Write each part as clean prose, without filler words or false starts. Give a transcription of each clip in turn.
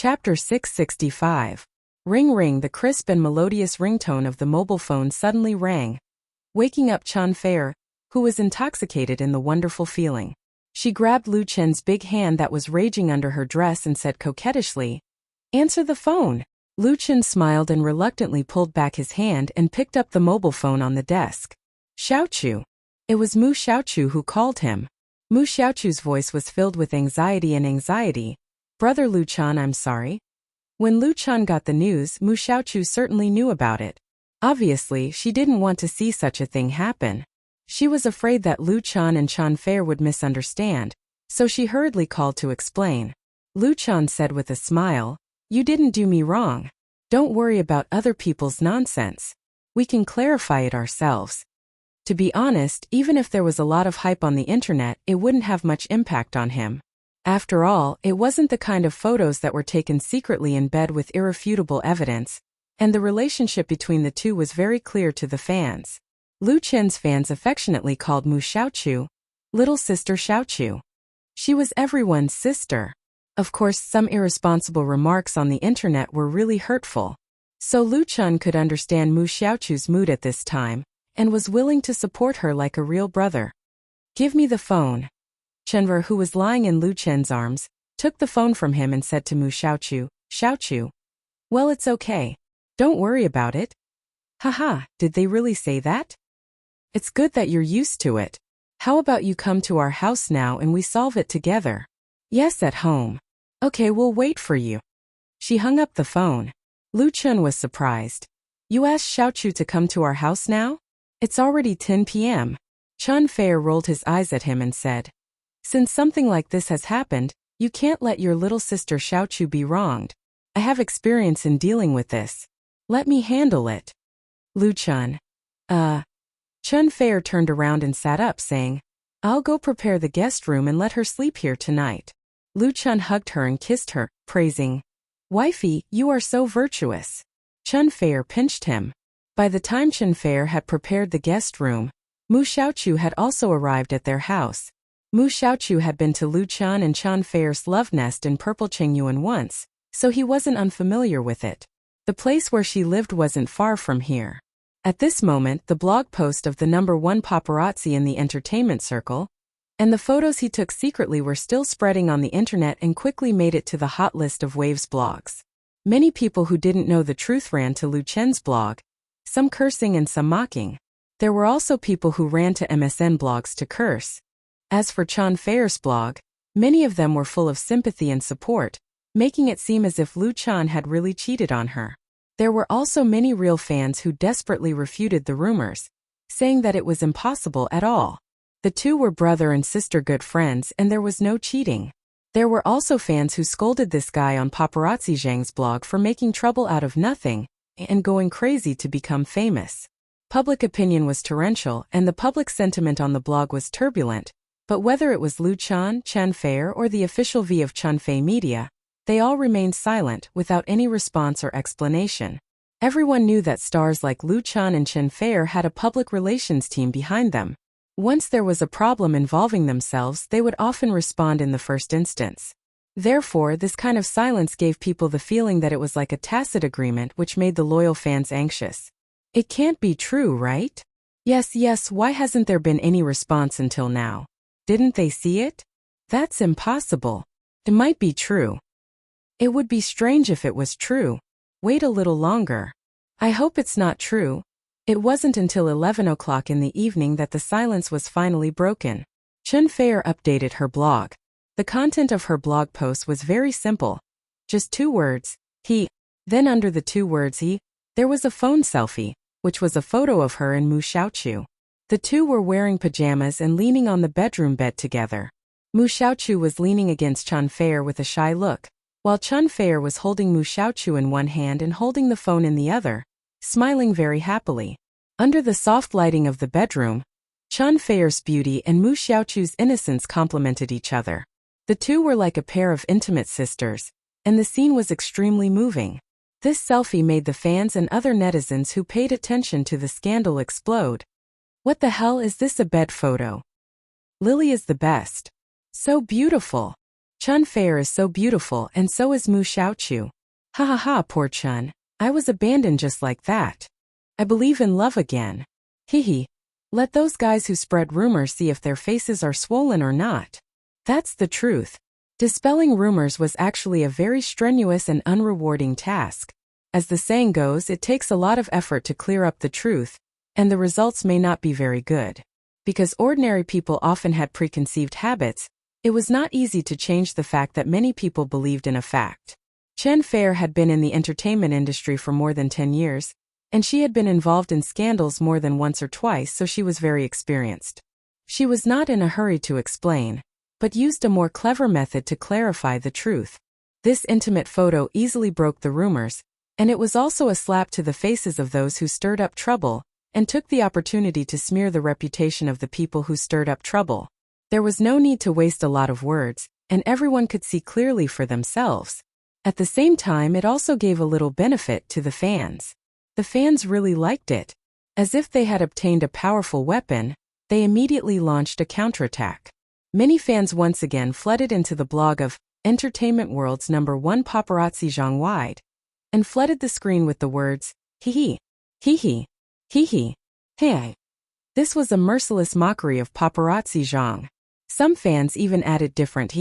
Chapter 665. Ring ring. The crisp and melodious ringtone of the mobile phone suddenly rang, waking up Chen Fei, who was intoxicated in the wonderful feeling. She grabbed Lu Chen's big hand that was raging under her dress and said coquettishly, "Answer the phone." Lu Chen smiled and reluctantly pulled back his hand and picked up the mobile phone on the desk. Xiaochu. It was Mu Xiaochu who called him. Mu Xiaochu's voice was filled with anxiety. "Brother Lu Chen, I'm sorry." When Lu Chen got the news, Mu Xiaochu certainly knew about it. Obviously, she didn't want to see such a thing happen. She was afraid that Lu Chen and Chen Fei would misunderstand, so she hurriedly called to explain. Lu Chen said with a smile, "You didn't do me wrong. Don't worry about other people's nonsense. We can clarify it ourselves." To be honest, even if there was a lot of hype on the internet, it wouldn't have much impact on him. After all, it wasn't the kind of photos that were taken secretly in bed with irrefutable evidence, and the relationship between the two was very clear to the fans. Lu Chen's fans affectionately called Mu Xiaochu Little Sister Xiaochu. She was everyone's sister. Of course, some irresponsible remarks on the internet were really hurtful. So Lu Chen could understand Mu Xiaochu's mood at this time, and was willing to support her like a real brother. "Give me the phone." Chen Fei, who was lying in Lu Chen's arms, took the phone from him and said to Mu Xiaochu, "Xiaochu. Well, it's okay. Don't worry about it." "Haha, did they really say that? It's good that you're used to it. How about you come to our house now and we solve it together?" "Yes, at home." "Okay, we'll wait for you." She hung up the phone. Lu Chen was surprised. "You asked Xiaochu to come to our house now? It's already 10 p.m. Chen Fei rolled his eyes at him and said, "Since something like this has happened, you can't let your little sister Xiaochu be wronged. I have experience in dealing with this. Let me handle it." Lu Chen. Chen Fei turned around and sat up, saying, "I'll go prepare the guest room and let her sleep here tonight." Lu Chen hugged her and kissed her, praising, "Wifey, you are so virtuous." Chen Fei pinched him. By the time Chen Fei had prepared the guest room, Mu Xiaochu had also arrived at their house. Mu Xiaochu had been to Lu Chen and Chen Fei's love nest in Purple Qingyuan once, so he wasn't unfamiliar with it. The place where she lived wasn't far from here. At this moment, the blog post of the #1 paparazzi in the entertainment circle, and the photos he took secretly were still spreading on the internet and quickly made it to the hot list of Waves blogs. Many people who didn't know the truth ran to Lu Chen's blog, some cursing and some mocking. There were also people who ran to MSN blogs to curse. As for Chen Fei's blog, many of them were full of sympathy and support, making it seem as if Lu Chen had really cheated on her. There were also many real fans who desperately refuted the rumors, saying that it was impossible at all. The two were brother and sister good friends and there was no cheating. There were also fans who scolded this guy on Paparazzi Zhang's blog for making trouble out of nothing and going crazy to become famous. Public opinion was torrential and the public sentiment on the blog was turbulent, but whether it was Lu Chen, Chen Fei or the official V of Chen Fei Media, they all remained silent without any response or explanation. Everyone knew that stars like Lu Chen and Chen Fei had a public relations team behind them. Once there was a problem involving themselves, they would often respond in the first instance. Therefore, this kind of silence gave people the feeling that it was like a tacit agreement, which made the loyal fans anxious. It can't be true, right? Yes, why hasn't there been any response until now? Didn't they see it? That's impossible. It might be true. It would be strange if it was true. Wait a little longer. I hope it's not true. It wasn't until 11 o'clock in the evening that the silence was finally broken. Chen Fei updated her blog. The content of her blog post was very simple. Just 2 words, he. Then under the 2 words he, there was a phone selfie, which was a photo of her and Mu Xiaochu. The two were wearing pajamas and leaning on the bedroom bed together. Mu Xiaochu was leaning against Chen Fei with a shy look, while Chen Fei was holding Mu Xiaochu in one hand and holding the phone in the other, smiling very happily. Under the soft lighting of the bedroom, Chen Fei's beauty and Mu Xiaochu's innocence complemented each other. The two were like a pair of intimate sisters, and the scene was extremely moving. This selfie made the fans and other netizens who paid attention to the scandal explode. What the hell is this, a bed photo? Lily is the best. So beautiful. Chun Fair is so beautiful and so is Mu Xiaochu. Ha ha ha, poor Chun. I was abandoned just like that. I believe in love again. Hee. Let those guys who spread rumors see if their faces are swollen or not. That's the truth. Dispelling rumors was actually a very strenuous and unrewarding task. As the saying goes, it takes a lot of effort to clear up the truth, and the results may not be very good. Because ordinary people often had preconceived habits, it was not easy to change the fact that many people believed in a fact. Chen Fair had been in the entertainment industry for more than 10 years, and she had been involved in scandals more than once or twice, so she was very experienced. She was not in a hurry to explain, but used a more clever method to clarify the truth. This intimate photo easily broke the rumors, and it was also a slap to the faces of those who stirred up trouble, and took the opportunity to smear the reputation of the people who stirred up trouble. There was no need to waste a lot of words, and everyone could see clearly for themselves. At the same time, it also gave a little benefit to the fans. The fans really liked it. As if they had obtained a powerful weapon, they immediately launched a counterattack. Many fans once again flooded into the blog of Entertainment World's #1 paparazzi Zhang Wide, and flooded the screen with the words, hee hee, hey. This was a merciless mockery of paparazzi Zhang. Some fans even added different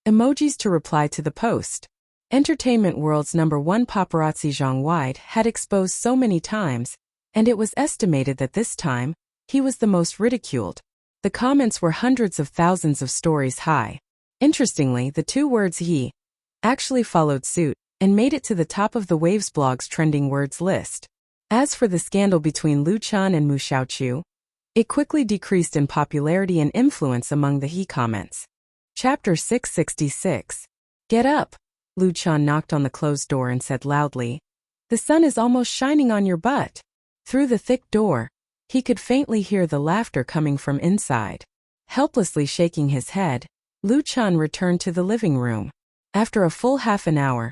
emojis to reply to the post. Entertainment World's #1 paparazzi Zhang Wide had exposed so many times, and it was estimated that this time, he was the most ridiculed. The comments were hundreds of thousands of stories high. Interestingly, the two words he actually followed suit, and made it to the top of the Waves blog's trending words list. As for the scandal between Lu Chan and Mu Xiaochu, it quickly decreased in popularity and influence among the he comments. Chapter 666. Get up! Lu Chan knocked on the closed door and said loudly, "The sun is almost shining on your butt." Through the thick door, he could faintly hear the laughter coming from inside. Helplessly shaking his head, Lu Chan returned to the living room. After a full half an hour,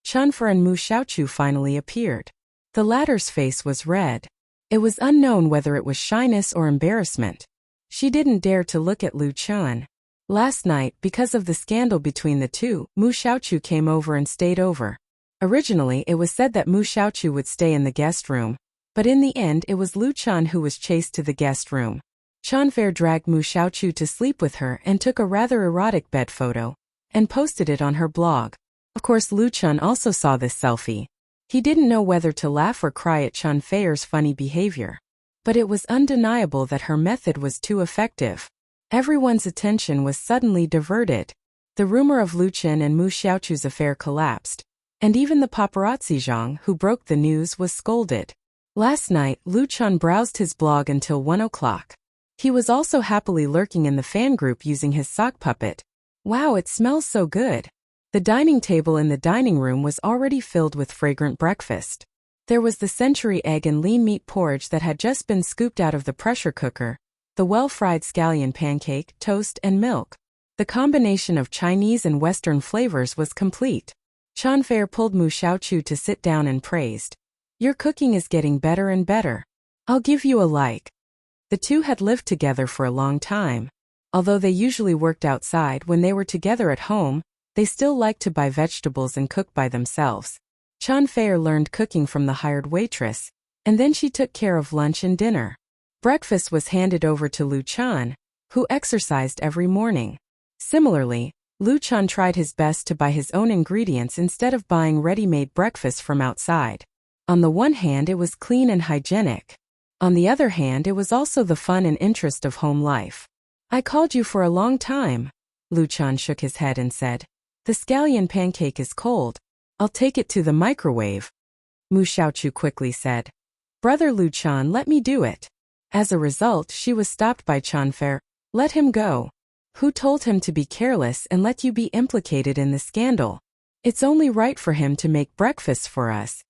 Chunfer and Mu Xiaochu finally appeared. The latter's face was red. It was unknown whether it was shyness or embarrassment. She didn't dare to look at Lu Chan. Last night, because of the scandal between the two, Mu Xiaochu came over and stayed over. Originally, it was said that Mu Xiaochu would stay in the guest room, but in the end it was Lu Chan who was chased to the guest room. Chunfair dragged Mu Xiaochu to sleep with her and took a rather erotic bed photo, and posted it on her blog. Of course, Lu Chan also saw this selfie. He didn't know whether to laugh or cry at Chunfair's funny behavior. But it was undeniable that her method was too effective. Everyone's attention was suddenly diverted. The rumor of Lu Chan and Mu Xiaochu's affair collapsed, and even the paparazzi Zhang who broke the news was scolded. Last night, Lu Chan browsed his blog until 1 o'clock. He was also happily lurking in the fan group using his sock puppet. Wow, it smells so good. The dining table in the dining room was already filled with fragrant breakfast. There was the century egg and lean meat porridge that had just been scooped out of the pressure cooker, the well-fried scallion pancake, toast, and milk. The combination of Chinese and Western flavors was complete. Chunfair pulled Mu Xiaochu to sit down and praised, "Your cooking is getting better and better. I'll give you a like." The two had lived together for a long time. Although they usually worked outside when they were together at home, they still liked to buy vegetables and cook by themselves. Chunfair learned cooking from the hired waitress, and then she took care of lunch and dinner. Breakfast was handed over to Lu Chan, who exercised every morning. Similarly, Lu Chan tried his best to buy his own ingredients instead of buying ready-made breakfast from outside. On the one hand, it was clean and hygienic. On the other hand, it was also the fun and interest of home life. "I called you for a long time." Lu Chan shook his head and said, "The scallion pancake is cold. I'll take it to the microwave." Mu Xiaochu quickly said, "Brother Lu Chan, let me do it." As a result, she was stopped by Chunfair. "Let him go. Who told him to be careless and let you be implicated in the scandal? It's only right for him to make breakfast for us."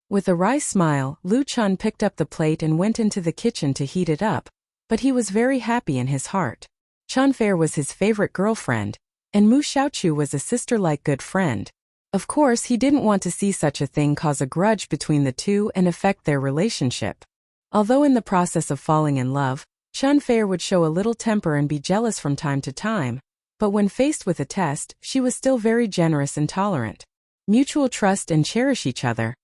With a wry smile, Lu Chan picked up the plate and went into the kitchen to heat it up, but he was very happy in his heart. Chunfair was his favorite girlfriend, and Mu Xiaochu was a sister-like good friend. Of course, he didn't want to see such a thing cause a grudge between the two and affect their relationship. Although in the process of falling in love, Chunfair would show a little temper and be jealous from time to time, But when faced with a test, she was still very generous and tolerant. Mutual trust and cherish each other.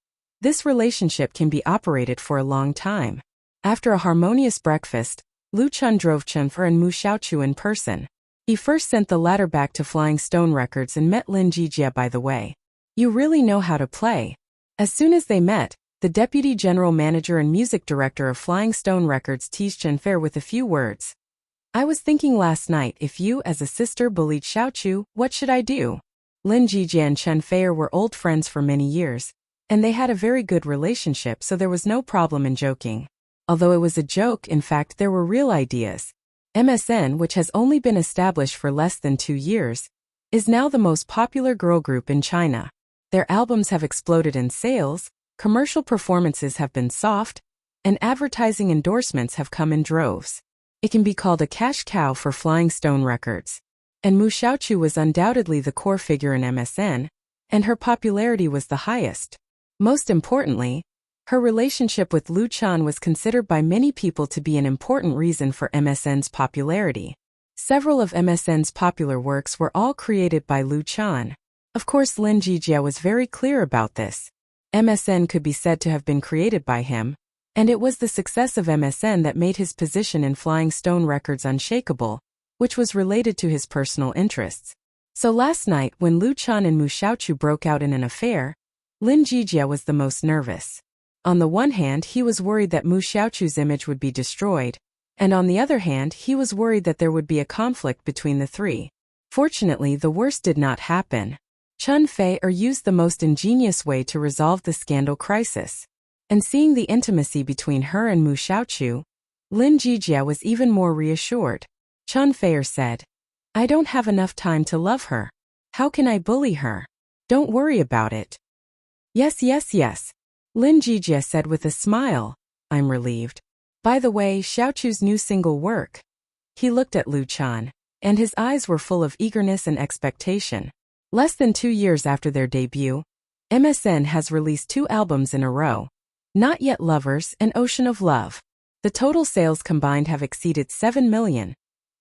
This relationship can be operated for a long time. After a harmonious breakfast, Lu Chun drove Chunfer and Mu Xiaochu in person. He first sent the latter back to Flying Stone Records and met Lin Jijie by the way. You really know how to play. As soon as they met, the deputy general manager and music director of Flying Stone Records teased Chunfer with a few words. I was thinking last night, if you as a sister bullied Xiaochu, what should I do? Lin Jijie and Chunfer were old friends for many years, and they had a very good relationship, so there was no problem in joking. Although it was a joke, in fact there were real ideas. MSN, which has only been established for less than 2 years, is now the most popular girl group in China. Their albums have exploded in sales, commercial performances have been soft, and advertising endorsements have come in droves. It can be called a cash cow for Flying Stone Records. And Mu Xiaochu was undoubtedly the core figure in MSN, and her popularity was the highest. Most importantly, her relationship with Lu Chun was considered by many people to be an important reason for MSN's popularity. Several of MSN's popular works were all created by Lu Chun. Of course, Lin Jijie was very clear about this. MSN could be said to have been created by him, and it was the success of MSN that made his position in Flying Stone Records unshakable, which was related to his personal interests. So last night, when Lu Chun and Mu Xiaochu broke out in an affair, Lin Jijie was the most nervous. On the one hand, he was worried that Mu Xiaochu's image would be destroyed, and on the other hand, he was worried that there would be a conflict between the three. Fortunately, the worst did not happen. Chunfer used the most ingenious way to resolve the scandal crisis. And seeing the intimacy between her and Mu Xiaochu, Lin Jijie was even more reassured. Chunfer said, I don't have enough time to love her. How can I bully her? Don't worry about it. Yes. Lin Jijie said with a smile. I'm relieved. By the way, Xiaochu's new single work. He looked at Lu Chun, and his eyes were full of eagerness and expectation. Less than 2 years after their debut, MSN has released 2 albums in a row. Not Yet Lovers and Ocean of Love. The total sales combined have exceeded 7 million,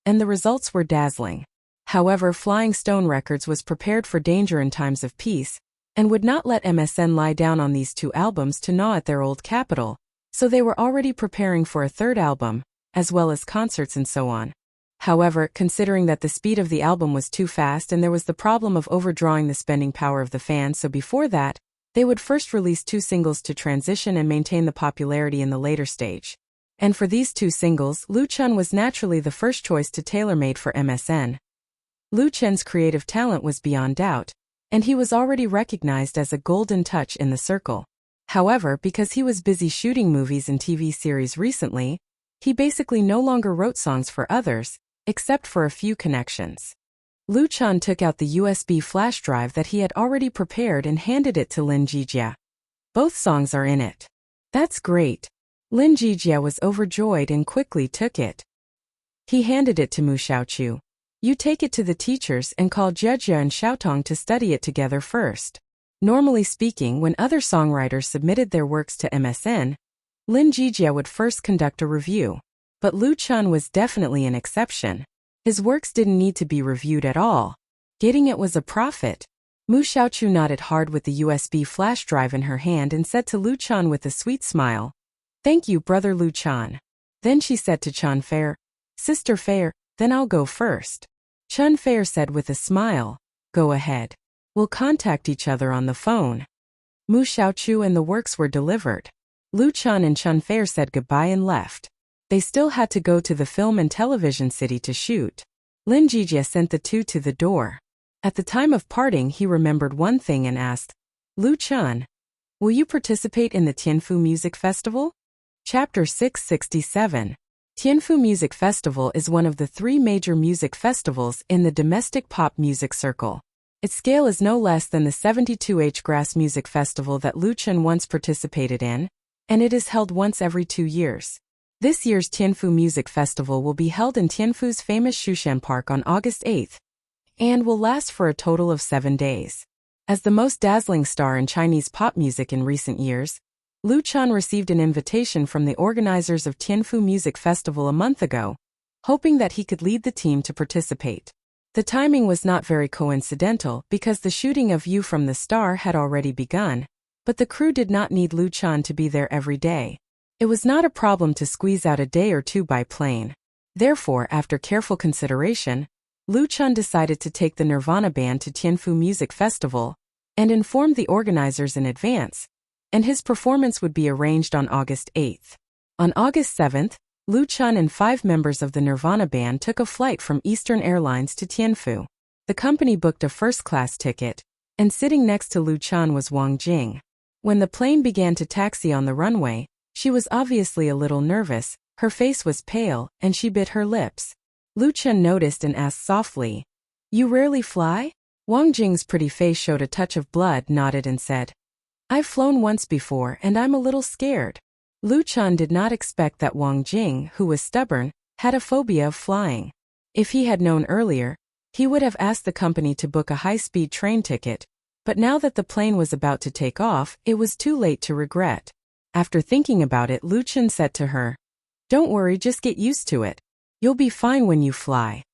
and the results were dazzling. However, Flying Stone Records was prepared for danger in times of peace, and would not let MSN lie down on these 2 albums to gnaw at their old capital, so they were already preparing for a 3rd album, as well as concerts and so on. However, considering that the speed of the album was too fast and there was the problem of overdrawing the spending power of the fans, so before that, they would first release 2 singles to transition and maintain the popularity in the later stage. And for these 2 singles, Lu Chun was naturally the first choice to tailor-made for MSN. Lu Chun's creative talent was beyond doubt, and he was already recognized as a golden touch in the circle. However, because he was busy shooting movies and TV series recently, he basically no longer wrote songs for others, except for a few connections. Lu Chun took out the USB flash drive that he had already prepared and handed it to Lin Jijie. Both songs are in it. That's great. Lin Jijie was overjoyed and quickly took it. He handed it to Mu Xiaochu. You take it to the teachers and call Jie and Xiaotong to study it together first. Normally speaking, when other songwriters submitted their works to MSN, Lin Jijie would first conduct a review. But Lu Chun was definitely an exception. His works didn't need to be reviewed at all. Getting it was a profit. Mu Xiaochu nodded hard with the USB flash drive in her hand and said to Lu Chun with a sweet smile, Thank you, brother Lu Chun. Then she said to Chunfer, Sister Fer, then I'll go first. Chunfer said with a smile, Go ahead. We'll contact each other on the phone. Mu Xiaochu and the works were delivered. Lu Chun and Chunfer said goodbye and left. They still had to go to the film and television city to shoot. Lin Jijie sent the 2 to the door. At the time of parting, he remembered one thing and asked, Lu Chun, will you participate in the Tianfu Music Festival? Chapter 667. Tianfu Music Festival is one of the 3 major music festivals in the domestic pop music circle. Its scale is no less than the 72H Grass Music Festival that Lu Chun once participated in, and it is held once every 2 years. This year's Tianfu Music Festival will be held in Tianfu's famous Shushan Park on August 8th, and will last for a total of 7 days. As the most dazzling star in Chinese pop music in recent years, Lu Chun received an invitation from the organizers of Tianfu Music Festival a month ago, hoping that he could lead the team to participate. The timing was not very coincidental because the shooting of View from the Star had already begun, but the crew did not need Lu Chan to be there every day. It was not a problem to squeeze out a day or two by plane. Therefore, after careful consideration, Lu Chan decided to take the Nirvana band to Tianfu Music Festival and informed the organizers in advance, and his performance would be arranged on August 8th. On August 7th, Lu Chan and 5 members of the Nirvana band took a flight from Eastern Airlines to Tianfu. The company booked a first-class ticket, and sitting next to Lu Chan was Wang Jing. When the plane began to taxi on the runway, she was obviously a little nervous, her face was pale, and she bit her lips. Lu Chan noticed and asked softly, "You rarely fly?" Wang Jing's pretty face showed a touch of blood, nodded and said, "I've flown once before and I'm a little scared." Lu Chan did not expect that Wang Jing, who was stubborn, had a phobia of flying. If he had known earlier, he would have asked the company to book a high-speed train ticket, but now that the plane was about to take off, it was too late to regret. After thinking about it, Lu Chan said to her, "Don't worry, just get used to it. You'll be fine when you fly."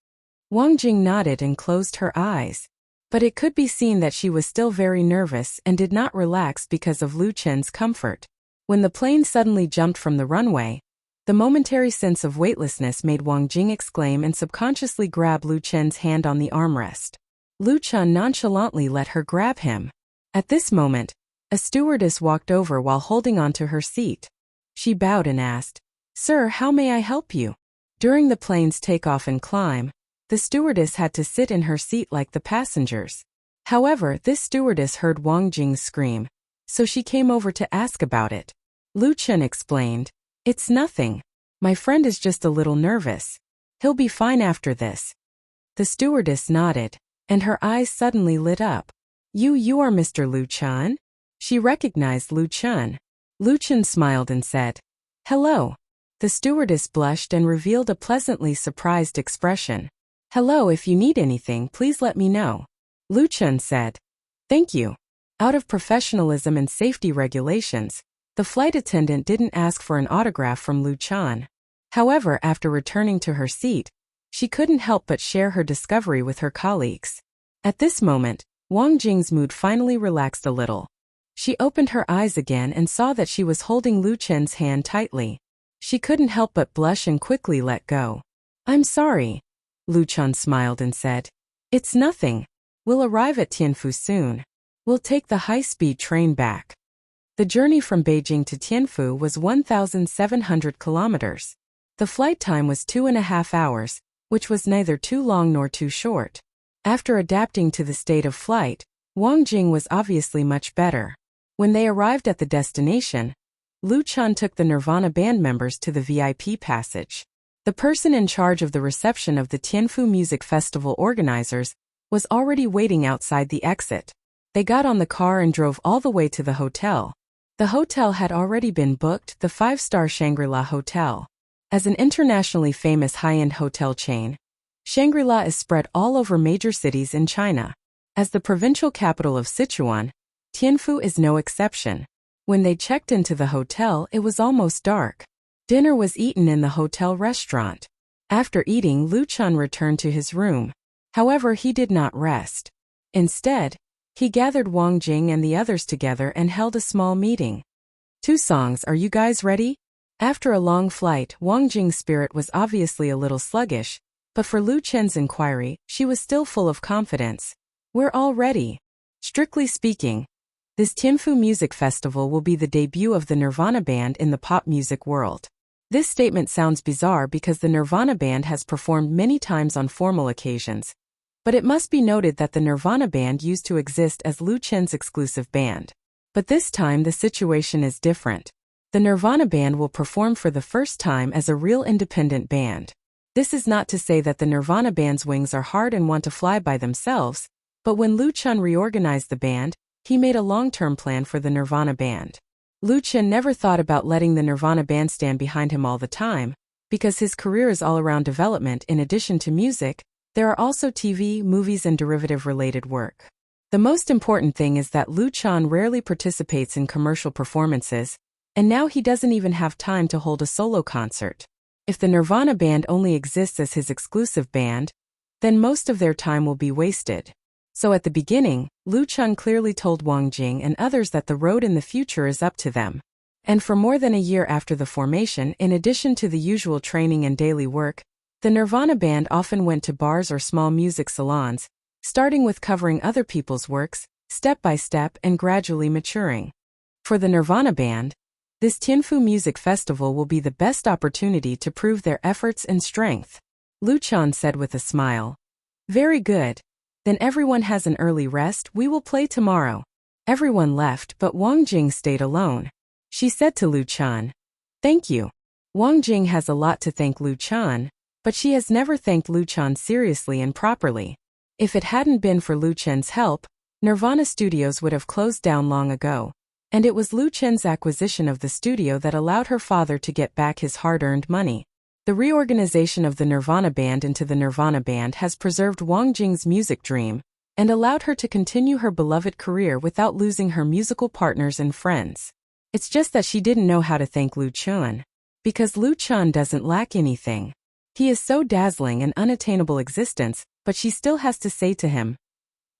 Wang Jing nodded and closed her eyes. But it could be seen that she was still very nervous and did not relax because of Lu Chan's comfort. When the plane suddenly jumped from the runway, the momentary sense of weightlessness made Wang Jing exclaim and subconsciously grab Lu Chan's hand on the armrest. Lu Chan nonchalantly let her grab him. At this moment, a stewardess walked over while holding onto her seat. She bowed and asked, "Sir, how may I help you?" During the plane's takeoff and climb, the stewardess had to sit in her seat like the passengers. However, this stewardess heard Wang Jing scream, so she came over to ask about it. Lu Chan explained, "It's nothing. My friend is just a little nervous. He'll be fine after this." The stewardess nodded, and her eyes suddenly lit up. You are Mr. Lu Chan?" She recognized Lu Chan. Lu Chan smiled and said, "Hello." The stewardess blushed and revealed a pleasantly surprised expression. "Hello, if you need anything, please let me know." Lu Chan said, "Thank you." Out of professionalism and safety regulations, the flight attendant didn't ask for an autograph from Lu Chan. However, after returning to her seat, she couldn't help but share her discovery with her colleagues. At this moment, Wang Jing's mood finally relaxed a little. She opened her eyes again and saw that she was holding Lu Chan's hand tightly. She couldn't help but blush and quickly let go. "I'm sorry." Lu Chan smiled and said, "It's nothing. We'll arrive at Tianfu soon. We'll take the high-speed train back." The journey from Beijing to Tianfu was 1,700 kilometers. The flight time was 2.5 hours, which was neither too long nor too short. After adapting to the state of flight, Wang Jing was obviously much better. When they arrived at the destination, Lu Chan took the Nirvana band members to the VIP passage. The person in charge of the reception of the Tianfu Music Festival organizers was already waiting outside the exit. They got on the car and drove all the way to the hotel. The hotel had already been booked, the 5-star Shangri-La Hotel. As an internationally famous high-end hotel chain, Shangri-La is spread all over major cities in China. As the provincial capital of Sichuan, Tianfu is no exception. When they checked into the hotel, it was almost dark. Dinner was eaten in the hotel restaurant. After eating, Lu Chan returned to his room. However, he did not rest. Instead, he gathered Wang Jing and the others together and held a small meeting. "2 songs, are you guys ready?" After a long flight, Wang Jing's spirit was obviously a little sluggish, but for Lu Chen's inquiry, she was still full of confidence. "We're all ready." Strictly speaking, this Tianfu Music Festival will be the debut of the Nirvana band in the pop music world. This statement sounds bizarre because the Nirvana band has performed many times on formal occasions. But it must be noted that the Nirvana band used to exist as Lu Chen's exclusive band. But this time the situation is different. The Nirvana band will perform for the first time as a real independent band. This is not to say that the Nirvana band's wings are hard and want to fly by themselves, but when Lu Chan reorganized the band, he made a long-term plan for the Nirvana band. Lu Chan never thought about letting the Nirvana band stand behind him all the time, because his career is all around development. In addition to music, there are also TV, movies and derivative-related work. The most important thing is that Lu Chan rarely participates in commercial performances, and now he doesn't even have time to hold a solo concert. If the Nirvana band only exists as his exclusive band, then most of their time will be wasted. So at the beginning, Lu Chun clearly told Wang Jing and others that the road in the future is up to them. And for more than a year after the formation, in addition to the usual training and daily work, the Nirvana band often went to bars or small music salons, starting with covering other people's works, step by step and gradually maturing. For the Nirvana band, this Tianfu Music Festival will be the best opportunity to prove their efforts and strength. Lu Chun said with a smile. Very good. Then everyone has an early rest, we will play tomorrow. Everyone left, but Wang Jing stayed alone. She said to Lu Chun, Thank you. Wang Jing has a lot to thank Lu Chun, but she has never thanked Lu Chun seriously and properly. If it hadn't been for Lu Chun's help, Nirvana Studios would have closed down long ago. And it was Lu Chun's acquisition of the studio that allowed her father to get back his hard-earned money. The reorganization of the Nirvana band into the Nirvana band has preserved Wang Jing's music dream and allowed her to continue her beloved career without losing her musical partners and friends. It's just that she didn't know how to thank Lu Chun. Because Lu Chun doesn't lack anything. He is so dazzling and unattainable existence, but she still has to say to him,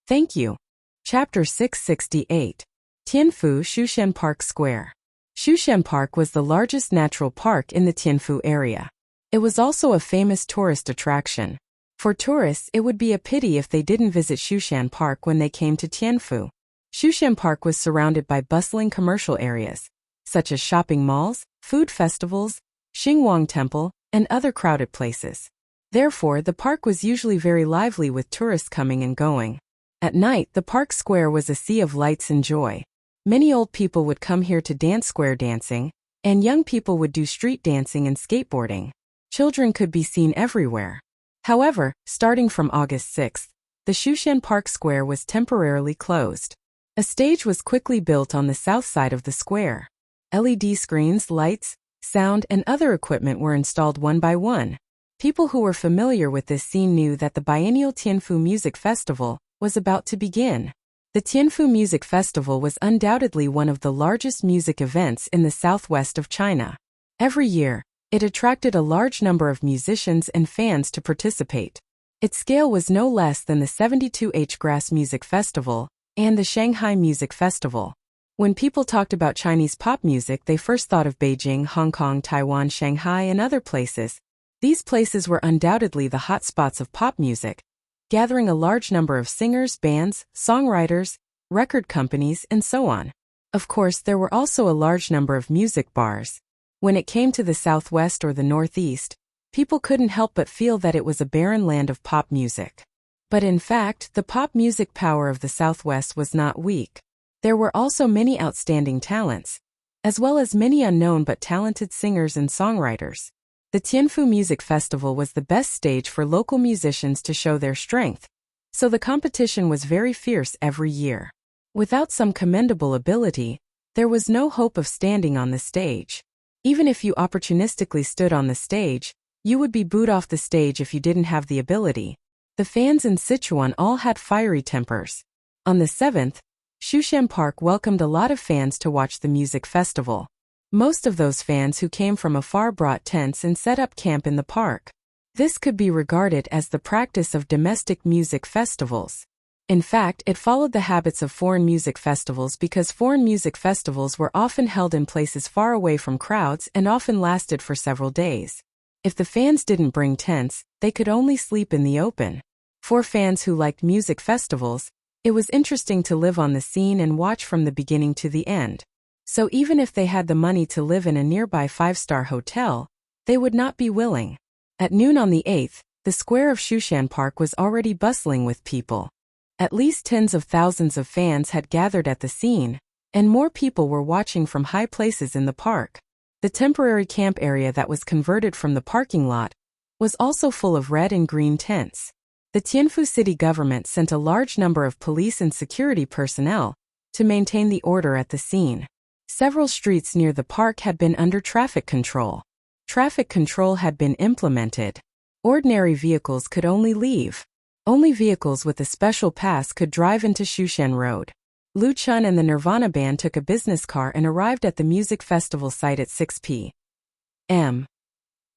Thank you. Chapter 668. Tianfu Shushan Park Square. Shushan Park was the largest natural park in the Tianfu area. It was also a famous tourist attraction. For tourists, it would be a pity if they didn't visit Shushan Park when they came to Tianfu. Shushan Park was surrounded by bustling commercial areas, such as shopping malls, food festivals, Xingwang Temple, and other crowded places. Therefore, the park was usually very lively with tourists coming and going. At night, the park square was a sea of lights and joy. Many old people would come here to dance square dancing, and young people would do street dancing and skateboarding. Children could be seen everywhere. However, starting from August 6th, the Shushan Park Square was temporarily closed. A stage was quickly built on the south side of the square. LED screens, lights, sound, and other equipment were installed one by one. People who were familiar with this scene knew that the biennial Tianfu Music Festival was about to begin. The Tianfu Music Festival was undoubtedly one of the largest music events in the southwest of China. Every year, it attracted a large number of musicians and fans to participate. Its scale was no less than the 72H Grass Music Festival and the Shanghai Music Festival. When people talked about Chinese pop music, they first thought of Beijing, Hong Kong, Taiwan, Shanghai, and other places. These places were undoubtedly the hotspots of pop music, gathering a large number of singers, bands, songwriters, record companies, and so on. Of course, there were also a large number of music bars. When it came to the southwest or the northeast, people couldn't help but feel that it was a barren land of pop music. But in fact, the pop music power of the southwest was not weak. There were also many outstanding talents, as well as many unknown but talented singers and songwriters. The Tianfu Music Festival was the best stage for local musicians to show their strength, so the competition was very fierce every year. Without some commendable ability, there was no hope of standing on the stage. Even if you opportunistically stood on the stage, you would be booed off the stage if you didn't have the ability. The fans in Sichuan all had fiery tempers. On the 7th, Shushan Park welcomed a lot of fans to watch the music festival. Most of those fans who came from afar brought tents and set up camp in the park. This could be regarded as the practice of domestic music festivals. In fact, it followed the habits of foreign music festivals because foreign music festivals were often held in places far away from crowds and often lasted for several days. If the fans didn't bring tents, they could only sleep in the open. For fans who liked music festivals, it was interesting to live on the scene and watch from the beginning to the end. So even if they had the money to live in a nearby 5-star hotel, they would not be willing. At noon on the 8th, the square of Shushan Park was already bustling with people. At least tens of thousands of fans had gathered at the scene, and more people were watching from high places in the park. The temporary camp area that was converted from the parking lot was also full of red and green tents. The Tianfu city government sent a large number of police and security personnel to maintain the order at the scene. Several streets near the park had been under traffic control. Traffic control had been implemented. Ordinary vehicles could only leave. Only vehicles with a special pass could drive into Shushan Road. Lu Chun and the Nirvana band took a business car and arrived at the music festival site at 6 p.m.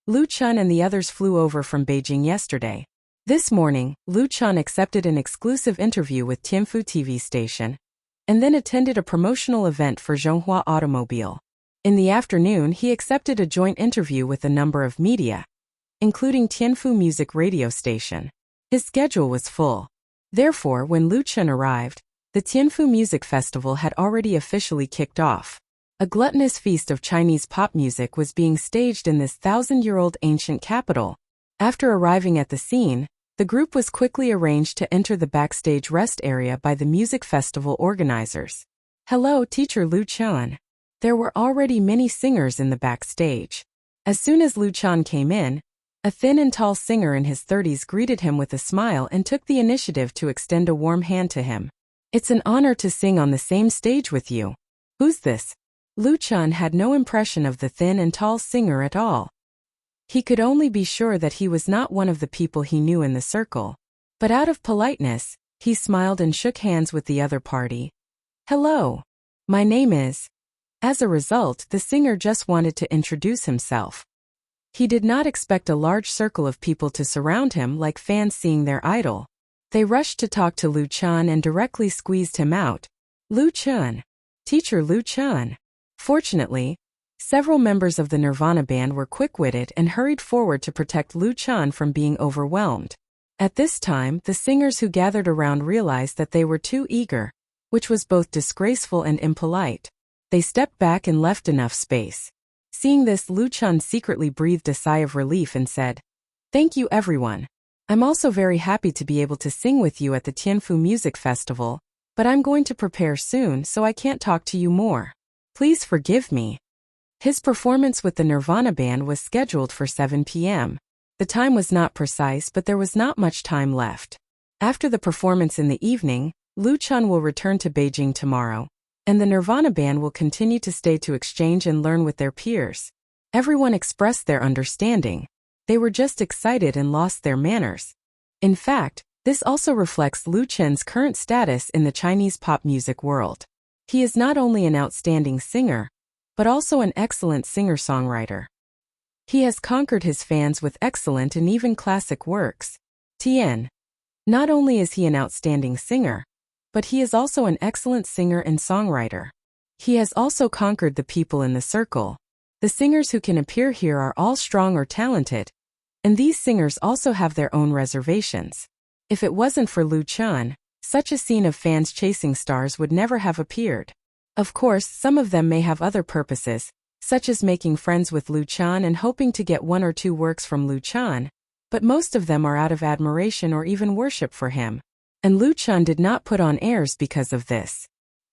Lu Chun and the others flew over from Beijing yesterday. This morning, Lu Chan accepted an exclusive interview with Tianfu TV station, and then attended a promotional event for Zhonghua Automobile. In the afternoon, he accepted a joint interview with a number of media, including Tianfu Music radio station. His schedule was full. Therefore, when Lu Chan arrived, the Tianfu Music Festival had already officially kicked off. A gluttonous feast of Chinese pop music was being staged in this 1,000-year-old ancient capital. After arriving at the scene, the group was quickly arranged to enter the backstage rest area by the music festival organizers. "Hello, Teacher Lu Chan." There were already many singers in the backstage. As soon as Lu Chan came in, a thin and tall singer in his 30s greeted him with a smile and took the initiative to extend a warm hand to him. "It's an honor to sing on the same stage with you. Who's this?" Lu Chan had no impression of the thin and tall singer at all. He could only be sure that he was not one of the people he knew in the circle. But out of politeness, he smiled and shook hands with the other party. "Hello. My name is..." As a result, the singer just wanted to introduce himself. He did not expect a large circle of people to surround him like fans seeing their idol. They rushed to talk to Lu Chan and directly squeezed him out. "Lu Chan. Teacher Lu Chan." Fortunately, several members of the Nirvana band were quick-witted and hurried forward to protect Lu Chan from being overwhelmed. At this time, the singers who gathered around realized that they were too eager, which was both disgraceful and impolite. They stepped back and left enough space. Seeing this, Lu Chan secretly breathed a sigh of relief and said, "Thank you everyone. I'm also very happy to be able to sing with you at the Tianfu Music Festival, but I'm going to prepare soon so I can't talk to you more. Please forgive me." His performance with the Nirvana band was scheduled for 7 p.m. The time was not precise, but there was not much time left. After the performance in the evening, Lu Chan will return to Beijing tomorrow, and the Nirvana band will continue to stay to exchange and learn with their peers. Everyone expressed their understanding. They were just excited and lost their manners. In fact, this also reflects Lu Chan's current status in the Chinese pop music world. He is not only an outstanding singer, but also an excellent singer-songwriter. He has conquered his fans with excellent and even classic works. Tien. Not only is he an outstanding singer, but he is also an excellent singer and songwriter. He has also conquered the people in the circle. The singers who can appear here are all strong or talented, and these singers also have their own reservations. If it wasn't for Lu Chan, such a scene of fans chasing stars would never have appeared. Of course, some of them may have other purposes, such as making friends with Lu Chan and hoping to get 1 or 2 works from Lu Chan, but most of them are out of admiration or even worship for him. And Lu Chan did not put on airs because of this.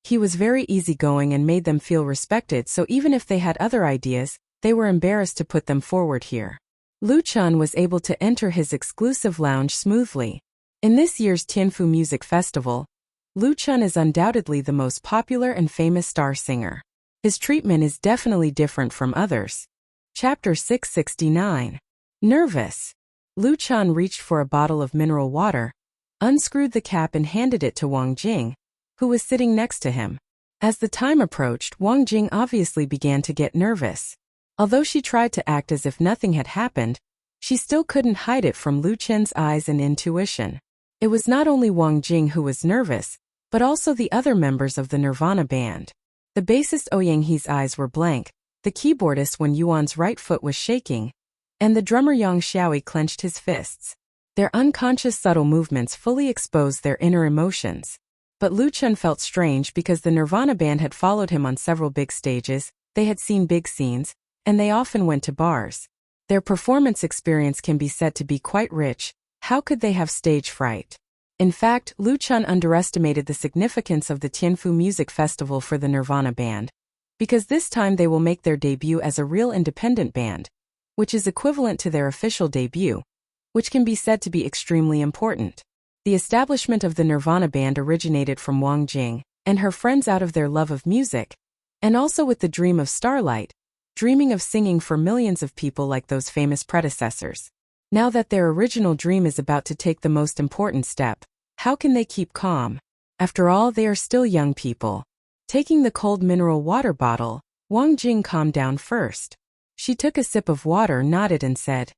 He was very easygoing and made them feel respected, so even if they had other ideas, they were embarrassed to put them forward here. Lu Chan was able to enter his exclusive lounge smoothly. In this year's Tianfu Music Festival, Lu Chan is undoubtedly the most popular and famous star singer. His treatment is definitely different from others. Chapter 669. Nervous. Lu Chan reached for a bottle of mineral water, unscrewed the cap and handed it to Wang Jing, who was sitting next to him. As the time approached, Wang Jing obviously began to get nervous. Although she tried to act as if nothing had happened, she still couldn't hide it from Lu Chen's eyes and intuition. It was not only Wang Jing who was nervous, but also the other members of the Nirvana band. The bassist Ouyang He's eyes were blank, the keyboardist Wen Yuan's right foot was shaking, and the drummer Yang Xiaoi clenched his fists. Their unconscious subtle movements fully exposed their inner emotions. But Lu Chan felt strange because the Nirvana band had followed him on several big stages, they had seen big scenes, and they often went to bars. Their performance experience can be said to be quite rich. How could they have stage fright? In fact, Lu Chan underestimated the significance of the Tianfu Music Festival for the Nirvana band, because this time they will make their debut as a real independent band, which is equivalent to their official debut, which can be said to be extremely important. The establishment of the Nirvana band originated from Wang Jing and her friends out of their love of music, and also with the dream of starlight, dreaming of singing for millions of people like those famous predecessors. Now that their original dream is about to take the most important step, how can they keep calm? After all, they are still young people. Taking the cold mineral water bottle, Wang Jing calmed down first. She took a sip of water, nodded and said,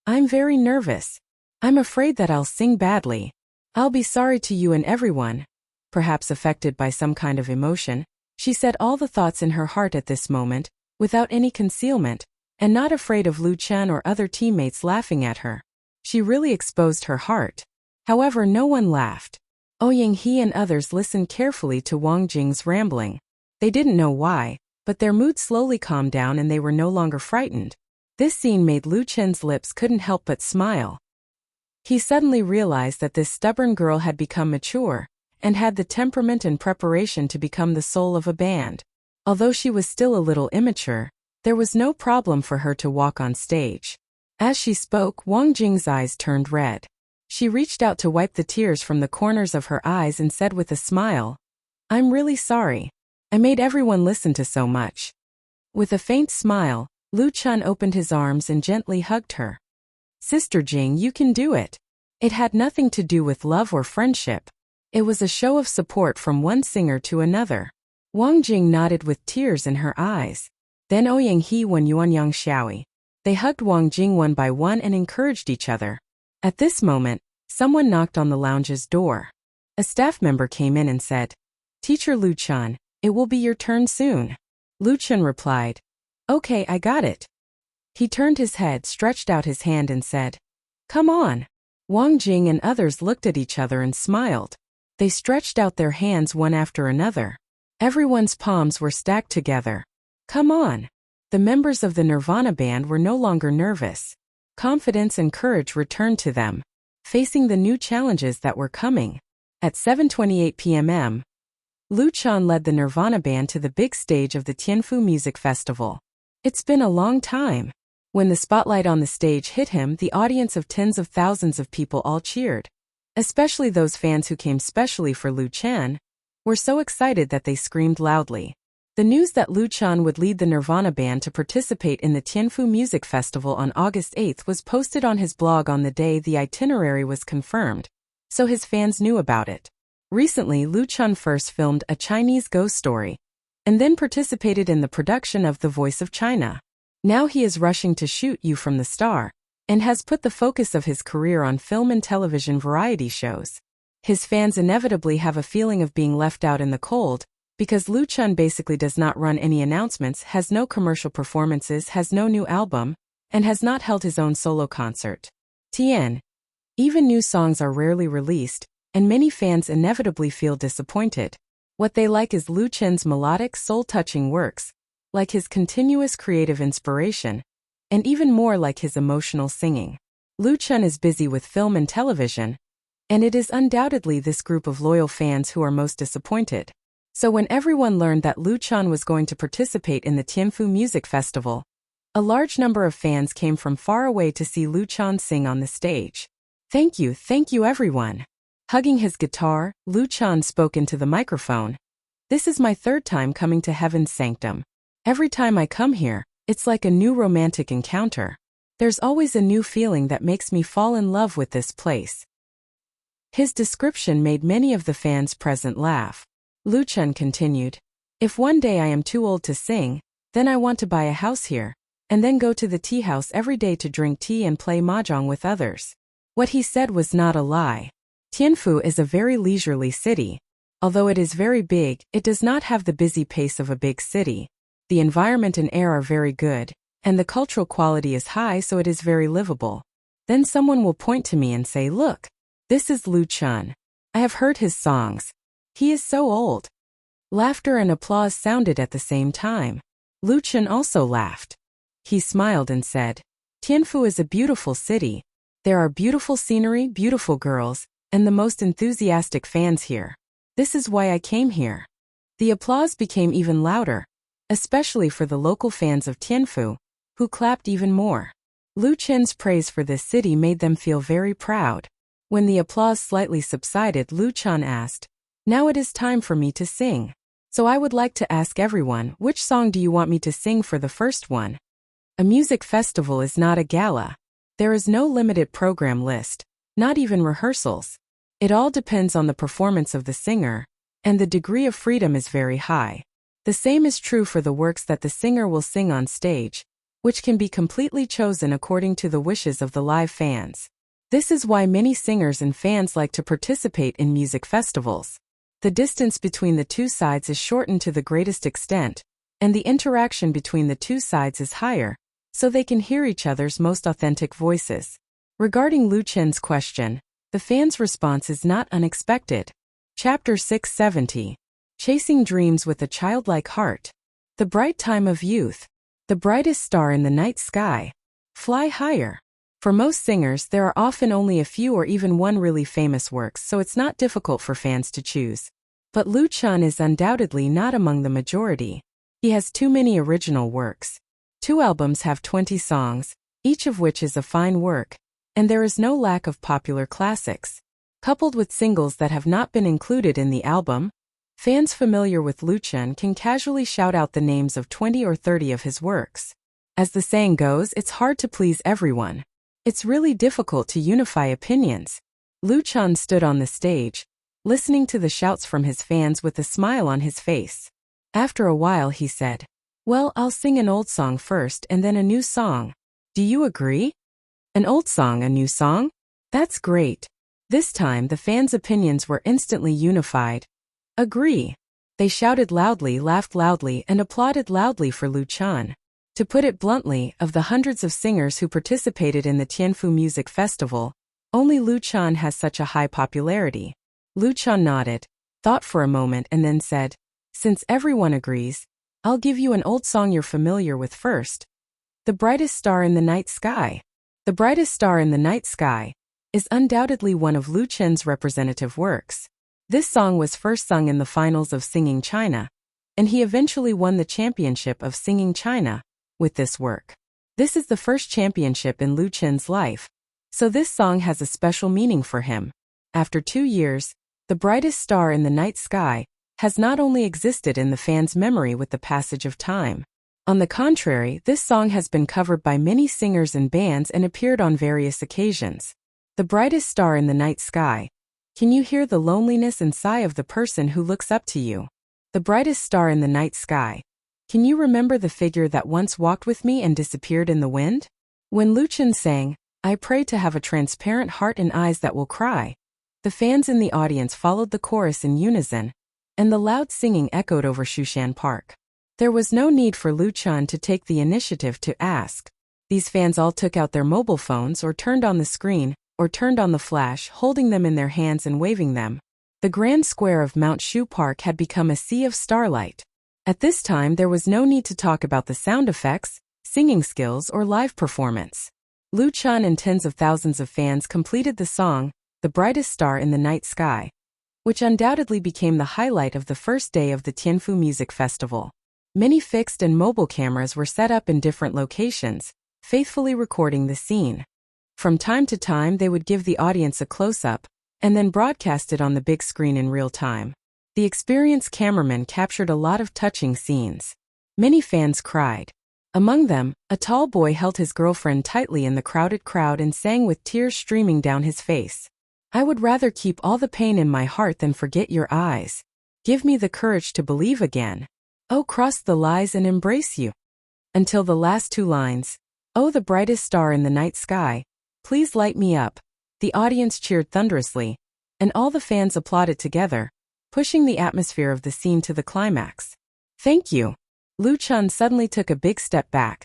"I'm very nervous. I'm afraid that I'll sing badly. I'll be sorry to you and everyone. Perhaps affected by some kind of emotion, she said all the thoughts in her heart at this moment, without any concealment, and not afraid of Lu Chen or other teammates laughing at her. She really exposed her heart. However, no one laughed. Ouyang He and others listened carefully to Wang Jing's rambling. They didn't know why, but their mood slowly calmed down and they were no longer frightened. This scene made Lu Chen's lips couldn't help but smile. He suddenly realized that this stubborn girl had become mature, and had the temperament and preparation to become the soul of a band. Although she was still a little immature, there was no problem for her to walk on stage. As she spoke, Wang Jing's eyes turned red. She reached out to wipe the tears from the corners of her eyes and said with a smile, "I'm really sorry. I made everyone listen to so much." With a faint smile, Lu Chen opened his arms and gently hugged her. "Sister Jing, you can do it." It had nothing to do with love or friendship. It was a show of support from one singer to another. Wang Jing nodded with tears in her eyes. Then Ouyang He and Yuanyang Xiaoi. They hugged Wang Jing one by one and encouraged each other. At this moment, someone knocked on the lounge's door. A staff member came in and said, "Teacher Lu Chen, it will be your turn soon." Lu Chen replied, "Okay, I got it." He turned his head, stretched out his hand and said, "Come on." Wang Jing and others looked at each other and smiled. They stretched out their hands one after another. Everyone's palms were stacked together. "Come on." The members of the Nirvana band were no longer nervous. Confidence and courage returned to them, facing the new challenges that were coming. At 7:28 p.m. Lu Chen led the Nirvana band to the big stage of the Tianfu Music Festival. It's been a long time. When the spotlight on the stage hit him, the audience of tens of thousands of people all cheered. Especially those fans who came specially for Lu Chen, were so excited that they screamed loudly. The news that Lu Chen would lead the Nirvana band to participate in the Tianfu Music Festival on August 8 was posted on his blog on the day the itinerary was confirmed, so his fans knew about it. Recently, Lu Chen first filmed A Chinese Ghost Story, and then participated in the production of The Voice of China. Now he is rushing to shoot You from the Star, and has put the focus of his career on film and television variety shows. His fans inevitably have a feeling of being left out in the cold, because Lu Chen basically does not run any announcements, has no commercial performances, has no new album, and has not held his own solo concert. Tien. Even new songs are rarely released, and many fans inevitably feel disappointed. What they like is Lu Chen's melodic, soul-touching works, like his continuous creative inspiration, and even more like his emotional singing. Lu Chen is busy with film and television, and it is undoubtedly this group of loyal fans who are most disappointed. So when everyone learned that Lu Chen was going to participate in the Tianfu Music Festival, a large number of fans came from far away to see Lu Chen sing on the stage. Thank you everyone." Hugging his guitar, Lu Chen spoke into the microphone. "This is my third time coming to Heaven's Sanctum. Every time I come here, it's like a new romantic encounter. There's always a new feeling that makes me fall in love with this place." His description made many of the fans present laugh. Lu Chen continued, "If one day I am too old to sing, then I want to buy a house here, and then go to the tea house every day to drink tea and play mahjong with others." What he said was not a lie. Tianfu is a very leisurely city. Although it is very big, it does not have the busy pace of a big city. The environment and air are very good, and the cultural quality is high, so it is very livable. Then someone will point to me and say, "Look, this is Lu Chen. I have heard his songs. He is so old." Laughter and applause sounded at the same time. Lu Chen also laughed. He smiled and said, "Tianfu is a beautiful city. There are beautiful scenery, beautiful girls, and the most enthusiastic fans here. This is why I came here." The applause became even louder, especially for the local fans of Tianfu, who clapped even more. Lu Chen's praise for this city made them feel very proud. When the applause slightly subsided, Lu Chen asked, "Now it is time for me to sing. So I would like to ask everyone, which song do you want me to sing for the first one?" A music festival is not a gala. There is no limited program list, not even rehearsals. It all depends on the performance of the singer, and the degree of freedom is very high. The same is true for the works that the singer will sing on stage, which can be completely chosen according to the wishes of the live fans. This is why many singers and fans like to participate in music festivals. The distance between the two sides is shortened to the greatest extent, and the interaction between the two sides is higher, so they can hear each other's most authentic voices. Regarding Lu Chen's question, the fans' response is not unexpected. Chapter 670. Chasing Dreams with a Childlike Heart. The bright time of youth. The brightest star in the night sky. Fly higher. For most singers, there are often only a few or even one really famous works, so it's not difficult for fans to choose. But Lu Chen is undoubtedly not among the majority. He has too many original works. 2 albums have 20 songs, each of which is a fine work, and there is no lack of popular classics. Coupled with singles that have not been included in the album, fans familiar with Lu Chen can casually shout out the names of 20 or 30 of his works. As the saying goes, it's hard to please everyone. It's really difficult to unify opinions. Lu Chen stood on the stage, listening to the shouts from his fans with a smile on his face. After a while he said, "Well, I'll sing an old song first and then a new song. Do you agree?" An old song, a new song? That's great. This time the fans' opinions were instantly unified. Agree. They shouted loudly, laughed loudly, and applauded loudly for Lu Chen. To put it bluntly, of the hundreds of singers who participated in the Tianfu Music Festival, only Lu Chen has such a high popularity. Lu Chen nodded, thought for a moment and then said, "Since everyone agrees, I'll give you an old song you're familiar with first. The Brightest Star in the Night Sky." The Brightest Star in the Night Sky is undoubtedly one of Lu Chen's representative works. This song was first sung in the finals of Singing China, and he eventually won the championship of Singing China with this work. This is the first championship in Lu Chen's life, so this song has a special meaning for him. After 2 years, The Brightest Star in the Night Sky has not only existed in the fans' memory with the passage of time. On the contrary, this song has been covered by many singers and bands and appeared on various occasions. The brightest star in the night sky. Can you hear the loneliness and sigh of the person who looks up to you? The brightest star in the night sky. Can you remember the figure that once walked with me and disappeared in the wind? When Lu Chen sang, "I pray to have a transparent heart and eyes that will cry," the fans in the audience followed the chorus in unison, and the loud singing echoed over Shushan Park. There was no need for Lu Chen to take the initiative to ask. These fans all took out their mobile phones or turned on the screen, or turned on the flash, holding them in their hands and waving them. The grand square of Mount Shu Park had become a sea of starlight. At this time there was no need to talk about the sound effects, singing skills, or live performance. Lu Chen and tens of thousands of fans completed the song, The Brightest Star in the Night Sky, which undoubtedly became the highlight of the first day of the Tianfu Music Festival. Many fixed and mobile cameras were set up in different locations, faithfully recording the scene. From time to time they would give the audience a close-up, and then broadcast it on the big screen in real time. The experienced cameraman captured a lot of touching scenes. Many fans cried. Among them, a tall boy held his girlfriend tightly in the crowded crowd and sang with tears streaming down his face. "I would rather keep all the pain in my heart than forget your eyes. Give me the courage to believe again. Oh, cross the lies and embrace you." Until the last 2 lines, "Oh, the brightest star in the night sky, please light me up." The audience cheered thunderously, and all the fans applauded together, pushing the atmosphere of the scene to the climax. "Thank you." Lu Chen suddenly took a big step back,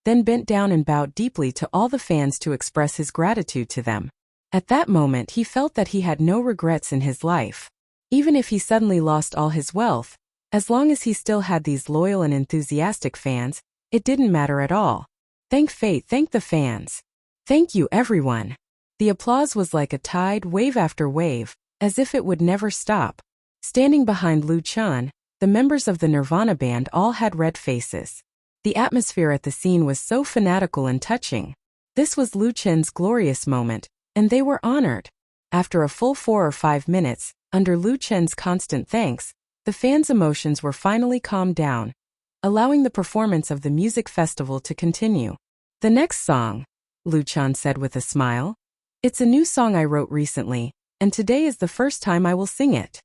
then bent down and bowed deeply to all the fans to express his gratitude to them. At that moment he felt that he had no regrets in his life. Even if he suddenly lost all his wealth, as long as he still had these loyal and enthusiastic fans, it didn't matter at all. Thank fate, thank the fans. Thank you, everyone. The applause was like a tide, wave after wave, as if it would never stop. Standing behind Lu Chen, the members of the Nirvana band all had red faces. The atmosphere at the scene was so fanatical and touching. This was Lu Chen's glorious moment, and they were honored. After a full 4 or 5 minutes, under Lu Chen's constant thanks, the fans' emotions were finally calmed down, allowing the performance of the music festival to continue. "The next song," Lu Chen said with a smile. "It's a new song I wrote recently, and today is the first time I will sing it.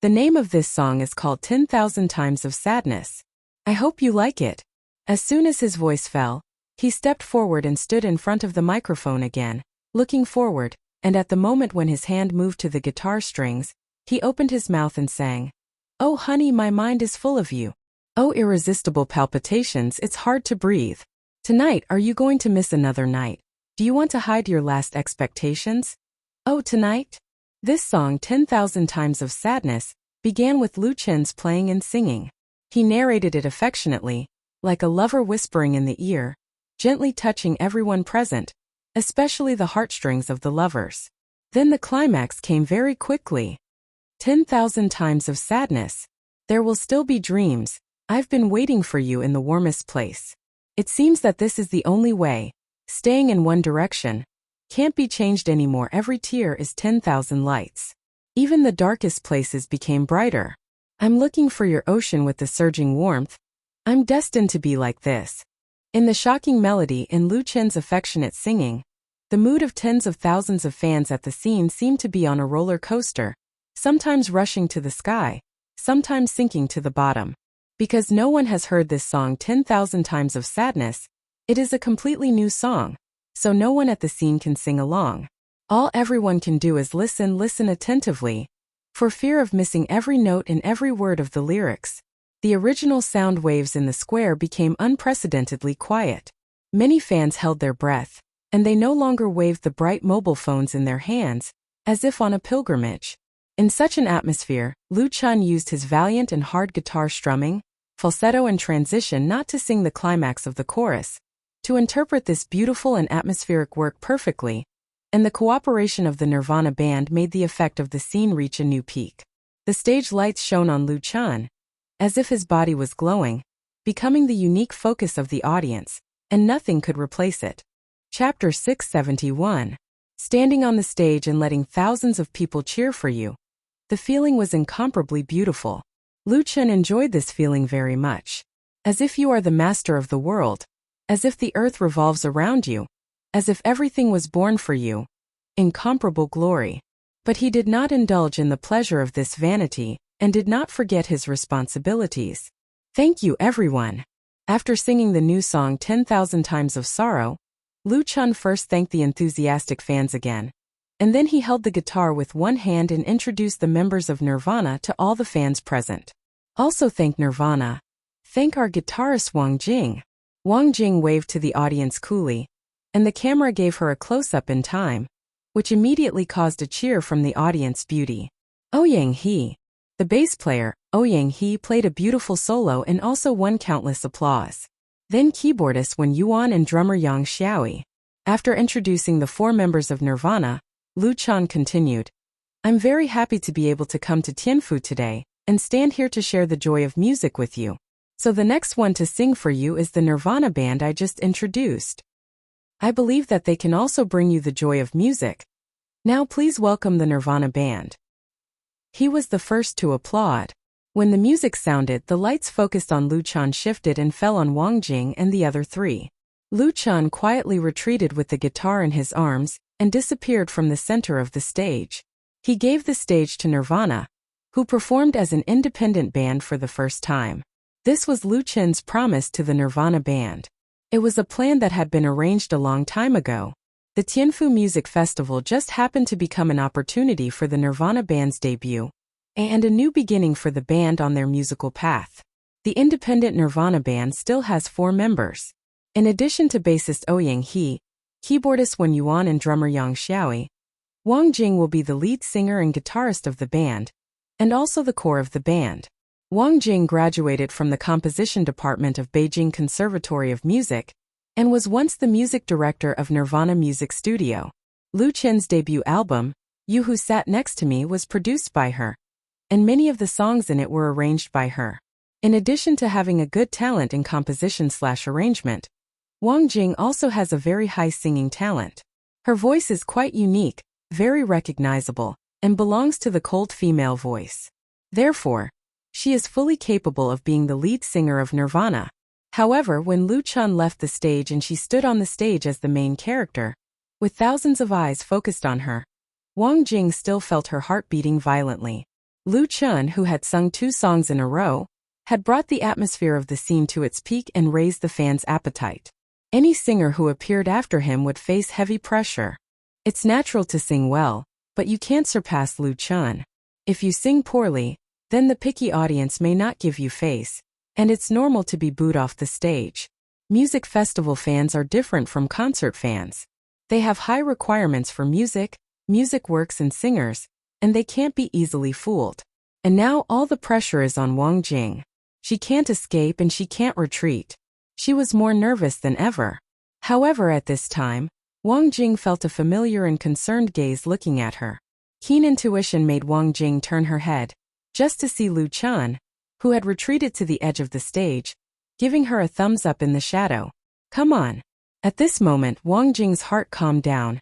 The name of this song is called 10,000 Times of Sadness. I hope you like it." As soon as his voice fell, he stepped forward and stood in front of the microphone again, looking forward, and at the moment when his hand moved to the guitar strings, he opened his mouth and sang, "Oh honey, my mind is full of you. Oh irresistible palpitations, it's hard to breathe. Tonight, are you going to miss another night? Do you want to hide your last expectations? Oh tonight?" This song, 10,000 Times of Sadness, began with Lu Chen's playing and singing. He narrated it affectionately, like a lover whispering in the ear, gently touching everyone present, especially the heartstrings of the lovers. Then the climax came very quickly. 10,000 times of sadness. There will still be dreams. I've been waiting for you in the warmest place. It seems that this is the only way. Staying in one direction. Can't be changed anymore. Every tear is 10,000 lights. Even the darkest places became brighter. I'm looking for your ocean with the surging warmth. I'm destined to be like this. In the shocking melody in Lu Chen's affectionate singing, the mood of tens of thousands of fans at the scene seemed to be on a roller coaster, sometimes rushing to the sky, sometimes sinking to the bottom. Because no one has heard this song 10,000 times of sadness, it is a completely new song, so no one at the scene can sing along. All everyone can do is listen attentively, for fear of missing every note and every word of the lyrics. The original sound waves in the square became unprecedentedly quiet. Many fans held their breath, and they no longer waved the bright mobile phones in their hands, as if on a pilgrimage. In such an atmosphere, Lu Chen used his valiant and hard guitar strumming, falsetto and transition not to sing the climax of the chorus, to interpret this beautiful and atmospheric work perfectly, and the cooperation of the Nirvana band made the effect of the scene reach a new peak. The stage lights shone on Lu Chen, as if his body was glowing, becoming the unique focus of the audience, and nothing could replace it. Chapter 671. Standing on the stage and letting thousands of people cheer for you. The feeling was incomparably beautiful. Lu Chen enjoyed this feeling very much. As if you are the master of the world. As if the earth revolves around you. As if everything was born for you. Incomparable glory. But he did not indulge in the pleasure of this vanity, and did not forget his responsibilities. Thank you, everyone. After singing the new song 10,000 Times of Sorrow, Lu Chen first thanked the enthusiastic fans again, and then he held the guitar with one hand and introduced the members of Nirvana to all the fans present. Also thank Nirvana. Thank our guitarist Wang Jing. Wang Jing waved to the audience coolly, and the camera gave her a close-up in time, which immediately caused a cheer from the audience. Beauty. Ouyang He. The bass player, Ouyang He, played a beautiful solo and also won countless applause. Then keyboardist Wen Yuan and drummer Yang Xiaoi. After introducing the four members of Nirvana, Lu Chen continued, I'm very happy to be able to come to Tianfu today, and stand here to share the joy of music with you. So the next one to sing for you is the Nirvana band I just introduced. I believe that they can also bring you the joy of music. Now please welcome the Nirvana band. He was the first to applaud. When the music sounded, the lights focused on Lu Chen shifted and fell on Wang Jing and the other three. Lu Chen quietly retreated with the guitar in his arms and disappeared from the center of the stage. He gave the stage to Nirvana, who performed as an independent band for the first time. This was Lu Chen's promise to the Nirvana band. It was a plan that had been arranged a long time ago. The Tianfu Music Festival just happened to become an opportunity for the Nirvana band's debut, and a new beginning for the band on their musical path. The independent Nirvana band still has 4 members. In addition to bassist Ouyang He, keyboardist Wen Yuan and drummer Yang Xiaoi, Wang Jing will be the lead singer and guitarist of the band, and also the core of the band. Wang Jing graduated from the composition department of Beijing Conservatory of Music, and was once the music director of Nirvana Music Studio. Lu Chen's debut album, You Who Sat Next to Me, was produced by her, and many of the songs in it were arranged by her. In addition to having a good talent in composition/arrangement, Wang Jing also has a very high singing talent. Her voice is quite unique, very recognizable, and belongs to the cold female voice. Therefore, she is fully capable of being the lead singer of Nirvana. However, when Lu Chen left the stage and she stood on the stage as the main character, with thousands of eyes focused on her, Wang Jing still felt her heart beating violently. Lu Chen, who had sung 2 songs in a row, had brought the atmosphere of the scene to its peak and raised the fans' appetite. Any singer who appeared after him would face heavy pressure. It's natural to sing well, but you can't surpass Lu Chun. If you sing poorly, then the picky audience may not give you face, and it's normal to be booed off the stage. Music festival fans are different from concert fans. They have high requirements for music works and singers, and they can't be easily fooled. And now all the pressure is on Wang Jing. She can't escape and she can't retreat. She was more nervous than ever. However, at this time, Wang Jing felt a familiar and concerned gaze looking at her. Keen intuition made Wang Jing turn her head, just to see Lu Chun, who had retreated to the edge of the stage, giving her a thumbs up in the shadow. Come on. At this moment, Wang Jing's heart calmed down,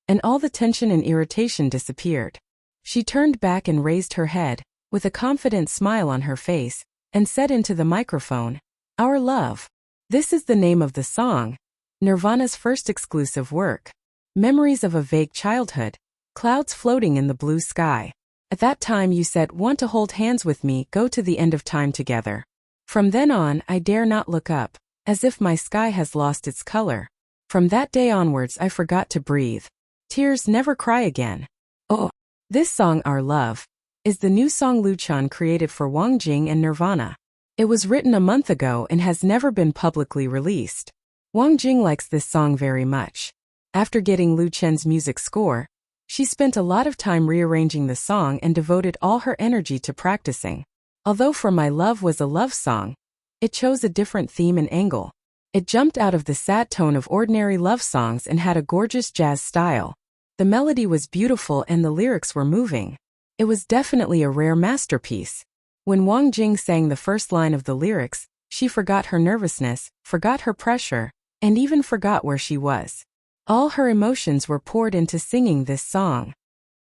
and all the tension and irritation disappeared. She turned back and raised her head, with a confident smile on her face, and said into the microphone, "Our love." This is the name of the song, Nirvana's first exclusive work. Memories of a vague childhood, clouds floating in the blue sky. At that time you said, "Want to hold hands with me, go to the end of time together." From then on, I dare not look up, as if my sky has lost its color. From that day onwards I forgot to breathe. Tears never cry again. Oh. This song, Our Love, is the new song Lu Chun created for Wang Jing and Nirvana. It was written a month ago and has never been publicly released. Wang Jing likes this song very much. After getting Lu Chen's music score, she spent a lot of time rearranging the song and devoted all her energy to practicing. Although For My Love was a love song, it chose a different theme and angle. It jumped out of the sad tone of ordinary love songs and had a gorgeous jazz style. The melody was beautiful and the lyrics were moving. It was definitely a rare masterpiece. When Wang Jing sang the first line of the lyrics, she forgot her nervousness, forgot her pressure, and even forgot where she was. All her emotions were poured into singing this song.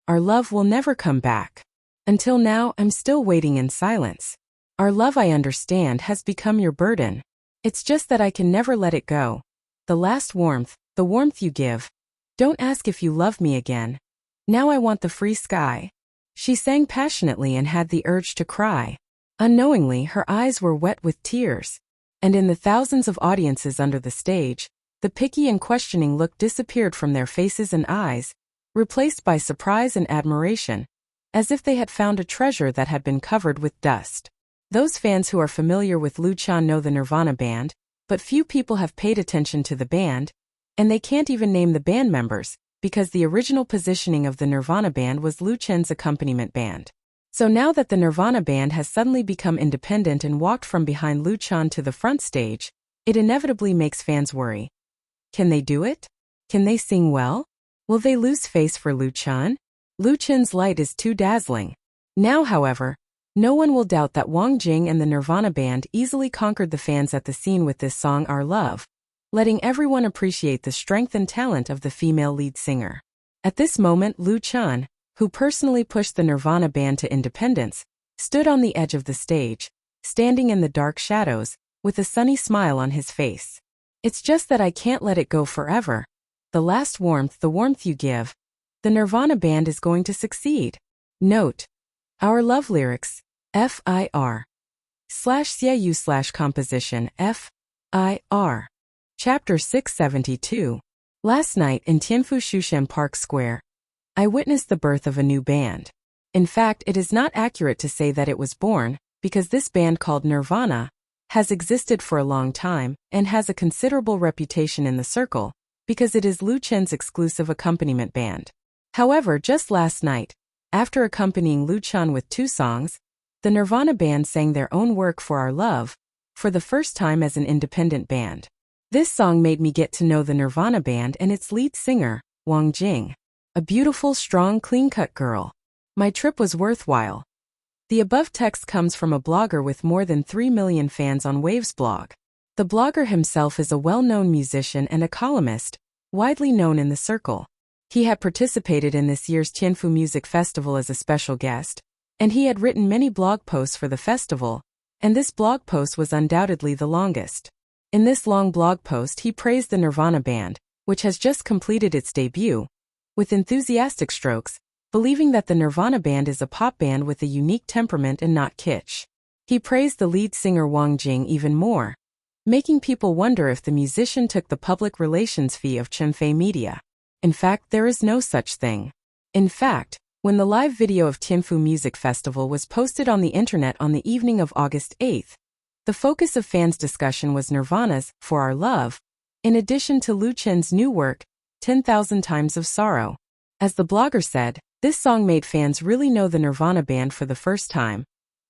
Our love will never come back. Until now, I'm still waiting in silence. Our love, I understand, has become your burden. It's just that I can never let it go. The last warmth, the warmth you give. Don't ask if you love me again. Now I want the free sky. She sang passionately and had the urge to cry. Unknowingly, her eyes were wet with tears. And in the thousands of audiences under the stage, the picky and questioning look disappeared from their faces and eyes, replaced by surprise and admiration, as if they had found a treasure that had been covered with dust. Those fans who are familiar with Lu Chun know the Nirvana band, but few people have paid attention to the band, and they can't even name the band members, because the original positioning of the Nirvana band was Lu Chen's accompaniment band. So now that the Nirvana band has suddenly become independent and walked from behind Lu Chun to the front stage, it inevitably makes fans worry. Can they do it? Can they sing well? Will they lose face for Lu Chun? Lu Chun's light is too dazzling. Now, however, no one will doubt that Wang Jing and the Nirvana band easily conquered the fans at the scene with this song Our Love, letting everyone appreciate the strength and talent of the female lead singer. At this moment, Lu Chun, who personally pushed the Nirvana band to independence, stood on the edge of the stage, standing in the dark shadows, with a sunny smile on his face. It's just that I can't let it go forever. The last warmth, the warmth you give. The Nirvana band is going to succeed. Note: Our Love lyrics, FIR/CIU/composition FIR. Chapter 672. Last night in Tianfu Shushan Park Square, I witnessed the birth of a new band. In fact, it is not accurate to say that it was born, because this band called Nirvana has existed for a long time and has a considerable reputation in the circle, because it is Lu Chen's exclusive accompaniment band. However, just last night, after accompanying Lu Chun with 2 songs, the Nirvana band sang their own work for Our Love, for the first time as an independent band. This song made me get to know the Nirvana band and its lead singer, Wang Jing. A beautiful, strong, clean-cut girl. My trip was worthwhile. The above text comes from a blogger with more than 3 million fans on Waves blog. The blogger himself is a well-known musician and a columnist, widely known in the circle. He had participated in this year's Tianfu Music Festival as a special guest, and he had written many blog posts for the festival, and this blog post was undoubtedly the longest. In this long blog post he praised the Nirvana band, which has just completed its debut, with enthusiastic strokes, believing that the Nirvana band is a pop band with a unique temperament and not kitsch. He praised the lead singer Wang Jing even more, making people wonder if the musician took the public relations fee of Chunfei Media. In fact, there is no such thing. In fact, when the live video of Tianfu Music Festival was posted on the internet on the evening of August 8th, the focus of fans' discussion was Nirvana's For Our Love, in addition to Lu Chen's new work, 10,000 Times of Sorrow. As the blogger said, this song made fans really know the Nirvana band for the first time,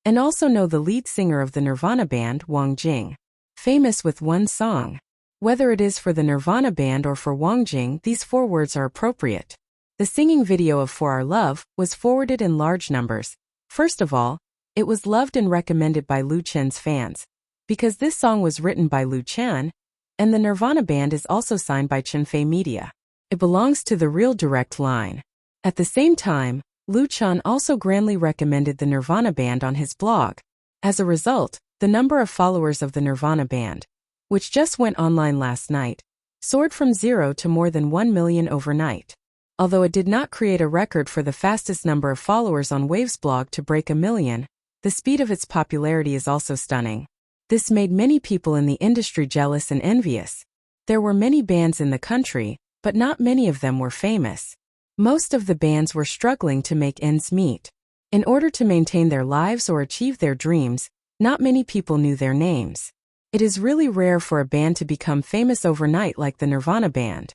and also know the lead singer of the Nirvana band, Wang Jing, famous with one song. Whether it is for the Nirvana band or for Wang Jing, these 4 words are appropriate. The singing video of For Our Love was forwarded in large numbers. First of all, it was loved and recommended by Lu Chen's fans, because this song was written by Lu Chen, and the Nirvana band is also signed by Chunfei Media. It belongs to the Real Direct line. At the same time, Lu Chen also grandly recommended the Nirvana band on his blog. As a result, the number of followers of the Nirvana band, which just went online last night, soared from 0 to more than 1 million overnight. Although it did not create a record for the fastest number of followers on Wave's blog to break 1 million, the speed of its popularity is also stunning. This made many people in the industry jealous and envious. There were many bands in the country, but not many of them were famous. Most of the bands were struggling to make ends meet. In order to maintain their lives or achieve their dreams, not many people knew their names. It is really rare for a band to become famous overnight like the Nirvana band.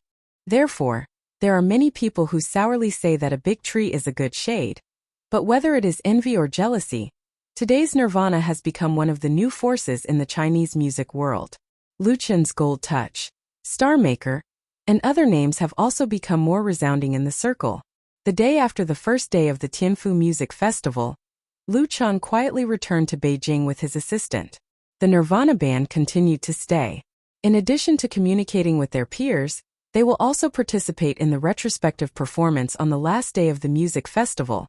Therefore, there are many people who sourly say that a big tree is a good shade. But whether it is envy or jealousy, today's Nirvana has become one of the new forces in the Chinese music world. Lu Chen's Gold Touch, Star Maker, and other names have also become more resounding in the circle. The day after the first day of the Tianfu Music Festival, Lu Chen quietly returned to Beijing with his assistant. The Nirvana band continued to stay. In addition to communicating with their peers, they will also participate in the retrospective performance on the last day of the music festival,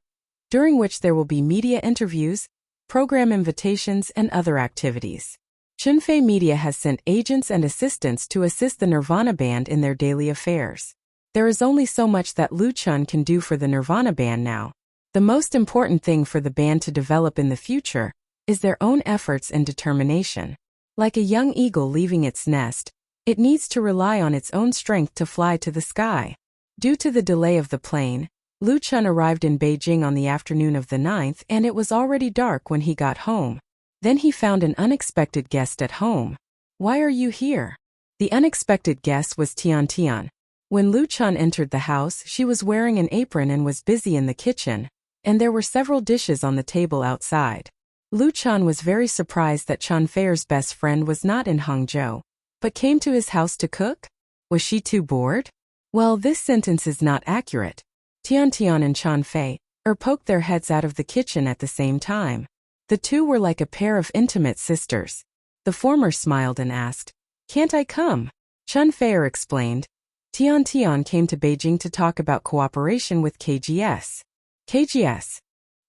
during which there will be media interviews, program invitations, and other activities. Chunfei Media has sent agents and assistants to assist the Nirvana band in their daily affairs. There is only so much that Lu Chen can do for the Nirvana band now. The most important thing for the band to develop in the future is their own efforts and determination. Like a young eagle leaving its nest, it needs to rely on its own strength to fly to the sky. Due to the delay of the plane, Lu Chen arrived in Beijing on the afternoon of the 9th, and it was already dark when he got home. Then he found an unexpected guest at home. "Why are you here?" The unexpected guest was Tian Tian. When Lu Chen entered the house, she was wearing an apron and was busy in the kitchen, and there were several dishes on the table outside. Lu Chen was very surprised that Chen Fei's best friend was not in Hangzhou, but came to his house to cook? Was she too bored? Well, this sentence is not accurate. Tian Tian and Chen Fei poked their heads out of the kitchen at the same time. The two were like a pair of intimate sisters. The former smiled and asked, "Can't I come?" Chen Fei explained. Tian Tian came to Beijing to talk about cooperation with KGS. KGS?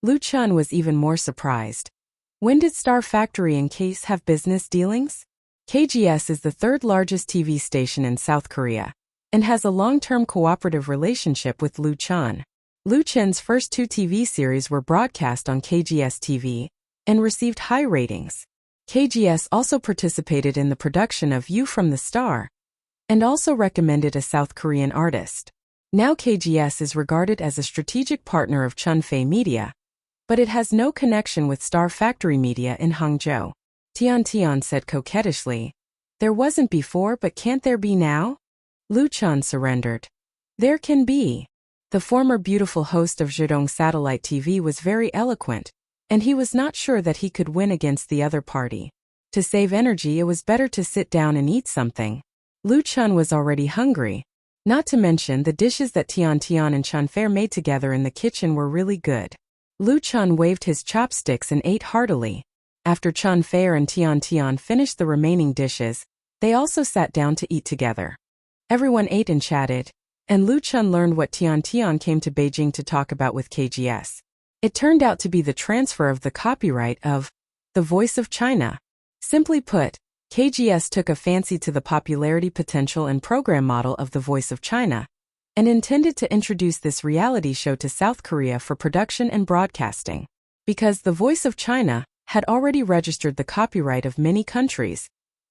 Lu Chen was even more surprised. When did Star Factory and KGS have business dealings? KGS is the third largest TV station in South Korea, and has a long-term cooperative relationship with Lu Chen. Lu Chen's first 2 TV series were broadcast on KGS TV, and received high ratings. KGS also participated in the production of You from the Star, and also recommended a South Korean artist. Now KGS is regarded as a strategic partner of Chunfei Media, but it has no connection with Star Factory Media in Hangzhou. Tian Tian said coquettishly, "There wasn't before, but can't there be now?" Lu Chen surrendered. "There can be." The former beautiful host of Zhidong Satellite TV was very eloquent, and he was not sure that he could win against the other party. To save energy, it was better to sit down and eat something. Lu Chen was already hungry. Not to mention the dishes that Tian Tian and Chen Fei made together in the kitchen were really good. Lu Chen waved his chopsticks and ate heartily. After Chen Fei and Tian Tian finished the remaining dishes, they also sat down to eat together. Everyone ate and chatted, and Lu Chen learned what Tian Tian came to Beijing to talk about with KGS. It turned out to be the transfer of the copyright of The Voice of China. Simply put, KGS took a fancy to the popularity potential and program model of The Voice of China, and intended to introduce this reality show to South Korea for production and broadcasting. Because The Voice of China had already registered the copyright of many countries,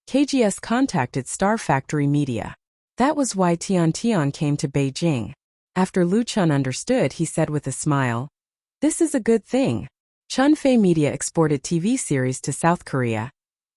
KGS contacted Star Factory Media. That was why Tian Tian came to Beijing. After Lu Chun understood, he said with a smile, "This is a good thing." Chunfei Media exported TV series to South Korea,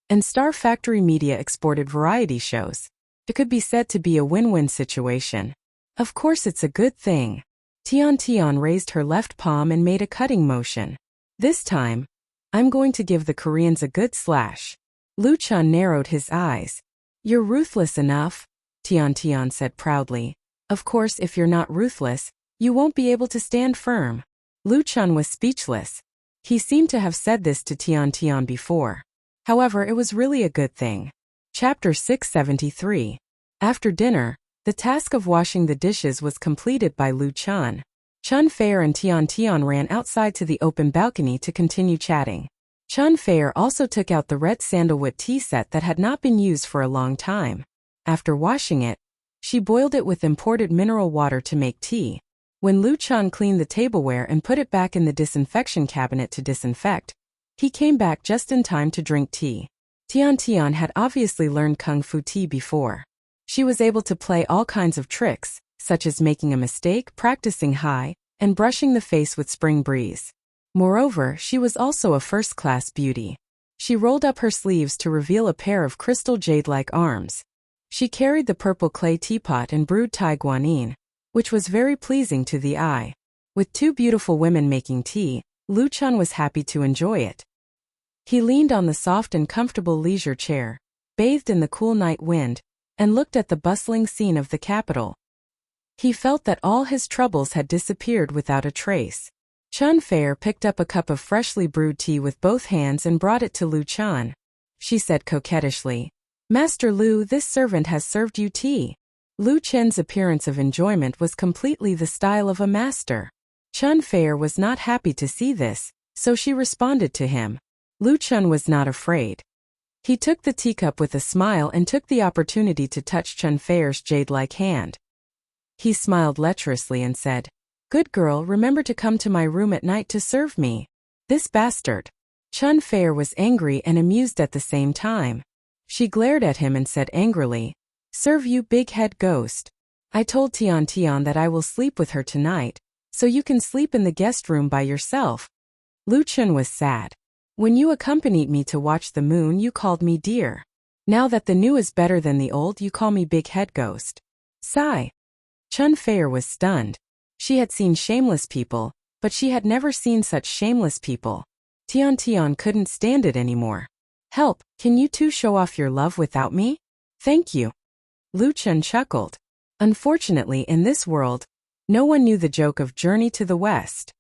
and Star Factory Media exported variety shows. It could be said to be a win-win situation. Of course it's a good thing. Tian Tian raised her left palm and made a cutting motion. This time, I'm going to give the Koreans a good slash. Lu Chun narrowed his eyes. You're ruthless enough, Tian Tian said proudly. Of course, if you're not ruthless, you won't be able to stand firm. Lu Chun was speechless. He seemed to have said this to Tian Tian before. However, it was really a good thing. Chapter 673. After dinner, the task of washing the dishes was completed by Lu Chun. Chun Fair and Tian Tian ran outside to the open balcony to continue chatting. Chun Fair also took out the red sandalwood tea set that had not been used for a long time. After washing it, she boiled it with imported mineral water to make tea. When Lu Chun cleaned the tableware and put it back in the disinfection cabinet to disinfect, he came back just in time to drink tea. Tian Tian had obviously learned Kung Fu tea before. She was able to play all kinds of tricks, such as making a mistake, practicing high, and brushing the face with spring breeze. Moreover, she was also a first-class beauty. She rolled up her sleeves to reveal a pair of crystal jade-like arms. She carried the purple clay teapot and brewed Tai Guanyin, which was very pleasing to the eye. With two beautiful women making tea, Lu Chun was happy to enjoy it. He leaned on the soft and comfortable leisure chair, bathed in the cool night wind, and looked at the bustling scene of the capital. He felt that all his troubles had disappeared without a trace. Chun Fair picked up a cup of freshly brewed tea with both hands and brought it to Lu Chun. She said coquettishly, "Master Lu, this servant has served you tea." Lu Chen's appearance of enjoyment was completely the style of a master. Chun Fair was not happy to see this, so she responded to him. Lu Chun was not afraid. He took the teacup with a smile and took the opportunity to touch Chun Fair's jade-like hand. He smiled lecherously and said, "Good girl, remember to come to my room at night to serve me." This bastard. Chun Fair was angry and amused at the same time. She glared at him and said angrily, "Serve you, big head ghost. I told Tian Tian that I will sleep with her tonight, so you can sleep in the guest room by yourself." Lu Chun was sad. "When you accompanied me to watch the moon, you called me dear. Now that the new is better than the old, you call me big head ghost." Sigh. Chun Fair was stunned. She had seen shameless people, but she had never seen such shameless people. Tian Tian couldn't stand it anymore. "Help, can you two show off your love without me?" "Thank you." Lu Chun chuckled. Unfortunately, in this world, no one knew the joke of Journey to the West.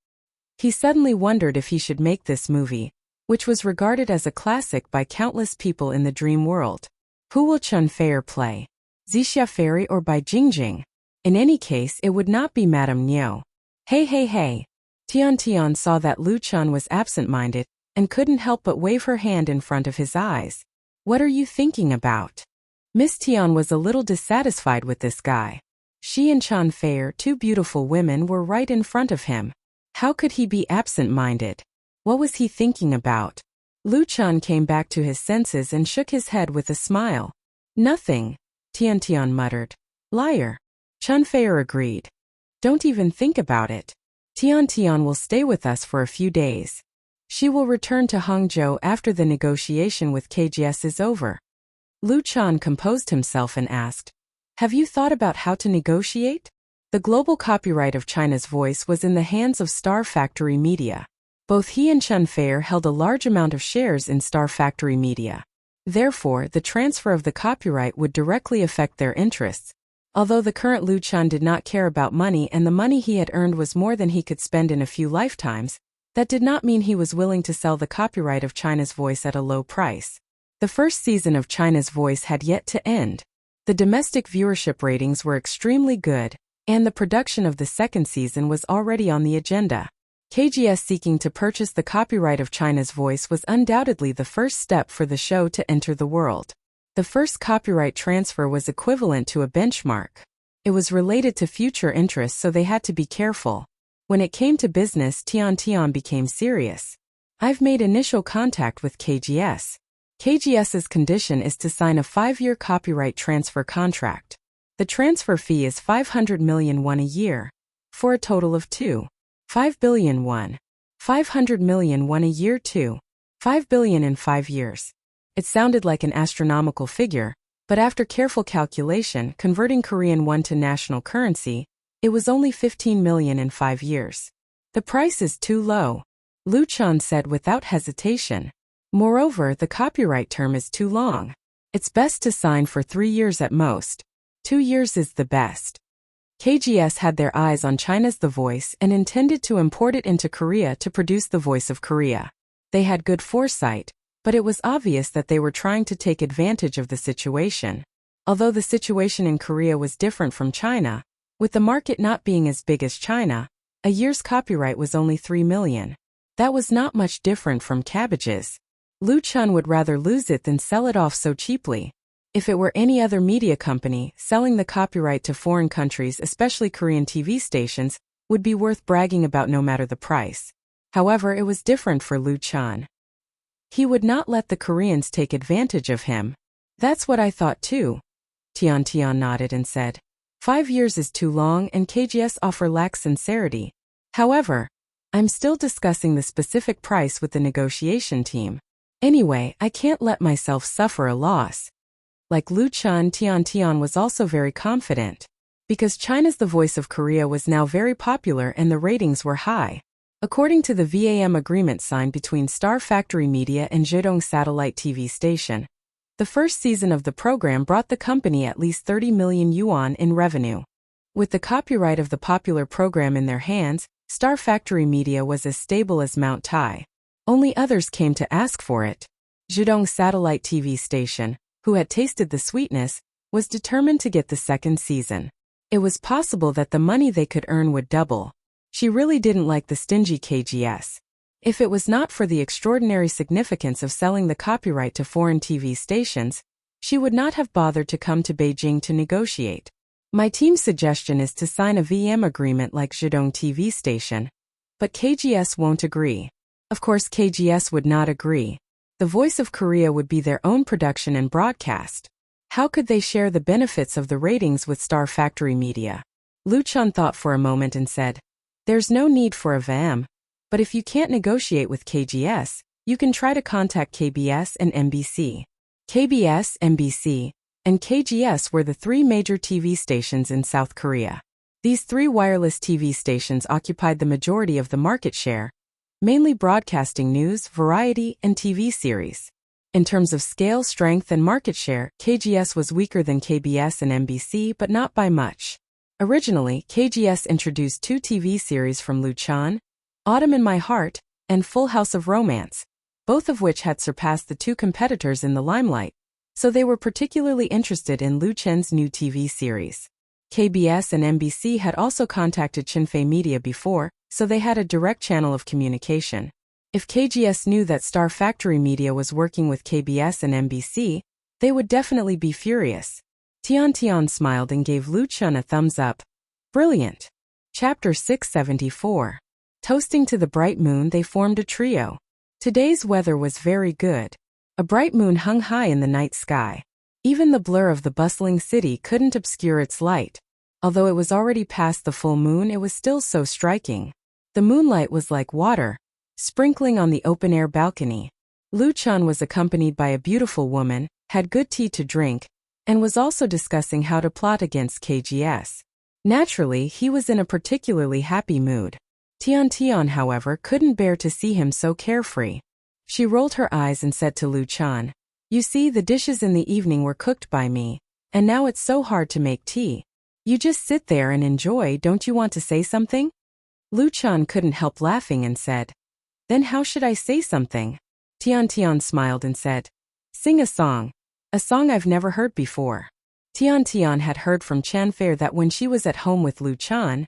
He suddenly wondered if he should make this movie, which was regarded as a classic by countless people in the dream world. Who will Chun Fair play? Zixia Fairy or Bai Jingjing? In any case, it would not be Madame Niu. Hey. Tian Tian saw that Lu Chun was absent-minded and couldn't help but wave her hand in front of his eyes. "What are you thinking about?" Miss Tian was a little dissatisfied with this guy. She and Chun Fair, two beautiful women, were right in front of him. How could he be absent-minded? What was he thinking about? Lu Chun came back to his senses and shook his head with a smile. "Nothing," Tian Tian muttered. "Liar." Chun Fair agreed. "Don't even think about it. Tian Tian will stay with us for a few days. She will return to Hangzhou after the negotiation with KGS is over." Lu Chun composed himself and asked, "Have you thought about how to negotiate?" The global copyright of China's Voice was in the hands of Star Factory Media. Both he and Chun Fair held a large amount of shares in Star Factory Media. Therefore, the transfer of the copyright would directly affect their interests. Although the current Lu Chun did not care about money and the money he had earned was more than he could spend in a few lifetimes, that did not mean he was willing to sell the copyright of China's Voice at a low price. The first season of China's Voice had yet to end. The domestic viewership ratings were extremely good, and the production of the second season was already on the agenda. KGS seeking to purchase the copyright of China's Voice was undoubtedly the first step for the show to enter the world. The first copyright transfer was equivalent to a benchmark. It was related to future interests, so they had to be careful. When it came to business, Tian Tian became serious. "I've made initial contact with KGS. KGS's condition is to sign a 5-year copyright transfer contract. The transfer fee is 500 million won a year, for a total of 2.5 billion won. 500 million won a year, 2.5 billion in 5 years. It sounded like an astronomical figure, but after careful calculation, converting Korean won to national currency, it was only 15 million in 5 years. The price is too low, Lu Chan said without hesitation. Moreover, the copyright term is too long. It's best to sign for 3 years at most. 2 years is the best. KGS had their eyes on China's The Voice and intended to import it into Korea to produce The Voice of Korea. They had good foresight, but it was obvious that they were trying to take advantage of the situation. Although the situation in Korea was different from China, with the market not being as big as China, a year's copyright was only 3 million. That was not much different from cabbages. Lu Chan would rather lose it than sell it off so cheaply. If it were any other media company, selling the copyright to foreign countries, especially Korean TV stations, would be worth bragging about no matter the price. However, it was different for Lu Chan. He would not let the Koreans take advantage of him. That's what I thought too. Tian nodded and said, 5 years is too long and KGS offer lacks sincerity. However, I'm still discussing the specific price with the negotiation team. Anyway, I can't let myself suffer a loss. Like Lu Chan, Tian was also very confident. Because China's The Voice of Korea was now very popular and the ratings were high. According to the VAM agreement signed between Star Factory Media and Zhejiang Satellite TV Station, the first season of the program brought the company at least 30 million yuan in revenue. With the copyright of the popular program in their hands, Star Factory Media was as stable as Mount Tai. Only others came to ask for it. Zhejiang Satellite TV Station, who had tasted the sweetness, was determined to get the second season. It was possible that the money they could earn would double. She really didn't like the stingy KGS. If it was not for the extraordinary significance of selling the copyright to foreign TV stations, she would not have bothered to come to Beijing to negotiate. My team's suggestion is to sign a VM agreement like Zhejiang TV Station. But KGS won't agree. Of course KGS would not agree. The Voice of Korea would be their own production and broadcast. How could they share the benefits of the ratings with Star Factory Media? Lu Chan thought for a moment and said, there's no need for a VM. But if you can't negotiate with KGS, you can try to contact KBS and MBC. KBS, MBC, and KGS were the 3 major TV stations in South Korea. These 3 wireless TV stations occupied the majority of the market share, mainly broadcasting news, variety, and TV series. In terms of scale, strength, and market share, KGS was weaker than KBS and MBC, but not by much. Originally, KGS introduced 2 TV series from Lu Chan, Autumn in My Heart, and Full House of Romance, both of which had surpassed the 2 competitors in the limelight, so they were particularly interested in Lu Chen's new TV series. KBS and MBC had also contacted Chinfei Media before, so they had a direct channel of communication. If KGS knew that Star Factory Media was working with KBS and MBC, they would definitely be furious. Tian smiled and gave Lu Chan a thumbs up. Brilliant. Chapter 674. Toasting to the bright moon, they formed a trio. Today's weather was very good. A bright moon hung high in the night sky. Even the blur of the bustling city couldn't obscure its light. Although it was already past the full moon, it was still so striking. The moonlight was like water, sprinkling on the open-air balcony. Lu Chan was accompanied by a beautiful woman, had good tea to drink, and was also discussing how to plot against KGS. Naturally, he was in a particularly happy mood. Tian, however, couldn't bear to see him so carefree. She rolled her eyes and said to Lu Chan, you see, the dishes in the evening were cooked by me, and now it's so hard to make tea. You just sit there and enjoy, don't you want to say something? Lu Chan couldn't help laughing and said, then how should I say something? Tian smiled and said, sing a song I've never heard before. Tian had heard from Chanfair that when she was at home with Lu Chan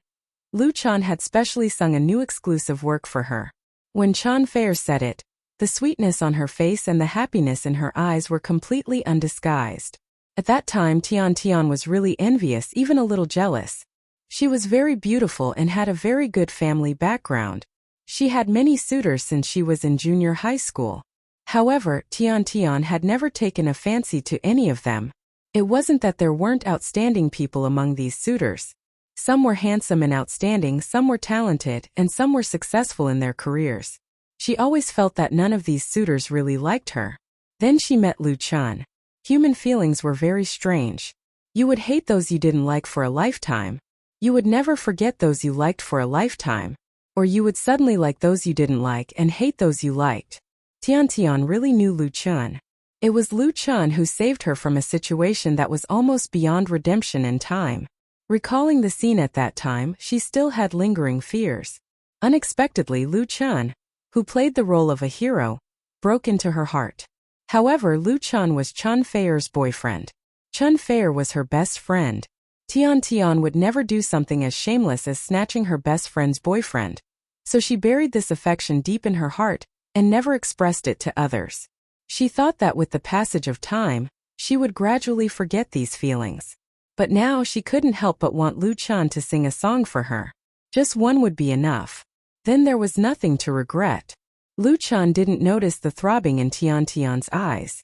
had specially sung a new exclusive work for her. When Chanfair said it, the sweetness on her face and the happiness in her eyes were completely undisguised. At that time Tian was really envious, even a little jealous. She was very beautiful and had a very good family background. She had many suitors since she was in junior high school. However, Tian had never taken a fancy to any of them. It wasn't that there weren't outstanding people among these suitors. Some were handsome and outstanding, some were talented, and some were successful in their careers. She always felt that none of these suitors really liked her. Then she met Lu Chun. Human feelings were very strange. You would hate those you didn't like for a lifetime. You would never forget those you liked for a lifetime. Or you would suddenly like those you didn't like and hate those you liked. Tian really knew Lu Chun. It was Lu Chun who saved her from a situation that was almost beyond redemption in time. Recalling the scene at that time, she still had lingering fears. Unexpectedly, Lu Chun, who played the role of a hero, broke into her heart. However, Lu Chun was Chun Feier's boyfriend. Chun Feier was her best friend. Tian would never do something as shameless as snatching her best friend's boyfriend. So she buried this affection deep in her heart and never expressed it to others. She thought that with the passage of time, she would gradually forget these feelings. But now she couldn't help but want Lu Chun to sing a song for her. Just one would be enough. Then there was nothing to regret. Lu Chun didn't notice the throbbing in Tian's eyes.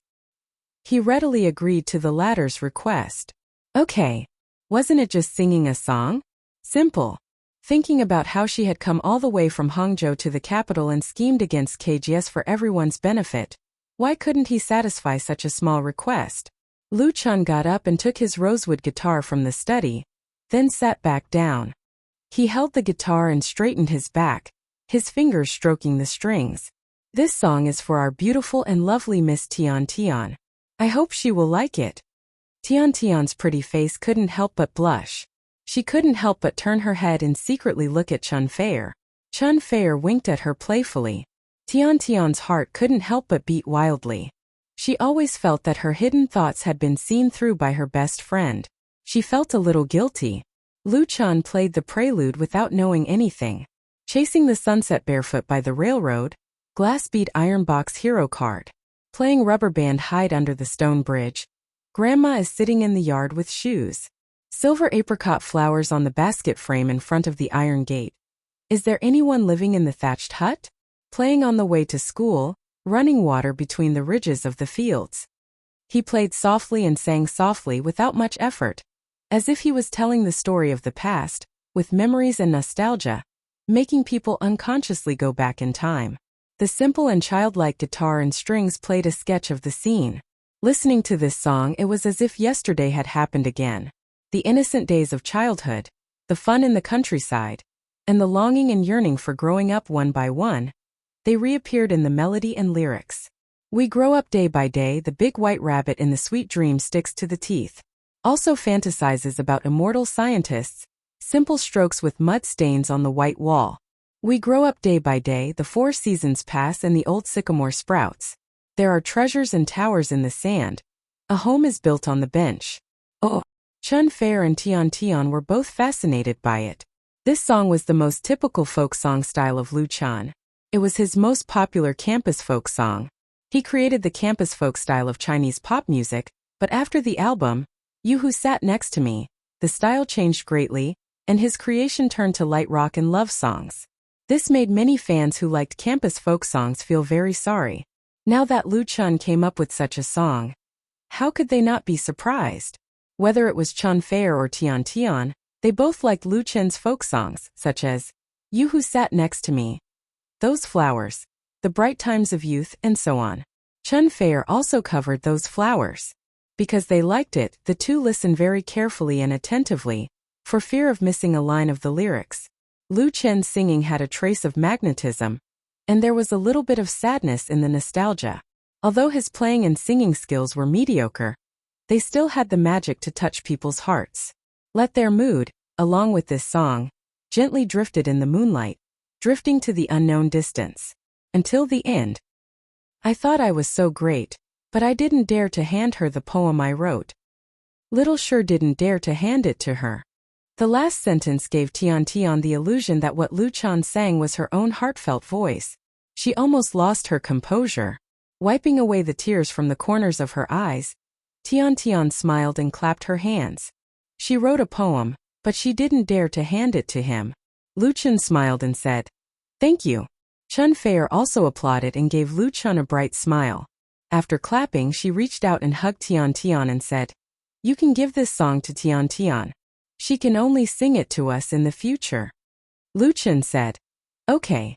He readily agreed to the latter's request. Okay. Wasn't it just singing a song? Simple. Thinking about how she had come all the way from Hangzhou to the capital and schemed against KGS for everyone's benefit, why couldn't he satisfy such a small request? Lu Chun got up and took his rosewood guitar from the study, then sat back down. He held the guitar and straightened his back, his fingers stroking the strings. This song is for our beautiful and lovely Miss Tian. I hope she will like it. Tian's pretty face couldn't help but blush. She couldn't help but turn her head and secretly look at Chun Feier. Chun Feier winked at her playfully. Tian's heart couldn't help but beat wildly. She always felt that her hidden thoughts had been seen through by her best friend. She felt a little guilty. Lu Chun played the prelude without knowing anything. Chasing the sunset barefoot by the railroad, glass bead iron box hero card. Playing rubber band hide under the stone bridge. Grandma is sitting in the yard with shoes. Silver apricot flowers on the basket frame in front of the iron gate. Is there anyone living in the thatched hut? Playing on the way to school, running water between the ridges of the fields. He played softly and sang softly without much effort, as if he was telling the story of the past, with memories and nostalgia, making people unconsciously go back in time. The simple and childlike guitar and strings played a sketch of the scene. Listening to this song, it was as if yesterday had happened again. The innocent days of childhood, the fun in the countryside, and the longing and yearning for growing up one by one, they reappeared in the melody and lyrics. We grow up day by day, the big white rabbit in the sweet dream sticks to the teeth. Also fantasizes about immortal scientists, simple strokes with mud stains on the white wall. We grow up day by day, the 4 seasons pass and the old sycamore sprouts. There are treasures and towers in the sand. A home is built on the bench. Oh! Chun Feier and Tian were both fascinated by it. This song was the most typical folk song style of Lu Chun. It was his most popular campus folk song. He created the campus folk style of Chinese pop music, but after the album, You Who Sat Next to Me, the style changed greatly, and his creation turned to light rock and love songs. This made many fans who liked campus folk songs feel very sorry. Now that Lu Chun came up with such a song, how could they not be surprised? Whether it was Chun Feier or Tian, they both liked Lu Chun's folk songs, such as You Who Sat Next to Me, Those Flowers, The Bright Times of Youth, and so on. Chun Feier also covered Those Flowers. Because they liked it, the two listened very carefully and attentively, for fear of missing a line of the lyrics. Lu Chun's singing had a trace of magnetism, and there was a little bit of sadness in the nostalgia. Although his playing and singing skills were mediocre, they still had the magic to touch people's hearts. Let their mood, along with this song, gently drifted in the moonlight, drifting to the unknown distance. Until the end. I thought I was so great, but I didn't dare to hand her the poem I wrote. Little sure didn't dare to hand it to her. The last sentence gave Tian the illusion that what Lu Chun sang was her own heartfelt voice. She almost lost her composure. Wiping away the tears from the corners of her eyes, Tian smiled and clapped her hands. She wrote a poem, but she didn't dare to hand it to him. Lu Chun smiled and said, "Thank you." Chun Feier also applauded and gave Lu Chun a bright smile. After clapping, she reached out and hugged Tian and said, You can give this song to Tian Tian. She can only sing it to us in the future. Lu Chen said. Okay.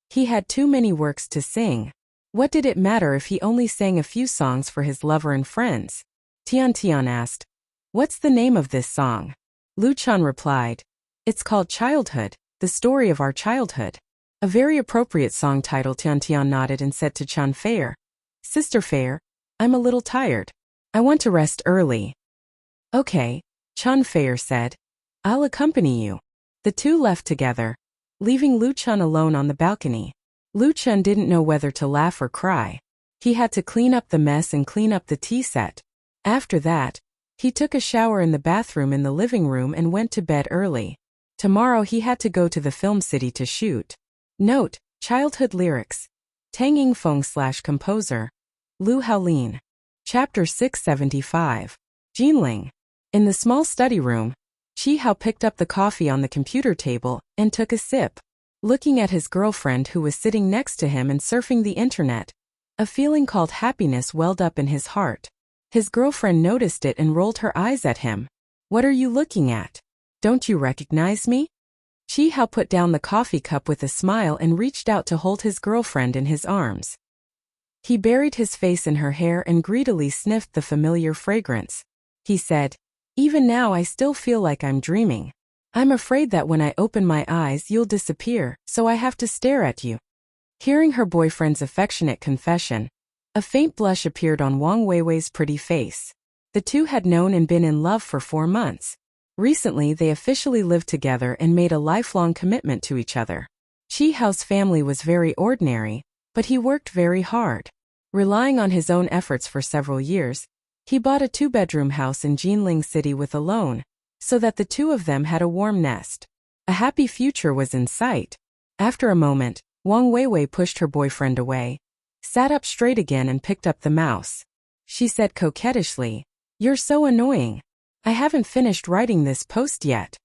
He had too many works to sing. What did it matter if he only sang a few songs for his lover and friends? Tian Tian asked. What's the name of this song? Lu Chen replied. It's called Childhood, the story of our childhood. A very appropriate song title. Tian Tian nodded and said to Chen Fei, Sister Fei, I'm a little tired. I want to rest early. Okay, Chen Fei said. I'll accompany you. The two left together, leaving Lu Chen alone on the balcony. Lu Chen didn't know whether to laugh or cry. He had to clean up the mess and clean up the tea set. After that, he took a shower in the bathroom in the living room and went to bed early. Tomorrow he had to go to the film city to shoot. Note, childhood lyrics. Tang Yingfeng / composer. Lu Haolin. Chapter 675. Jinling. In the small study room, Qi Hao picked up the coffee on the computer table and took a sip. Looking at his girlfriend who was sitting next to him and surfing the internet, a feeling called happiness welled up in his heart. His girlfriend noticed it and rolled her eyes at him. What are you looking at? Don't you recognize me? Qi Hao put down the coffee cup with a smile and reached out to hold his girlfriend in his arms. He buried his face in her hair and greedily sniffed the familiar fragrance. He said, Even now I still feel like I'm dreaming. I'm afraid that when I open my eyes you'll disappear, so I have to stare at you. Hearing her boyfriend's affectionate confession, a faint blush appeared on Wang Weiwei's pretty face. The two had known and been in love for 4 months. Recently they officially lived together and made a lifelong commitment to each other. Qi Hao's family was very ordinary, but he worked very hard. Relying on his own efforts for several years, he bought a 2-bedroom house in Jinling City with a loan, so that the two of them had a warm nest. A happy future was in sight. After a moment, Wang Weiwei pushed her boyfriend away, sat up straight again and picked up the mouse. She said coquettishly, You're so annoying. I haven't finished writing this post yet.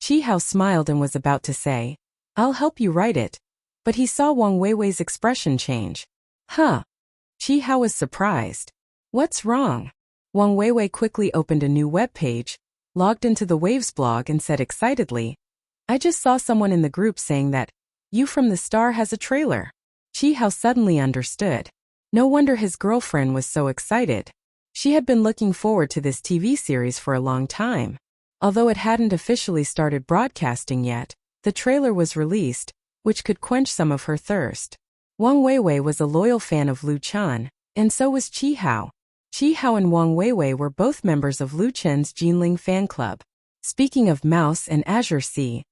Qi Hao smiled and was about to say, I'll help you write it, but he saw Wang Weiwei's expression change. Huh. Qi Hao was surprised. What's wrong? Wang Weiwei quickly opened a new web page, logged into the Waves blog and said excitedly, I just saw someone in the group saying that You from the Star has a trailer. Qi Hao suddenly understood. No wonder his girlfriend was so excited. She had been looking forward to this TV series for a long time. Although it hadn't officially started broadcasting yet, the trailer was released, which could quench some of her thirst. Wang Weiwei was a loyal fan of Lu Chen, and so was Qi Hao. Qi Hao and Wang Weiwei were both members of Lu Chen's Jinling fan club. Speaking of Mouse and Azure Sea,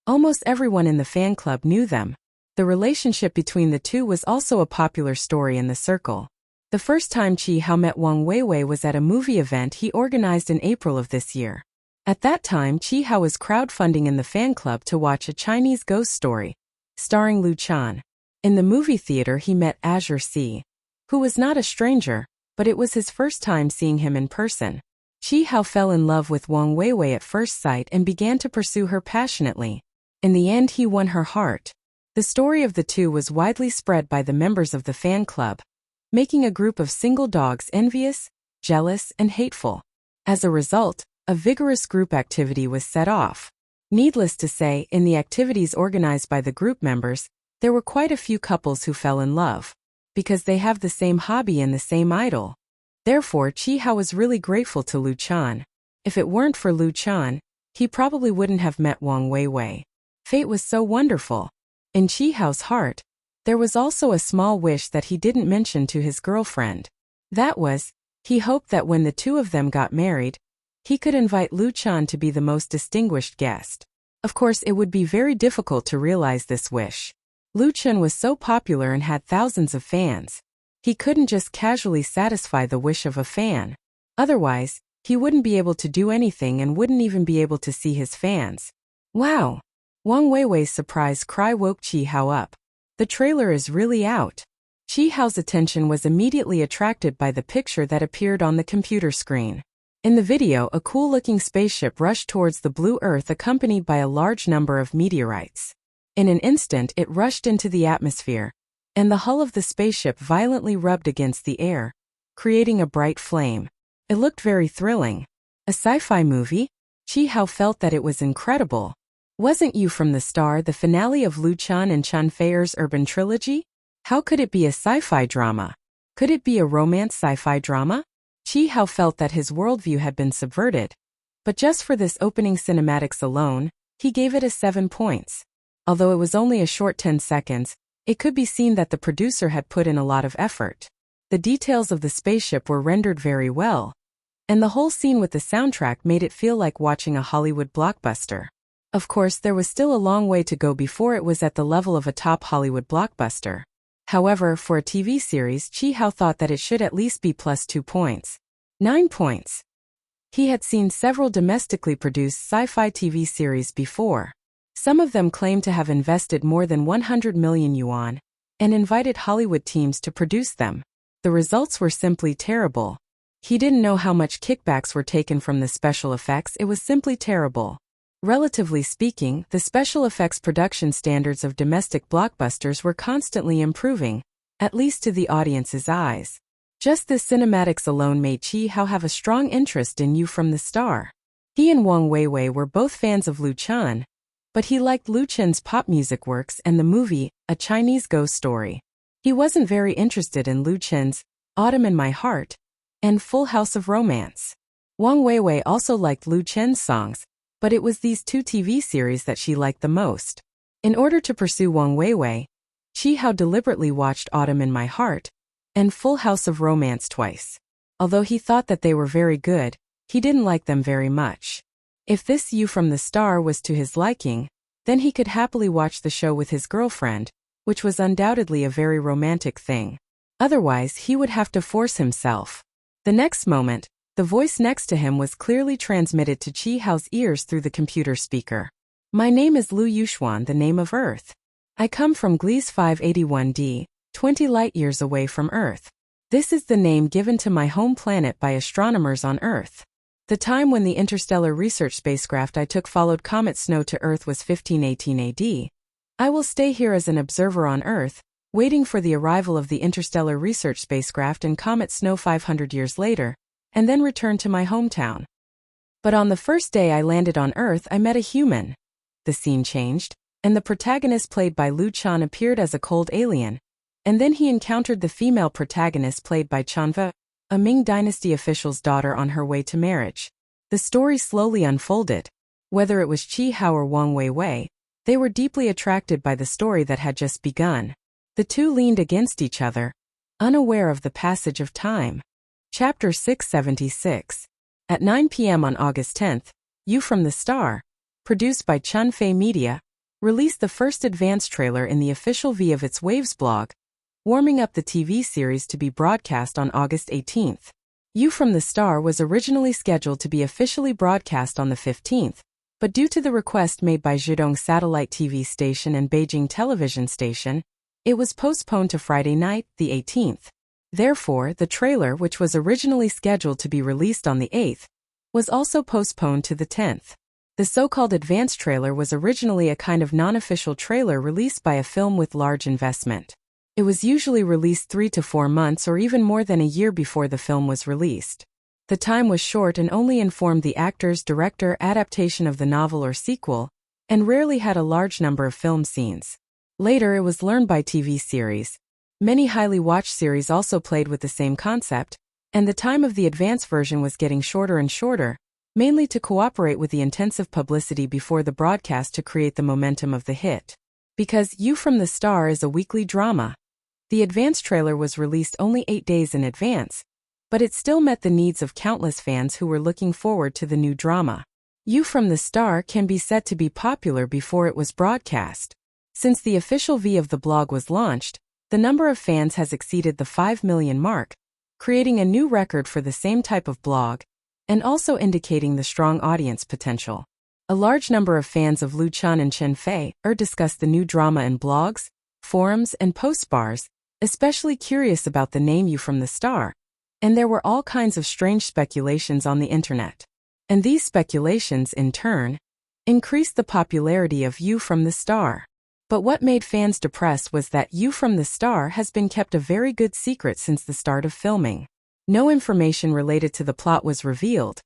almost everyone in the fan club knew them. The relationship between the two was also a popular story in the circle. The first time Qi Hao met Wang Weiwei was at a movie event he organized in April of this year. At that time, Qi Hao was crowdfunding in the fan club to watch a Chinese ghost story, starring Lu Chen. In the movie theater he met Azure Sea, who was not a stranger, but it was his first time seeing him in person. Qi Hao fell in love with Wang Weiwei at first sight and began to pursue her passionately. In the end he won her heart. The story of the two was widely spread by the members of the fan club, making a group of single dogs envious, jealous, and hateful. As a result, a vigorous group activity was set off. Needless to say, in the activities organized by the group members, there were quite a few couples who fell in love, because they have the same hobby and the same idol. Therefore, Qi Hao was really grateful to Lu Chen. If it weren't for Lu Chen, he probably wouldn't have met Wang Weiwei. Fate was so wonderful. In Qi Hao's heart, there was also a small wish that he didn't mention to his girlfriend. That was, he hoped that when the two of them got married, he could invite Lu Chen to be the most distinguished guest. Of course, it would be very difficult to realize this wish. Lu Chen was so popular and had thousands of fans. He couldn't just casually satisfy the wish of a fan. Otherwise, he wouldn't be able to do anything and wouldn't even be able to see his fans. Wow! Wang Weiwei's surprised cry woke Qi Hao up. The trailer is really out. Qi Hao's attention was immediately attracted by the picture that appeared on the computer screen. In the video, a cool-looking spaceship rushed towards the blue Earth accompanied by a large number of meteorites. In an instant it rushed into the atmosphere, and the hull of the spaceship violently rubbed against the air, creating a bright flame. It looked very thrilling. A sci-fi movie? Chi Hao felt that it was incredible. Wasn't You from the Star the finale of Lu Chan and Chen Feier's urban trilogy? How could it be a sci-fi drama? Could it be a romance sci-fi drama? Chi Hao felt that his worldview had been subverted. But just for this opening cinematics alone, he gave it a 7 points. Although it was only a short 10 seconds, it could be seen that the producer had put in a lot of effort. The details of the spaceship were rendered very well, and the whole scene with the soundtrack made it feel like watching a Hollywood blockbuster. Of course, there was still a long way to go before it was at the level of a top Hollywood blockbuster. However, for a TV series, Chi Hao thought that it should at least be plus 2 points. 9 points. He had seen several domestically produced sci-fi TV series before. Some of them claimed to have invested more than 100 million yuan and invited Hollywood teams to produce them. The results were simply terrible. He didn't know how much kickbacks were taken from the special effects. It was simply terrible. Relatively speaking, the special effects production standards of domestic blockbusters were constantly improving, at least to the audience's eyes. Just this cinematics alone made Chi Hao have a strong interest in You from the Star. He and Wang Weiwei were both fans of Lu Chan, but he liked Lu Chen's pop music works and the movie, A Chinese Ghost Story. He wasn't very interested in Lu Chen's Autumn in My Heart and Full House of Romance. Wang Weiwei also liked Lu Chen's songs, but it was these two TV series that she liked the most. In order to pursue Wang Weiwei, Chi Hao deliberately watched Autumn in My Heart and Full House of Romance twice. Although he thought that they were very good, he didn't like them very much. If this You from the Star was to his liking, then he could happily watch the show with his girlfriend, which was undoubtedly a very romantic thing. Otherwise, he would have to force himself. The next moment, the voice next to him was clearly transmitted to Chi Hao's ears through the computer speaker. My name is Lu Yuxuan, the name of Earth. I come from Gliese 581d, 20 light-years away from Earth. This is the name given to my home planet by astronomers on Earth. The time when the interstellar research spacecraft I took followed Comet Snow to Earth was 1518 AD. I will stay here as an observer on Earth, waiting for the arrival of the interstellar research spacecraft and Comet Snow 500 years later, and then return to my hometown. But on the first day I landed on Earth, I met a human. The scene changed, and the protagonist played by Lu Chan appeared as a cold alien, and then he encountered the female protagonist played by Chanfa, a Ming Dynasty official's daughter on her way to marriage. The story slowly unfolded. Whether it was Chi Hao or Wang Weiwei, they were deeply attracted by the story that had just begun. The two leaned against each other, unaware of the passage of time. Chapter 676. At 9 p.m. on August 10th, You from the Star, produced by Chun Fei Media, released the first advance trailer in the official V of its Waves blog, warming up the TV series to be broadcast on August 18th. You from the Star was originally scheduled to be officially broadcast on the 15th, but due to the request made by Zhejiang Satellite TV Station and Beijing Television Station, it was postponed to Friday night, the 18th. Therefore, the trailer, which was originally scheduled to be released on the 8th, was also postponed to the 10th. The so-called advance trailer was originally a kind of non-official trailer released by a film with large investment. It was usually released 3 to 4 months or even more than a year before the film was released. The time was short and only informed the actors, director, adaptation of the novel or sequel, and rarely had a large number of film scenes. Later it was learned by TV series. Many highly watched series also played with the same concept, and the time of the advance version was getting shorter and shorter, mainly to cooperate with the intensive publicity before the broadcast to create the momentum of the hit. Because You from the Star is a weekly drama, the advance trailer was released only 8 days in advance, but it still met the needs of countless fans who were looking forward to the new drama. You from the Star can be said to be popular before it was broadcast. Since the official V of the blog was launched, the number of fans has exceeded the 5 million mark, creating a new record for the same type of blog, and also indicating the strong audience potential. A large number of fans of Lu Chan and Chen Fei discussed the new drama in blogs, forums, and postbars, especially curious about the name You from the Star, and there were all kinds of strange speculations on the internet. And these speculations, in turn, increased the popularity of You from the Star. But what made fans depressed was that You from the Star has been kept a very good secret since the start of filming. No information related to the plot was revealed,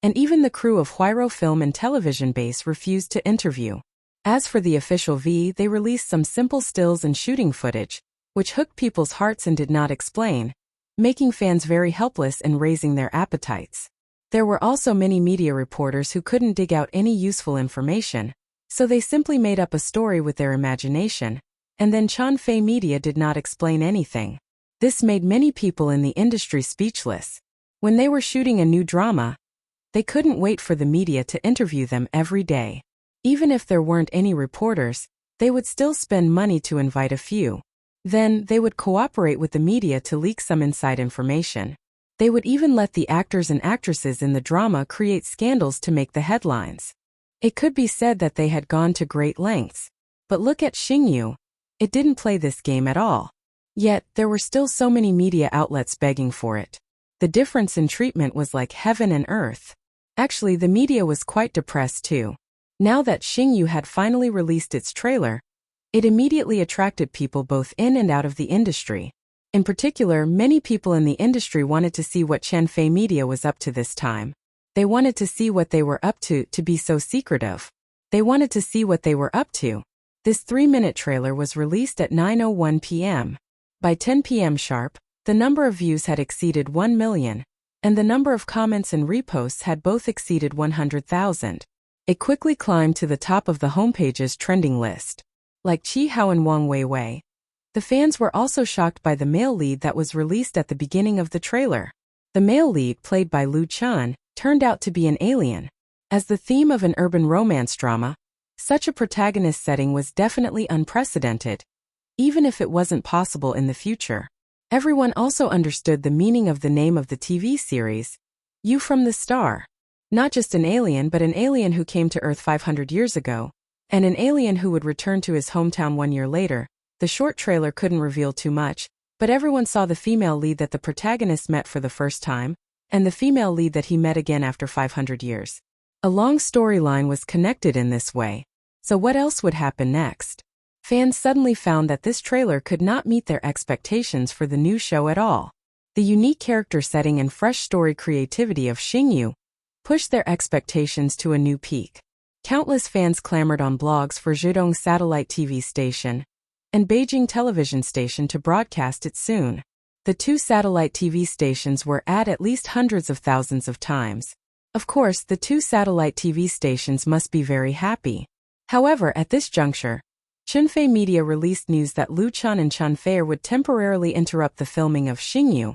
and even the crew of Huiro Film and Television Base refused to interview. As for the official V, they released some simple stills and shooting footage, which hooked people's hearts and did not explain, making fans very helpless and raising their appetites. There were also many media reporters who couldn't dig out any useful information, so they simply made up a story with their imagination, and then Chanfei Media did not explain anything. This made many people in the industry speechless. When they were shooting a new drama, they couldn't wait for the media to interview them every day. Even if there weren't any reporters, they would still spend money to invite a few. Then, they would cooperate with the media to leak some inside information. They would even let the actors and actresses in the drama create scandals to make the headlines. It could be said that they had gone to great lengths. But look at Xingyu. It didn't play this game at all. Yet, there were still so many media outlets begging for it. The difference in treatment was like heaven and earth. Actually, the media was quite depressed too. Now that Xingyu had finally released its trailer, it immediately attracted people both in and out of the industry. In particular, many people in the industry wanted to see what Chanfei Media was up to this time. They wanted to see what they were up to be so secretive. They wanted to see what they were up to. This 3-minute trailer was released at 9:01 p.m. By 10 p.m. sharp, the number of views had exceeded 1 million, and the number of comments and reposts had both exceeded 100,000. It quickly climbed to the top of the homepage's trending list. Like Qi Hao and Wang Weiwei, the fans were also shocked by the male lead that was released at the beginning of the trailer. The male lead, played by Lu Chan, turned out to be an alien. As the theme of an urban romance drama, such a protagonist setting was definitely unprecedented, even if it wasn't possible in the future. Everyone also understood the meaning of the name of the TV series, You from the Star. Not just an alien, but an alien who came to Earth 500 years ago, and an alien who would return to his hometown 1 year later. The short trailer couldn't reveal too much, but everyone saw the female lead that the protagonist met for the first time, and the female lead that he met again after 500 years. A long storyline was connected in this way. So what else would happen next? Fans suddenly found that this trailer could not meet their expectations for the new show at all. The unique character setting and fresh story creativity of Xingyu pushed their expectations to a new peak. Countless fans clamored on blogs for Zhejiang Satellite TV Station and Beijing Television Station to broadcast it soon. The two satellite TV stations were at least hundreds of thousands of times. Of course, the two satellite TV stations must be very happy. However, at this juncture, Chanfei Media released news that Lu Chan and Chanfei would temporarily interrupt the filming of Xingyu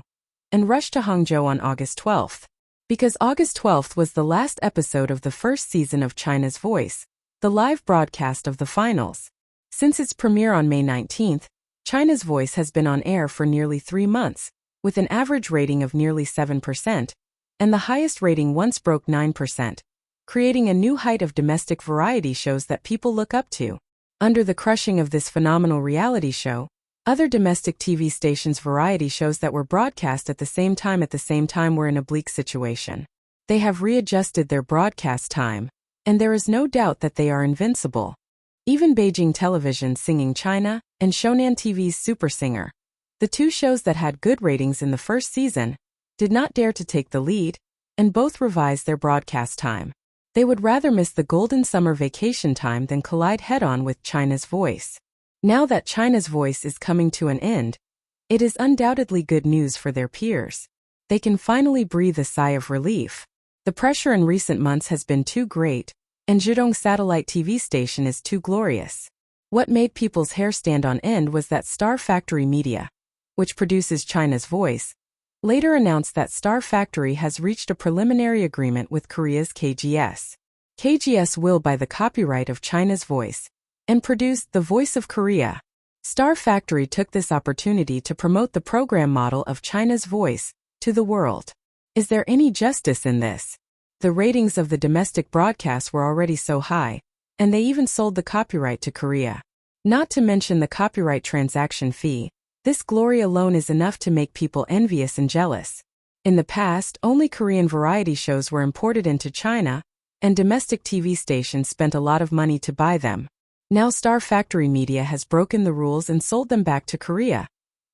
and rush to Hangzhou on August 12th. Because August 12th was the last episode of the first season of China's Voice, the live broadcast of the finals. Since its premiere on May 19th, China's Voice has been on air for nearly 3 months, with an average rating of nearly 7%, and the highest rating once broke 9%, creating a new height of domestic variety shows that people look up to. Under the crushing of this phenomenal reality show, other domestic TV stations' variety shows that were broadcast at the same time were in a bleak situation. They have readjusted their broadcast time, and there is no doubt that they are invincible. Even Beijing Television's Singing China and Shonan TV's Super Singer, the two shows that had good ratings in the first season, did not dare to take the lead, and both revised their broadcast time. They would rather miss the golden summer vacation time than collide head-on with China's Voice. Now that China's Voice is coming to an end, it is undoubtedly good news for their peers. They can finally breathe a sigh of relief. The pressure in recent months has been too great, and Zhejiang Satellite TV Station is too glorious. What made people's hair stand on end was that Star Factory Media, which produces China's Voice, later announced that Star Factory has reached a preliminary agreement with Korea's KGS. KGS will buy the copyright of China's Voice and produce The Voice of Korea. Star Factory took this opportunity to promote the program model of China's Voice to the world. Is there any justice in this? The ratings of the domestic broadcasts were already so high, and they even sold the copyright to Korea. Not to mention the copyright transaction fee. This glory alone is enough to make people envious and jealous. In the past, only Korean variety shows were imported into China, and domestic TV stations spent a lot of money to buy them. Now Star Factory Media has broken the rules and sold them back to Korea,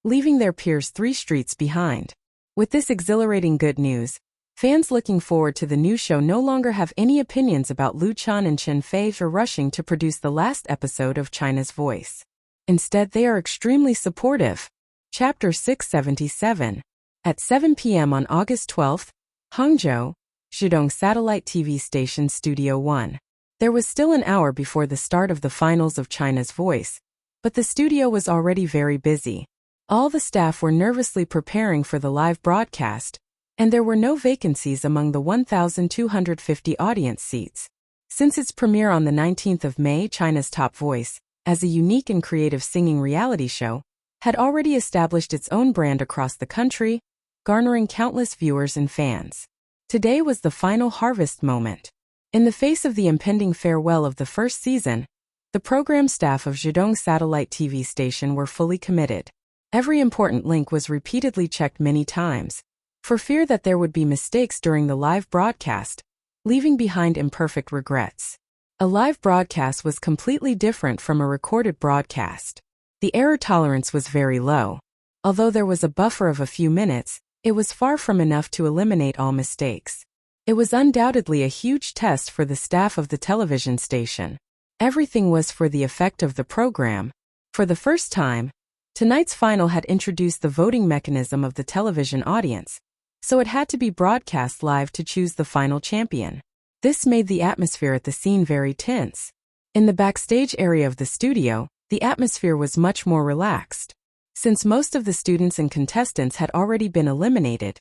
leaving their peers 3 streets behind. With this exhilarating good news, fans looking forward to the new show no longer have any opinions about Lu Chan and Chen Fei for rushing to produce the last episode of China's Voice. Instead, they are extremely supportive. Chapter 677. At 7 p.m. on August 12th, Hangzhou, Zhidong Satellite TV Station Studio 1. There was still an hour before the start of the finals of China's Voice, but the studio was already very busy. All the staff were nervously preparing for the live broadcast, and there were no vacancies among the 1,250 audience seats. Since its premiere on the 19th of May, China's Top Voice, as a unique and creative singing reality show, had already established its own brand across the country, garnering countless viewers and fans. Today was the final harvest moment. In the face of the impending farewell of the first season, the program staff of Zhidong Satellite TV Station were fully committed. Every important link was repeatedly checked many times, for fear that there would be mistakes during the live broadcast, leaving behind imperfect regrets. A live broadcast was completely different from a recorded broadcast. The error tolerance was very low. Although there was a buffer of a few minutes, it was far from enough to eliminate all mistakes. It was undoubtedly a huge test for the staff of the television station. Everything was for the effect of the program. For the first time, tonight's final had introduced the voting mechanism of the television audience, so it had to be broadcast live to choose the final champion. This made the atmosphere at the scene very tense. In the backstage area of the studio, the atmosphere was much more relaxed. Since most of the students and contestants had already been eliminated,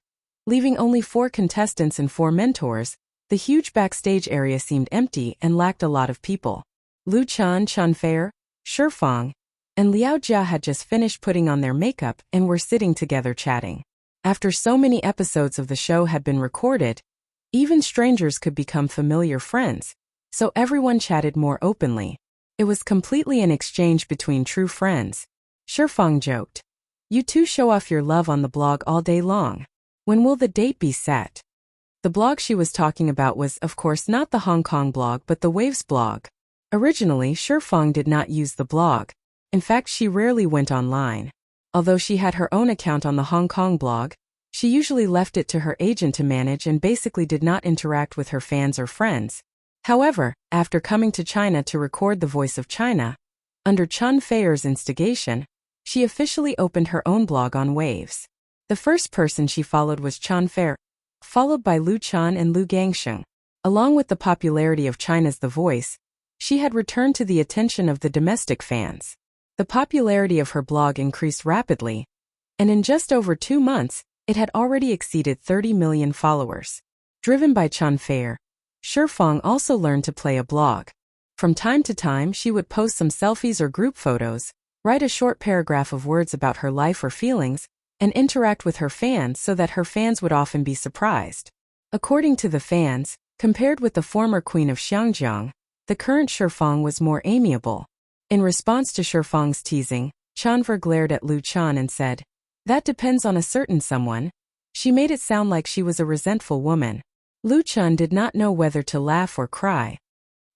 leaving only 4 contestants and 4 mentors, the huge backstage area seemed empty and lacked a lot of people. Lu Chan, Chen Fei, Shifang, and Liao Jia had just finished putting on their makeup and were sitting together chatting. After so many episodes of the show had been recorded, even strangers could become familiar friends, so everyone chatted more openly. It was completely an exchange between true friends. Shifang joked, "You two show off your love on the blog all day long. When will the date be set?" The blog she was talking about was, of course, not the Hong Kong blog but the Waves blog. Originally, Shifang did not use the blog. In fact, she rarely went online. Although she had her own account on the Hong Kong blog, she usually left it to her agent to manage and basically did not interact with her fans or friends. However, after coming to China to record The Voice of China, under Chen Fei's instigation, she officially opened her own blog on Waves. The first person she followed was Chen Fei, followed by Lu Chan and Lu Gangsheng. Along with the popularity of China's The Voice, she had returned to the attention of the domestic fans. The popularity of her blog increased rapidly, and in just over 2 months, it had already exceeded 30 million followers. Driven by Chen Fei, Shifang also learned to play a blog. From time to time, she would post some selfies or group photos, write a short paragraph of words about her life or feelings, and interact with her fans so that her fans would often be surprised. According to the fans, compared with the former queen of Xiangjiang, the current Shifang was more amiable. In response to Shifang's teasing, Chen Fei glared at Lu Chan and said, "That depends on a certain someone." She made it sound like she was a resentful woman. Lu Chan did not know whether to laugh or cry.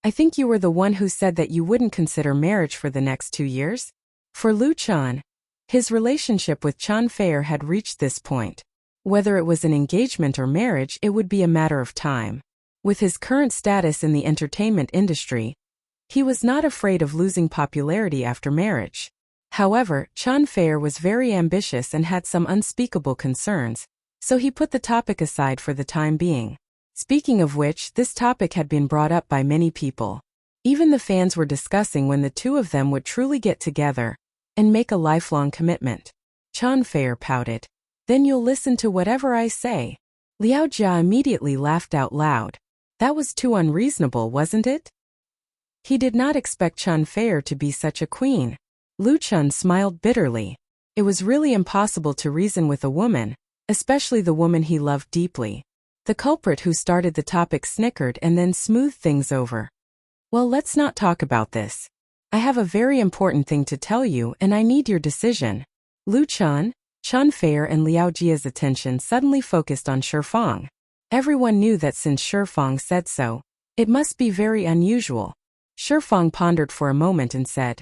"I think you were the one who said that you wouldn't consider marriage for the next 2 years?" For Lu Chan, his relationship with Chen Fei had reached this point. Whether it was an engagement or marriage, it would be a matter of time. With his current status in the entertainment industry, he was not afraid of losing popularity after marriage. However, Chen Fei was very ambitious and had some unspeakable concerns, so he put the topic aside for the time being. Speaking of which, this topic had been brought up by many people. Even the fans were discussing when the two of them would truly get together and make a lifelong commitment. Chen Fei pouted. "Then you'll listen to whatever I say." Liao Jia immediately laughed out loud. That was too unreasonable, wasn't it? He did not expect Chen Fei to be such a queen. Lu Chan smiled bitterly. It was really impossible to reason with a woman, especially the woman he loved deeply. The culprit who started the topic snickered and then smoothed things over. "Well, let's not talk about this. I have a very important thing to tell you and I need your decision." Lu Chan, Chen Fei and Liao Jia's attention suddenly focused on Shifang. Everyone knew that since Shifang said so, it must be very unusual. Shifang pondered for a moment and said,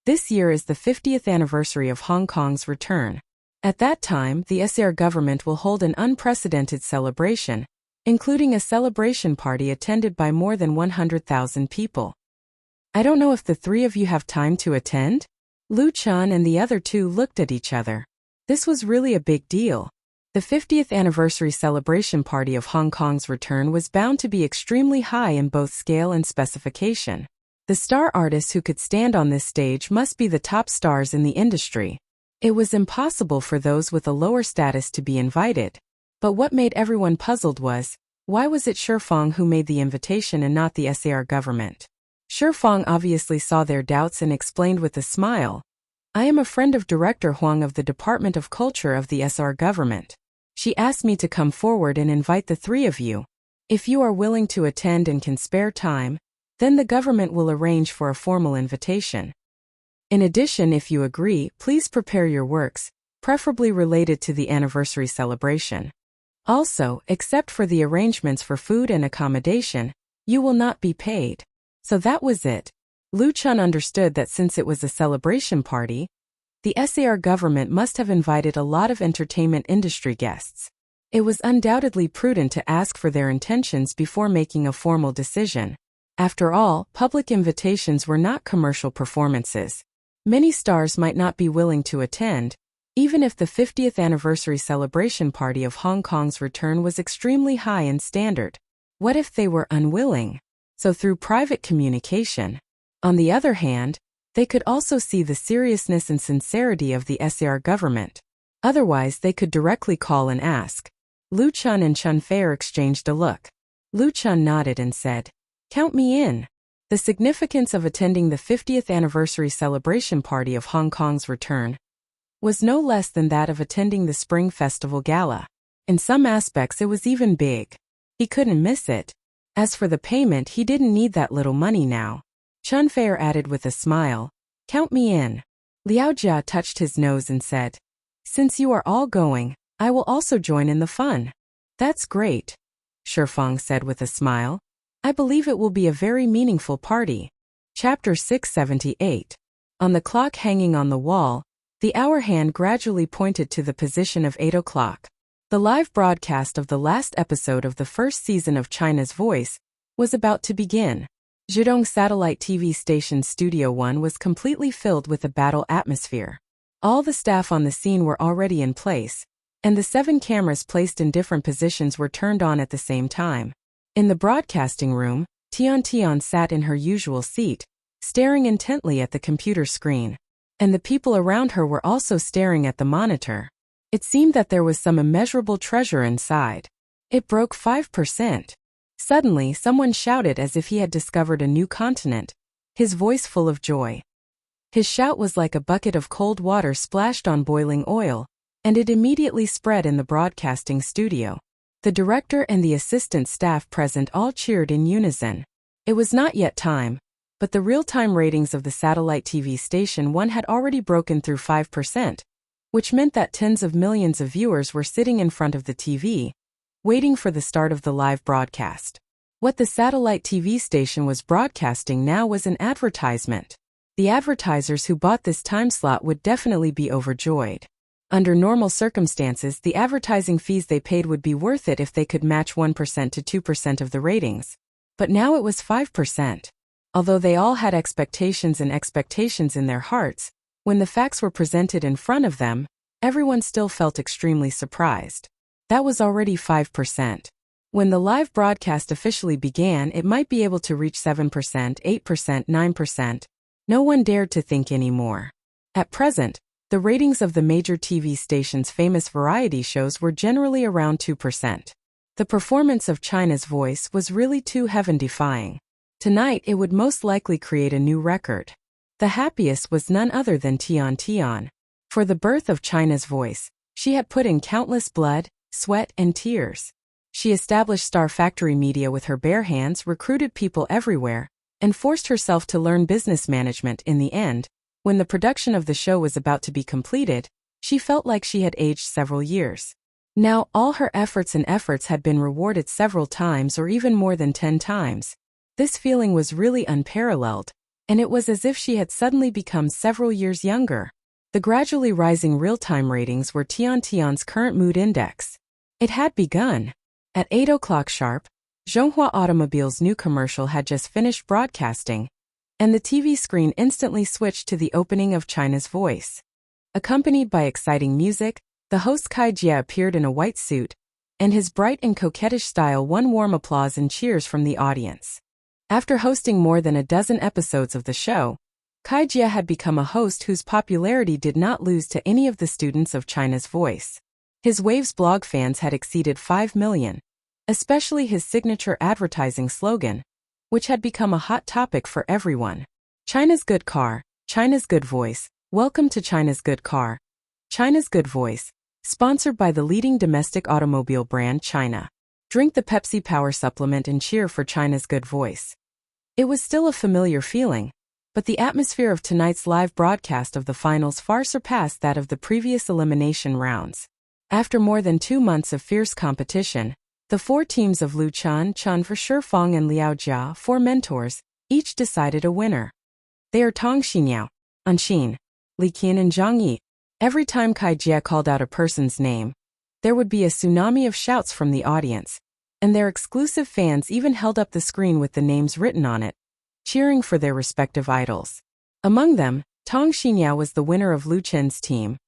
"This year is the 50th anniversary of Hong Kong's return. At that time, the SAR government will hold an unprecedented celebration, including a celebration party attended by more than 100,000 people. I don't know if the three of you have time to attend? Lu Chun and the other two looked at each other. This was really a big deal. The 50th anniversary celebration party of Hong Kong's return was bound to be extremely high in both scale and specification. The star artists who could stand on this stage must be the top stars in the industry. It was impossible for those with a lower status to be invited. But what made everyone puzzled was, why was it Shifeng who made the invitation and not the SAR government? Shifeng obviously saw their doubts and explained with a smile, I am a friend of Director Huang of the Department of Culture of the SAR government. She asked me to come forward and invite the three of you. If you are willing to attend and can spare time, then the government will arrange for a formal invitation. In addition, if you agree, please prepare your works, preferably related to the anniversary celebration. Also, except for the arrangements for food and accommodation, you will not be paid. So that was it. Lu Chun understood that since it was a celebration party, the SAR government must have invited a lot of entertainment industry guests. It was undoubtedly prudent to ask for their intentions before making a formal decision. After all, public invitations were not commercial performances. Many stars might not be willing to attend, even if the 50th anniversary celebration party of Hong Kong's return was extremely high in standard. What if they were unwilling? So through private communication. On the other hand, they could also see the seriousness and sincerity of the SAR government. Otherwise, they could directly call and ask. Lu Chun and Chun Fei exchanged a look. Lu Chun nodded and said, "Count me in." The significance of attending the 50th anniversary celebration party of Hong Kong's return was no less than that of attending the Spring Festival Gala. In some aspects, it was even big. He couldn't miss it. As for the payment, he didn't need that little money now. Chun Fei added with a smile, "Count me in." Liao Jia touched his nose and said, "Since you are all going, I will also join in the fun." "That's great," Shifeng said with a smile. "I believe it will be a very meaningful party." Chapter 678. On the clock hanging on the wall, the hour hand gradually pointed to the position of 8 o'clock. The live broadcast of the last episode of the first season of China's Voice was about to begin. Zhidong Satellite TV Station Studio 1 was completely filled with a battle atmosphere. All the staff on the scene were already in place, and the 7 cameras placed in different positions were turned on at the same time. In the broadcasting room, Tian sat in her usual seat, staring intently at the computer screen, and the people around her were also staring at the monitor. It seemed that there was some immeasurable treasure inside. It broke 5%. Suddenly, someone shouted as if he had discovered a new continent, his voice full of joy. His shout was like a bucket of cold water splashed on boiling oil, and it immediately spread in the broadcasting studio. The director and the assistant staff present all cheered in unison. It was not yet time, but the real-time ratings of the satellite TV station 1 had already broken through 5%, which meant that tens of millions of viewers were sitting in front of the TV, waiting for the start of the live broadcast. What the satellite TV station was broadcasting now was an advertisement. The advertisers who bought this time slot would definitely be overjoyed. Under normal circumstances, the advertising fees they paid would be worth it if they could match 1% to 2% of the ratings. But now it was 5%. Although they all had expectations in their hearts, when the facts were presented in front of them, everyone still felt extremely surprised. That was already 5%. When the live broadcast officially began, it might be able to reach 7%, 8%, 9%. No one dared to think anymore. At present, the ratings of the major TV stations' famous variety shows were generally around 2%. The performance of China's Voice was really too heaven-defying. Tonight it would most likely create a new record. The happiest was none other than Tian. For the birth of China's Voice, she had put in countless blood, sweat, and tears. She established Star Factory Media with her bare hands, recruited people everywhere, and forced herself to learn business management. In the end, when the production of the show was about to be completed, she felt like she had aged several years. Now all her efforts had been rewarded several times or even more than 10 times. This feeling was really unparalleled, and it was as if she had suddenly become several years younger. The gradually rising real-time ratings were Tian's current mood index. It had begun. At 8 o'clock sharp, Zhonghua Automobile's new commercial had just finished broadcasting, and the TV screen instantly switched to the opening of China's Voice. Accompanied by exciting music, the host Kai Jie appeared in a white suit, and his bright and coquettish style won warm applause and cheers from the audience. After hosting more than a dozen episodes of the show, Kai Jie had become a host whose popularity did not lose to any of the students of China's Voice. His Waves blog fans had exceeded 5 million, especially his signature advertising slogan, which had become a hot topic for everyone. China's good car, China's good voice. Welcome to China's good car, China's good voice, sponsored by the leading domestic automobile brand China. Drink the Pepsi Power supplement and cheer for China's good voice. It was still a familiar feeling, but the atmosphere of tonight's live broadcast of the finals far surpassed that of the previous elimination rounds. After more than 2 months of fierce competition, the 4 teams of Lu Chen for Shifeng and Liao Jia, 4 mentors, each decided a winner. They are Tong Xiniao, Anxin, Li Qian and Zhang Yi. Every time Kai Jie called out a person's name, there would be a tsunami of shouts from the audience, and their exclusive fans even held up the screen with the names written on it, cheering for their respective idols. Among them, Tong Xiniao was the winner of Lu Chen's team,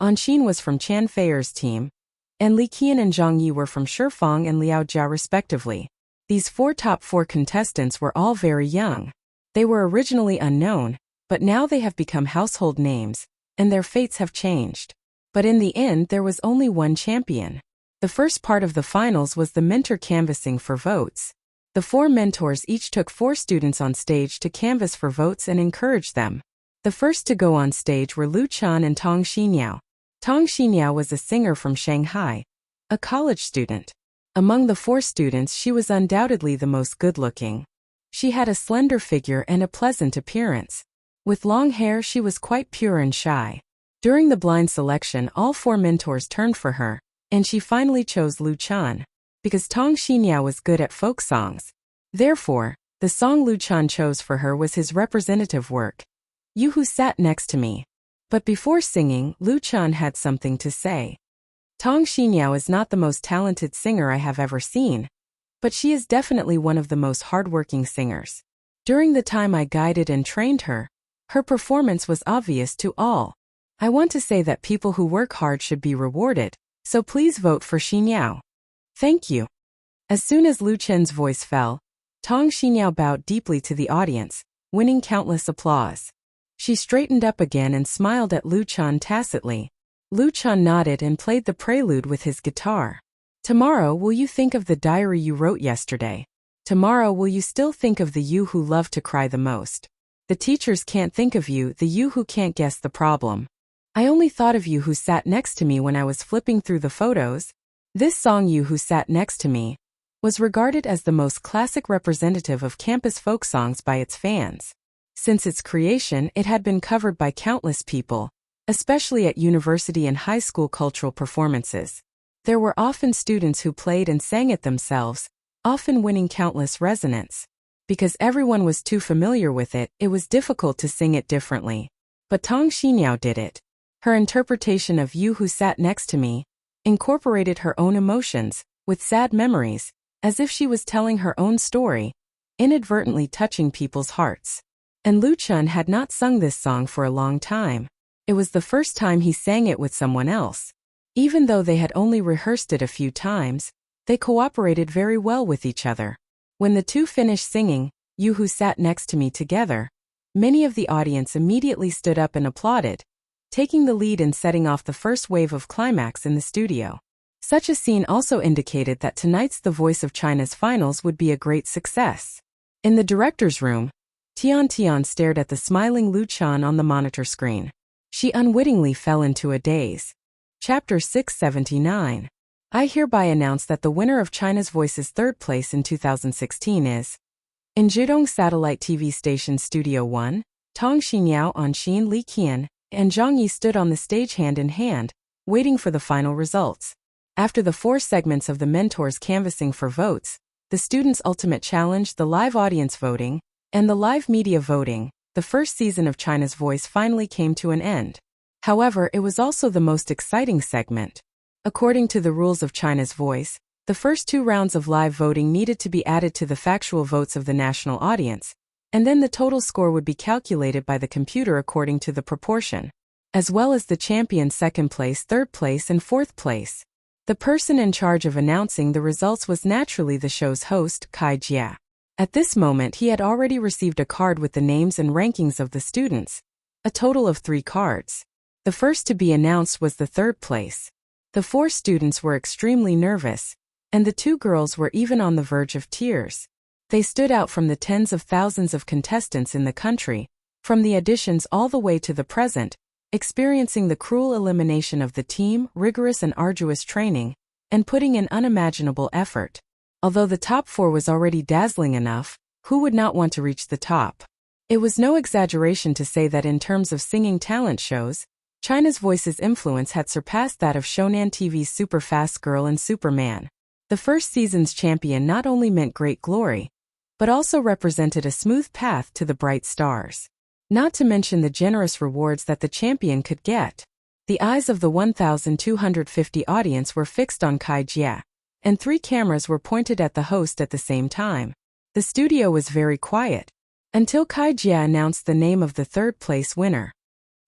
Anxin was from Chan Feier's team, and Li Qian and Zhang Yi were from Shifeng and Liao Jia respectively. These top 4 contestants were all very young. They were originally unknown, but now they have become household names, and their fates have changed. But in the end there was only one champion. The first part of the finals was the mentor canvassing for votes. The 4 mentors each took 4 students on stage to canvass for votes and encourage them. The first to go on stage were Lu Chen and Tong Xiniao. Tong Xiniao was a singer from Shanghai, a college student. Among the 4 students she was undoubtedly the most good-looking. She had a slender figure and a pleasant appearance. With long hair she was quite pure and shy. During the blind selection all 4 mentors turned for her, and she finally chose Lu Chen, because Tong Xiniao was good at folk songs. Therefore, the song Lu Chen chose for her was his representative work, You Who Sat Next to Me. But before singing, Lu Chen had something to say. Tong Xiniao is not the most talented singer I have ever seen, but she is definitely one of the most hardworking singers. During the time I guided and trained her, her performance was obvious to all. I want to say that people who work hard should be rewarded, so please vote for Xiniao. Thank you. As soon as Lu Chen's voice fell, Tong Xiniao bowed deeply to the audience, winning countless applause. She straightened up again and smiled at Lu Chen tacitly. Lu Chen nodded and played the prelude with his guitar. Tomorrow will you think of the diary you wrote yesterday? Tomorrow will you still think of the you who loved to cry the most? The teachers can't think of you, the you who can't guess the problem. I only thought of you who sat next to me when I was flipping through the photos. This song You Who Sat Next to Me was regarded as the most classic representative of campus folk songs by its fans. Since its creation, it had been covered by countless people, especially at university and high school cultural performances. There were often students who played and sang it themselves, often winning countless resonance. Because everyone was too familiar with it, it was difficult to sing it differently. But Tong Xiniao did it. Her interpretation of You Who Sat Next to Me incorporated her own emotions, with sad memories, as if she was telling her own story, inadvertently touching people's hearts. And Lu Chen had not sung this song for a long time. It was the first time he sang it with someone else. Even though they had only rehearsed it a few times, they cooperated very well with each other. When the two finished singing You Who Sat Next to Me together, many of the audience immediately stood up and applauded, taking the lead in setting off the first wave of climax in the studio. Such a scene also indicated that tonight's The Voice of China's finals would be a great success. In the director's room, Tian stared at the smiling Lu Chen on the monitor screen. She unwittingly fell into a daze. Chapter 679. I hereby announce that the winner of China's Voice's 3rd place in 2016 is in Zhidong Satellite TV Station Studio 1, Tong Xiniao, Anxin, Li Qian, and Zhang Yi stood on the stage hand in hand, waiting for the final results. After the 4 segments of the mentors canvassing for votes, the students' ultimate challenge, the live audience voting, and the live media voting, the first season of China's Voice finally came to an end. However, it was also the most exciting segment. According to the rules of China's Voice, the first 2 rounds of live voting needed to be added to the factual votes of the national audience, and then the total score would be calculated by the computer according to the proportion, as well as the champion's second place, third place, and fourth place. The person in charge of announcing the results was naturally the show's host, Kai Jia. At this moment, he had already received a card with the names and rankings of the students, a total of 3 cards. The first to be announced was the third place. The 4 students were extremely nervous, and the 2 girls were even on the verge of tears. They stood out from the tens of thousands of contestants in the country, from the auditions all the way to the present, experiencing the cruel elimination of the team, rigorous and arduous training, and putting in unimaginable effort. Although the top 4 was already dazzling enough, who would not want to reach the top? It was no exaggeration to say that in terms of singing talent shows, China's Voice's influence had surpassed that of Shonan TV's Super Fast Girl and Superman. The first season's champion not only meant great glory, but also represented a smooth path to the bright stars. Not to mention the generous rewards that the champion could get. The eyes of the 1,250 audience were fixed on Kai Jia, and 3 cameras were pointed at the host at the same time. The studio was very quiet, until Kai Jia announced the name of the third-place winner.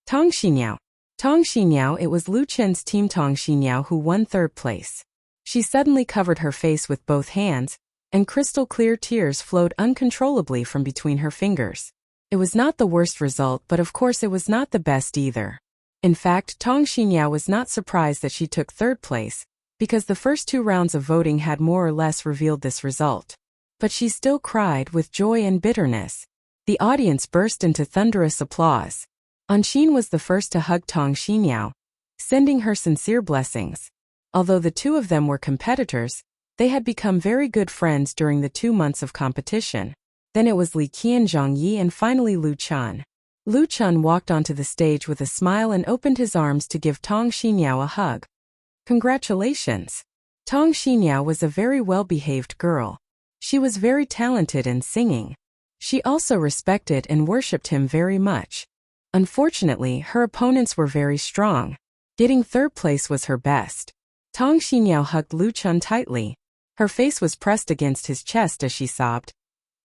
Tong Xiniao. Tong Xiniao. It was Lu Chen's team Tong Xiniao who won third place. She suddenly covered her face with both hands, and crystal-clear tears flowed uncontrollably from between her fingers. It was not the worst result, but of course it was not the best either. In fact, Tong Xiniao was not surprised that she took third place, because the first 2 rounds of voting had more or less revealed this result. But she still cried with joy and bitterness. The audience burst into thunderous applause. Anxin was the first to hug Tong Xiniao, sending her sincere blessings. Although the 2 of them were competitors, they had become very good friends during the 2 months of competition. Then it was Li Qian, Zhang Yi, and finally Lu Chun. Lu Chun walked onto the stage with a smile and opened his arms to give Tong Xiniao a hug. Congratulations! Tong Xiniao was a very well-behaved girl. She was very talented in singing. She also respected and worshipped him very much. Unfortunately, her opponents were very strong. Getting third place was her best. Tong Xiniao hugged Lu Chun tightly. Her face was pressed against his chest as she sobbed.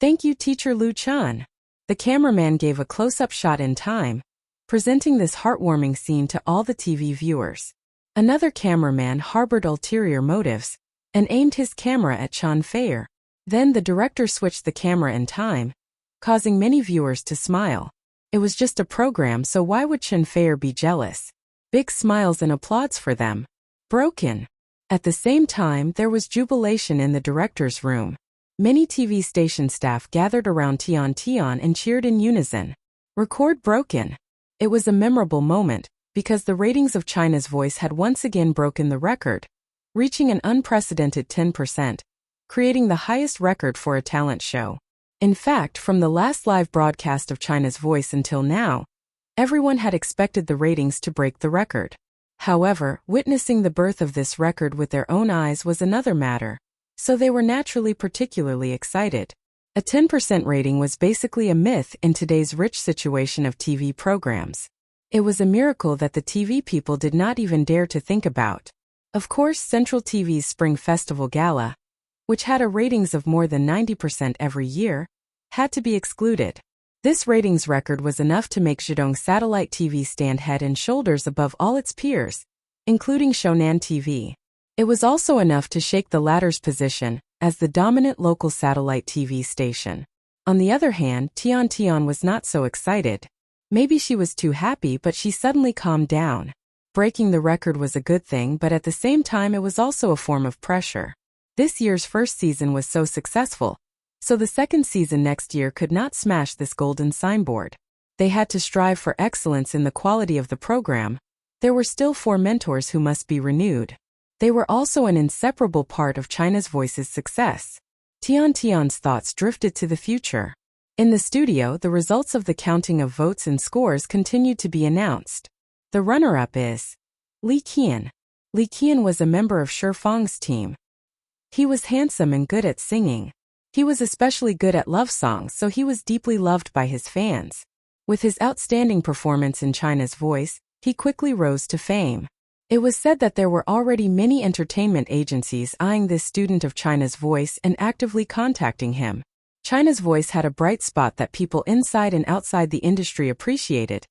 "Thank you, Teacher Lu Chun." The cameraman gave a close-up shot in time, presenting this heartwarming scene to all the TV viewers. Another cameraman harbored ulterior motives and aimed his camera at Chen Feier. Then the director switched the camera in time, causing many viewers to smile. It was just a program, so why would Chen Feier be jealous? Big smiles and applause for them. Broken. At the same time, there was jubilation in the director's room. Many TV station staff gathered around Tian Tian and cheered in unison. Record broken. It was a memorable moment, because the ratings of China's Voice had once again broken the record, reaching an unprecedented 10%, creating the highest record for a talent show. In fact, from the last live broadcast of China's Voice until now, everyone had expected the ratings to break the record. However, witnessing the birth of this record with their own eyes was another matter, so they were naturally particularly excited. A 10% rating was basically a myth in today's rich situation of TV programs. It was a miracle that the TV people did not even dare to think about. Of course, Central TV's Spring Festival Gala, which had a ratings of more than 90% every year, had to be excluded. This ratings record was enough to make Zhidong Satellite TV stand head and shoulders above all its peers, including Shonan TV. It was also enough to shake the latter's position as the dominant local satellite TV station. On the other hand, Tian Tian was not so excited. Maybe she was too happy, but she suddenly calmed down. Breaking the record was a good thing, but at the same time it was also a form of pressure. This year's first season was so successful, so the second season next year could not smash this golden signboard. They had to strive for excellence in the quality of the program. There were still 4 mentors who must be renewed. They were also an inseparable part of China's Voice's success. Tian Tian's thoughts drifted to the future. In the studio, the results of the counting of votes and scores continued to be announced. The runner-up is Li Qian. Li Qian was a member of Shi Fang's team. He was handsome and good at singing. He was especially good at love songs, so he was deeply loved by his fans. With his outstanding performance in China's Voice, he quickly rose to fame. It was said that there were already many entertainment agencies eyeing this student of China's Voice and actively contacting him. China's Voice had a bright spot that people inside and outside the industry appreciated,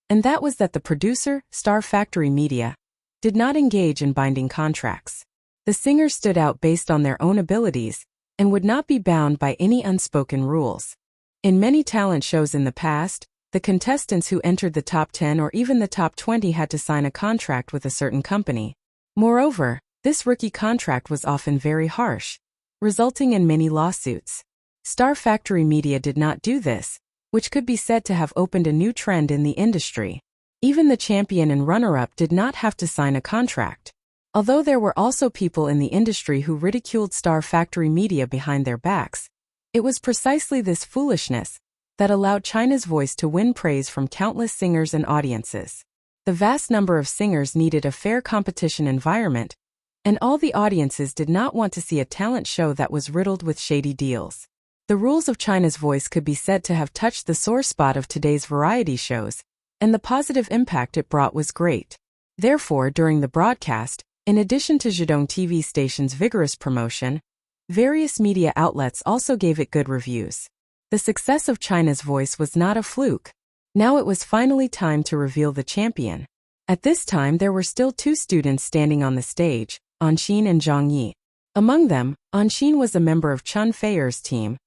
and that was that the producer, Star Factory Media, did not engage in binding contracts. The singers stood out based on their own abilities and would not be bound by any unspoken rules. In many talent shows in the past, the contestants who entered the top 10 or even the top 20 had to sign a contract with a certain company. Moreover, this rookie contract was often very harsh, resulting in many lawsuits. Star Factory Media did not do this, which could be said to have opened a new trend in the industry. Even the champion and runner-up did not have to sign a contract. Although there were also people in the industry who ridiculed Star Factory Media behind their backs, it was precisely this foolishness that allowed China's Voice to win praise from countless singers and audiences. The vast number of singers needed a fair competition environment, and all the audiences did not want to see a talent show that was riddled with shady deals. The rules of China's Voice could be said to have touched the sore spot of today's variety shows, and the positive impact it brought was great. Therefore, during the broadcast, in addition to Zhejiang TV station's vigorous promotion, various media outlets also gave it good reviews. The success of China's Voice was not a fluke. Now it was finally time to reveal the champion. At this time there were still two students standing on the stage, Anxin and Zhang Yi. Among them, Anxin was a member of Chun Feier's team,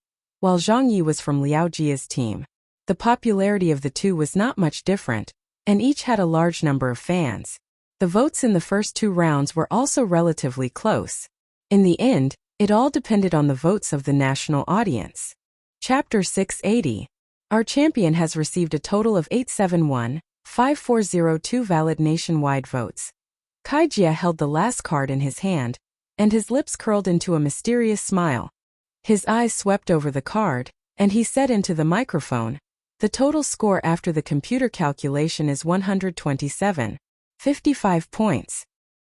while Zhang Yi was from Liao Jia's team. The popularity of the two was not much different, and each had a large number of fans. The votes in the first two rounds were also relatively close. In the end, it all depended on the votes of the national audience. Chapter 680. Our champion has received a total of 871,5402 valid nationwide votes. Kai Jia held the last card in his hand, and his lips curled into a mysterious smile. His eyes swept over the card, and he said into the microphone, "The total score after the computer calculation is 127.55 points.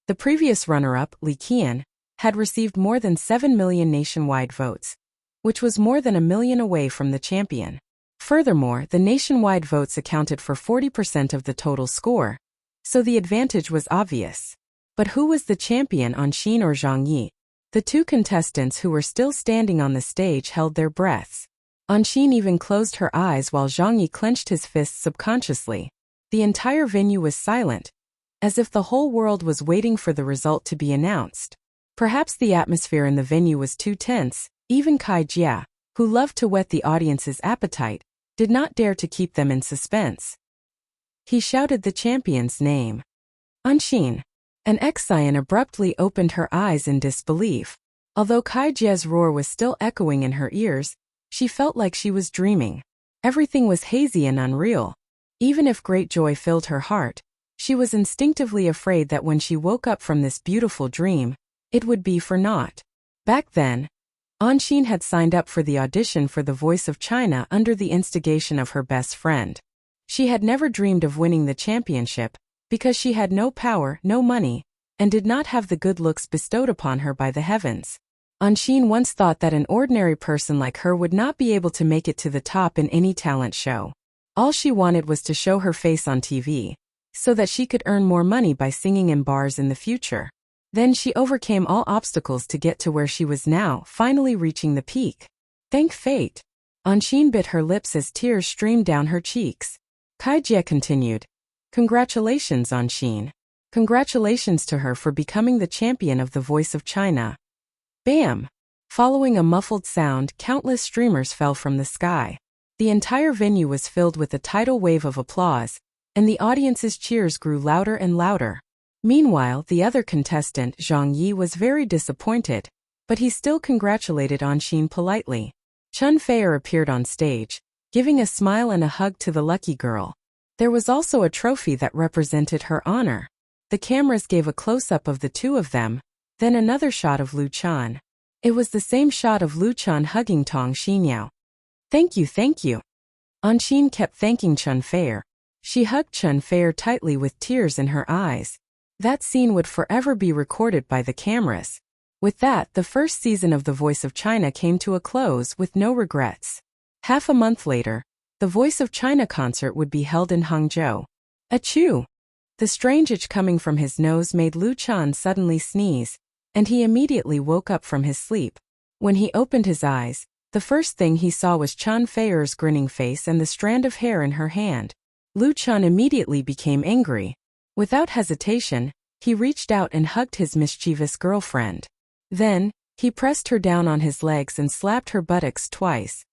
The previous runner-up, Li Qian, had received more than 7 million nationwide votes, which was more than 1 million away from the champion. Furthermore, the nationwide votes accounted for 40% of the total score, so the advantage was obvious. But who was the champion, Anxin or Zhang Yi? The two contestants who were still standing on the stage held their breaths. Anxin even closed her eyes while Zhang Yi clenched his fists subconsciously. The entire venue was silent, as if the whole world was waiting for the result to be announced. Perhaps the atmosphere in the venue was too tense. Even Kai Jia, who loved to whet the audience's appetite, did not dare to keep them in suspense. He shouted the champion's name. Anxin. An Exian abruptly opened her eyes in disbelief. Although Kai Jia's roar was still echoing in her ears, she felt like she was dreaming. Everything was hazy and unreal. Even if great joy filled her heart, she was instinctively afraid that when she woke up from this beautiful dream, it would be for naught. Back then, Anxin had signed up for the audition for The Voice of China under the instigation of her best friend. She had never dreamed of winning the championship, because she had no power, no money, and did not have the good looks bestowed upon her by the heavens. Anxin once thought that an ordinary person like her would not be able to make it to the top in any talent show. All she wanted was to show her face on TV, so that she could earn more money by singing in bars in the future. Then she overcame all obstacles to get to where she was now, finally reaching the peak. Thank fate. Anxin bit her lips as tears streamed down her cheeks. Kai Jia continued, "Congratulations, Anxin. Congratulations to her for becoming the champion of The Voice of China." Bam! Following a muffled sound, countless streamers fell from the sky. The entire venue was filled with a tidal wave of applause, and the audience's cheers grew louder and louder. Meanwhile, the other contestant, Zhang Yi, was very disappointed, but he still congratulated Anxin politely. Chun Feier appeared on stage, giving a smile and a hug to the lucky girl. There was also a trophy that represented her honor. The cameras gave a close-up of the two of them, then another shot of Lu Chan. It was the same shot of Lu Chan hugging Tong Xinyao. Thank you, thank you." Anxin kept thanking Chun Feier. She hugged Chun Feier tightly with tears in her eyes. That scene would forever be recorded by the cameras. With that, the first season of The Voice of China came to a close with no regrets. Half a month later, the Voice of China concert would be held in Hangzhou. Achoo! The strange itch coming from his nose made Lu Chan suddenly sneeze, and he immediately woke up from his sleep. When he opened his eyes, the first thing he saw was Chen Feier's grinning face and the strand of hair in her hand. Lu Chan immediately became angry. Without hesitation, he reached out and hugged his mischievous girlfriend. Then, he pressed her down on his legs and slapped her buttocks twice.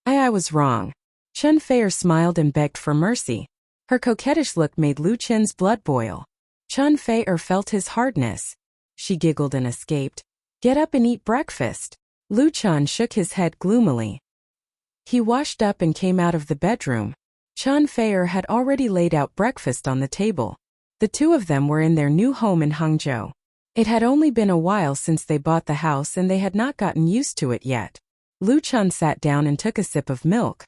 I was wrong. Chen Feier smiled and begged for mercy. Her coquettish look made Lu Chen's blood boil. Chen Feier felt his hardness. She giggled and escaped. Get up and eat breakfast. Lu Chan shook his head gloomily. He washed up and came out of the bedroom. Chen Feier had already laid out breakfast on the table. The two of them were in their new home in Hangzhou. It had only been a while since they bought the house and they had not gotten used to it yet. Lu Chan sat down and took a sip of milk.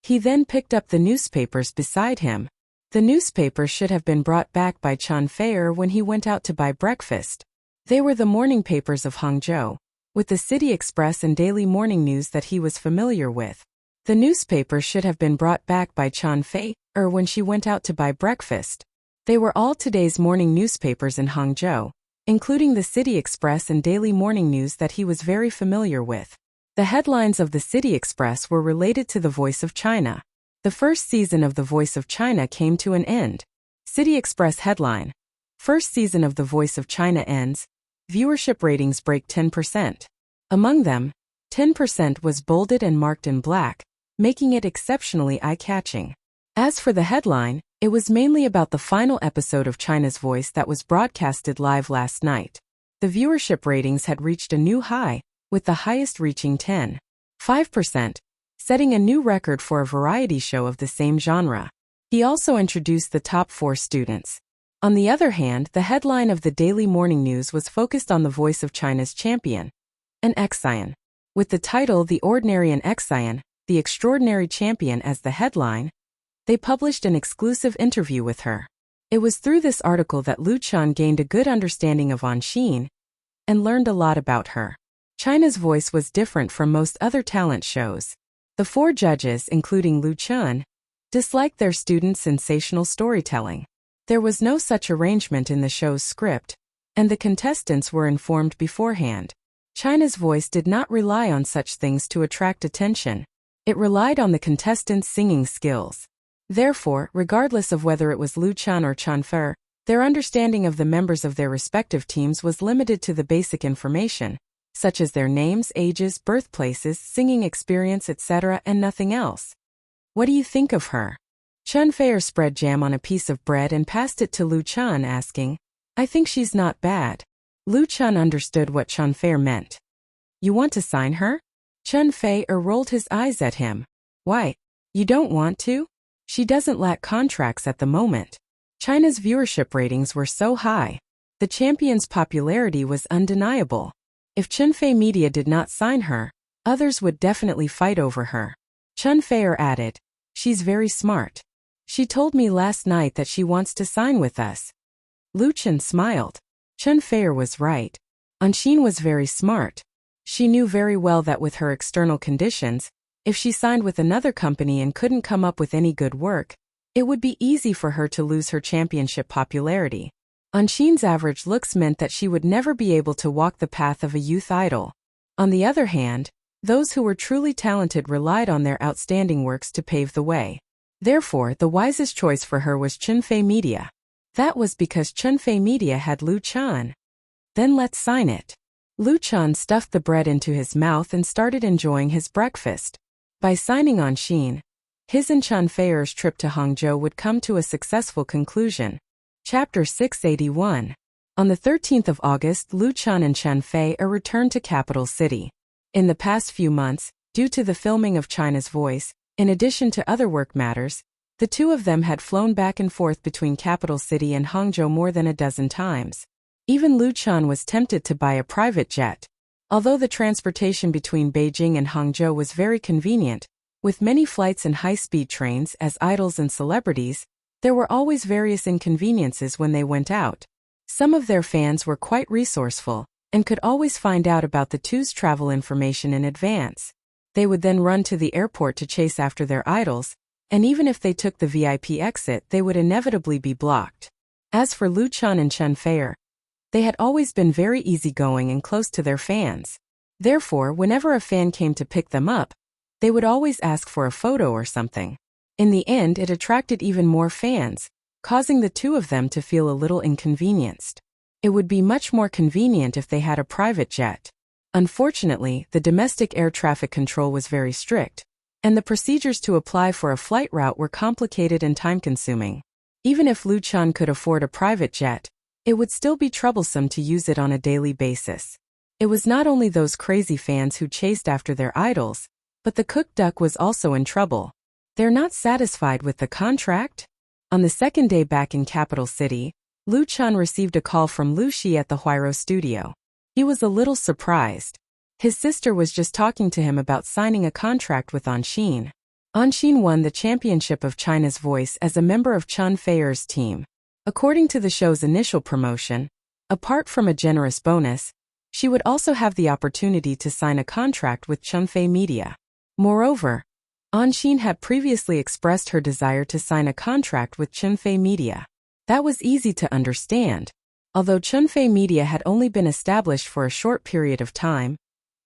He then picked up the newspapers beside him. The newspapers should have been brought back by Chen Feier when he went out to buy breakfast. They were the morning papers of Hangzhou, with the City Express and Daily Morning News that he was familiar with. The newspapers should have been brought back by Chen Feier when she went out to buy breakfast. They were all today's morning newspapers in Hangzhou, including the City Express and Daily Morning News that he was very familiar with. The headlines of the City Express were related to the Voice of China. The first season of The Voice of China came to an end. City Express headline: First season of The Voice of China ends. Viewership ratings break 10%. Among them, 10% was bolded and marked in black, making it exceptionally eye-catching. As for the headline, it was mainly about the final episode of China's Voice that was broadcasted live last night. The viewership ratings had reached a new high, with the highest reaching 10.5%, setting a new record for a variety show of the same genre. He also introduced the top 4 students. On the other hand, the headline of the Daily Morning News was focused on the Voice of China's champion, an Exian. With the title The Ordinary and Exian, the Extraordinary Champion as the headline, they published an exclusive interview with her. It was through this article that Lu Chan gained a good understanding of Anxin and learned a lot about her. China's Voice was different from most other talent shows. The 4 judges, including Lu Chan, disliked their students' sensational storytelling. There was no such arrangement in the show's script, and the contestants were informed beforehand. China's Voice did not rely on such things to attract attention. It relied on the contestants' singing skills. Therefore, regardless of whether it was Lu Chan or Chen Feier, their understanding of the members of their respective teams was limited to the basic information, such as their names, ages, birthplaces, singing experience, etc., and nothing else. What do you think of her? Chen Feier spread jam on a piece of bread and passed it to Lu Chan, asking, I think she's not bad. Lu Chan understood what Chen Feier meant. You want to sign her? Chen Feier rolled his eyes at him. Why? You don't want to? She doesn't lack contracts at the moment. China's viewership ratings were so high. The champion's popularity was undeniable. If Chen Fei Media did not sign her, others would definitely fight over her. Chen Feier added, she's very smart. She told me last night that she wants to sign with us. Lu Chan smiled. Chen Feier was right. Anxin was very smart. She knew very well that with her external conditions, if she signed with another company and couldn't come up with any good work, it would be easy for her to lose her championship popularity. Anxin's average looks meant that she would never be able to walk the path of a youth idol. On the other hand, those who were truly talented relied on their outstanding works to pave the way. Therefore, the wisest choice for her was Chen Fei Media. That was because Chen Fei Media had Lu Chan. Then let's sign it. Lu Chan stuffed the bread into his mouth and started enjoying his breakfast. By signing Anxin, his and Chen Feier's trip to Hangzhou would come to a successful conclusion. Chapter 681. On the 13th of August, Lu Chan and Chen Feier returned to capital city. In the past few months, due to the filming of China's Voice, in addition to other work matters, the two of them had flown back and forth between capital city and Hangzhou more than a dozen times. Even Lu Chan was tempted to buy a private jet. Although the transportation between Beijing and Hangzhou was very convenient, with many flights and high-speed trains as idols and celebrities, there were always various inconveniences when they went out. Some of their fans were quite resourceful, and could always find out about the two's travel information in advance. They would then run to the airport to chase after their idols, and even if they took the VIP exit, they would inevitably be blocked. As for Lu Chun and Chen Fei, they had always been very easygoing and close to their fans. Therefore, whenever a fan came to pick them up, they would always ask for a photo or something. In the end, it attracted even more fans, causing the two of them to feel a little inconvenienced. It would be much more convenient if they had a private jet. Unfortunately, the domestic air traffic control was very strict, and the procedures to apply for a flight route were complicated and time-consuming. Even if Lu Chun could afford a private jet, it would still be troublesome to use it on a daily basis. It was not only those crazy fans who chased after their idols, but the cook duck was also in trouble. They're not satisfied with the contract? On the second day back in capital city, Lu Chun received a call from Wuxia at the Huiro studio. He was a little surprised. His sister was just talking to him about signing a contract with Anshin. Anshin won the championship of China's Voice as a member of Chen Fei's team. According to the show's initial promotion, apart from a generous bonus, she would also have the opportunity to sign a contract with Chen Fei Media. Moreover, Anshin had previously expressed her desire to sign a contract with Chen Fei Media. That was easy to understand. Although Chen Fei Media had only been established for a short period of time,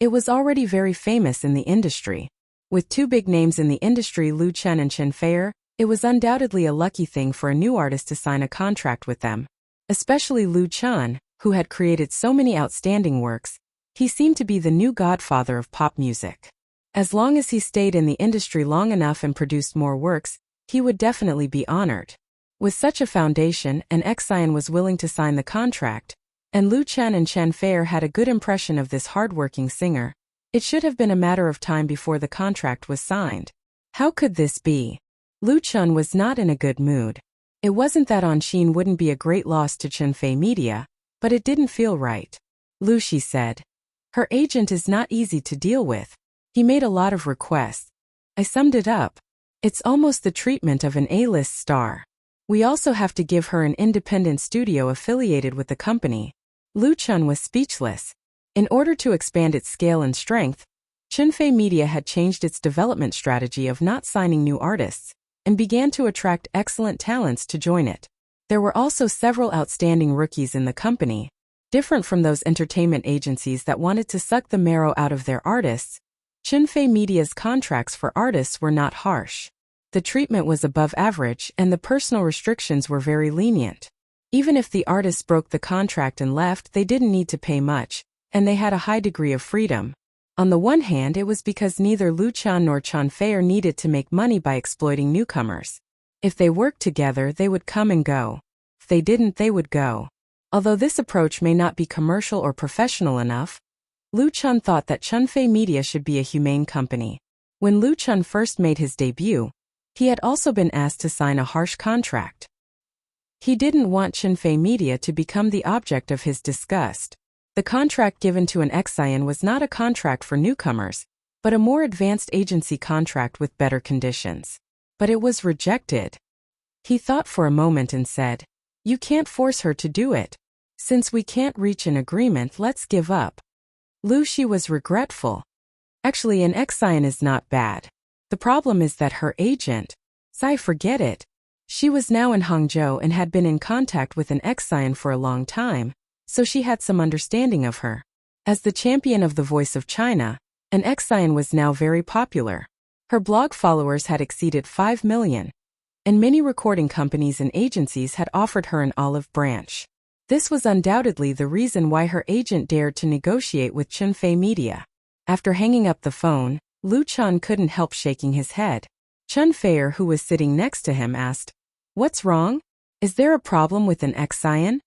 it was already very famous in the industry. With two big names in the industry, Lu Chun and Chen Fei, it was undoubtedly a lucky thing for a new artist to sign a contract with them. Especially Lu Chun, who had created so many outstanding works. He seemed to be the new godfather of pop music. As long as he stayed in the industry long enough and produced more works, he would definitely be honored. With such a foundation, an Xian was willing to sign the contract, and Lu Chun and Chen Fei had a good impression of this hardworking singer. It should have been a matter of time before the contract was signed. How could this be? Lu Chun was not in a good mood. It wasn't that Anshin wouldn't be a great loss to Chen Fei Media, but it didn't feel right. Lucy said. Her agent is not easy to deal with. He made a lot of requests. I summed it up. It's almost the treatment of an A-list star. We also have to give her an independent studio affiliated with the company. Lu Chun was speechless. In order to expand its scale and strength, Chen Fei Media had changed its development strategy of not signing new artists, and began to attract excellent talents to join it. There were also several outstanding rookies in the company. Different from those entertainment agencies that wanted to suck the marrow out of their artists, Chen Fei Media's contracts for artists were not harsh. The treatment was above average and the personal restrictions were very lenient. Even if the artists broke the contract and left, they didn't need to pay much, and they had a high degree of freedom. On the one hand, it was because neither Lu Chun nor Chen Fei needed to make money by exploiting newcomers. If they worked together, they would come and go. If they didn't, they would go. Although this approach may not be commercial or professional enough, Lu Chun thought that Chen Fei Media should be a humane company. When Lu Chun first made his debut, he had also been asked to sign a harsh contract. He didn't want Chen Fei Media to become the object of his disgust. The contract given to an Xian was not a contract for newcomers, but a more advanced agency contract with better conditions. But it was rejected. He thought for a moment and said, "You can't force her to do it. Since we can't reach an agreement, let's give up." Lu Shi was regretful. Actually, an Xian is not bad. The problem is that her agent, forget it. She was now in Hangzhou and had been in contact with an Xian for a long time, so she had some understanding of her. As the champion of the Voice of China, an Xian was now very popular. Her blog followers had exceeded 5 million, and many recording companies and agencies had offered her an olive branch. This was undoubtedly the reason why her agent dared to negotiate with Chen Fei Media. After hanging up the phone, Lu Chun couldn't help shaking his head. Chen Fei, who was sitting next to him, asked, "What's wrong? Is there a problem with an Xian?"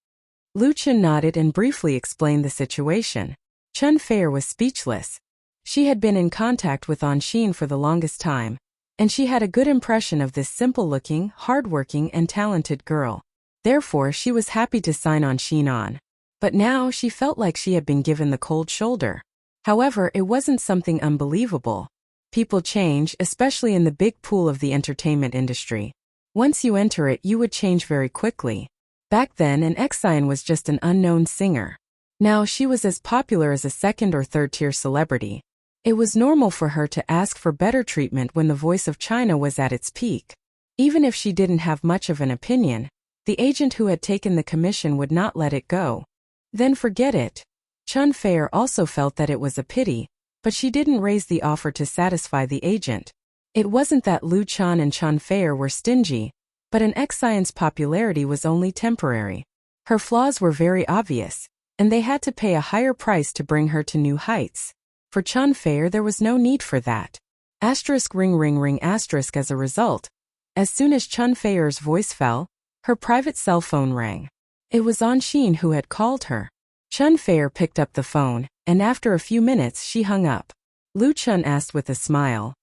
Lu Chun nodded and briefly explained the situation. Chen Fei was speechless. She had been in contact with Anshin for the longest time, and she had a good impression of this simple-looking, hard-working, and talented girl. Therefore, she was happy to sign Anshin on. But now she felt like she had been given the cold shoulder. However, it wasn't something unbelievable. People change, especially in the big pool of the entertainment industry. Once you enter it, you would change very quickly. Back then, an Xian was just an unknown singer. Now she was as popular as a second or third-tier celebrity. It was normal for her to ask for better treatment when the Voice of China was at its peak. Even if she didn't have much of an opinion, The agent who had taken the commission would not let it go. Then forget it. Chun Fei also felt that it was a pity, but she didn't raise the offer to satisfy the agent. It wasn't that Lu Chan and Chun Fei were stingy, but an ex-scion's popularity was only temporary. Her flaws were very obvious, and they had to pay a higher price to bring her to new heights. For Chun Fei there was no need for that. ******* As a result, as soon as Chun Fei's voice fell, her private cell phone rang. It was Anshin who had called her. Chun Fei picked up the phone, and after a few minutes she hung up. Lu Chun asked with a smile.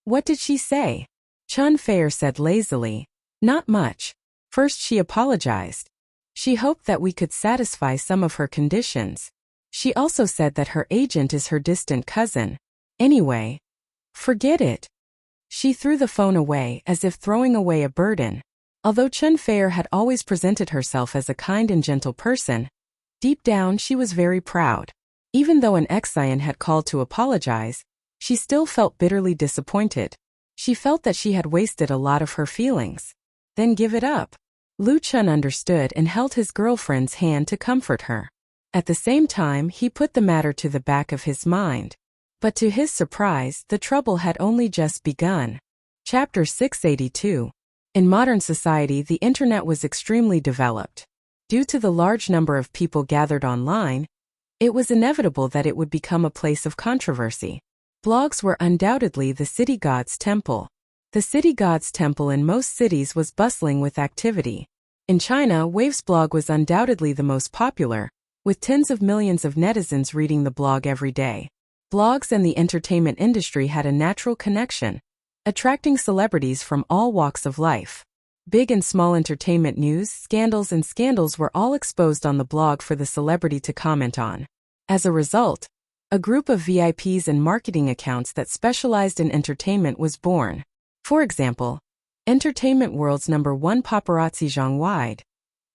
What did she say? Chun Fei said lazily. Not much. First she apologized. She hoped that we could satisfy some of her conditions. She also said that her agent is her distant cousin. Anyway, forget it. She threw the phone away as if throwing away a burden. Although Chun Fei had always presented herself as a kind and gentle person, deep down she was very proud. Even though an ex-scion had called to apologize, she still felt bitterly disappointed. She felt that she had wasted a lot of her feelings. Then give it up. Lu Chun understood and held his girlfriend's hand to comfort her. At the same time, he put the matter to the back of his mind. But to his surprise, the trouble had only just begun. Chapter 682. In modern society, the internet was extremely developed. Due to the large number of people gathered online, it was inevitable that it would become a place of controversy. Blogs were undoubtedly the city god's temple. The city god's temple in most cities was bustling with activity. In China, Wave's blog was undoubtedly the most popular, with tens of millions of netizens reading the blog every day. Blogs and the entertainment industry had a natural connection, attracting celebrities from all walks of life. Big and small entertainment news, scandals were all exposed on the blog for the celebrity to comment on. As a result, a group of VIPs and marketing accounts that specialized in entertainment was born. For example, Entertainment World's #1 paparazzi Zhang Wide,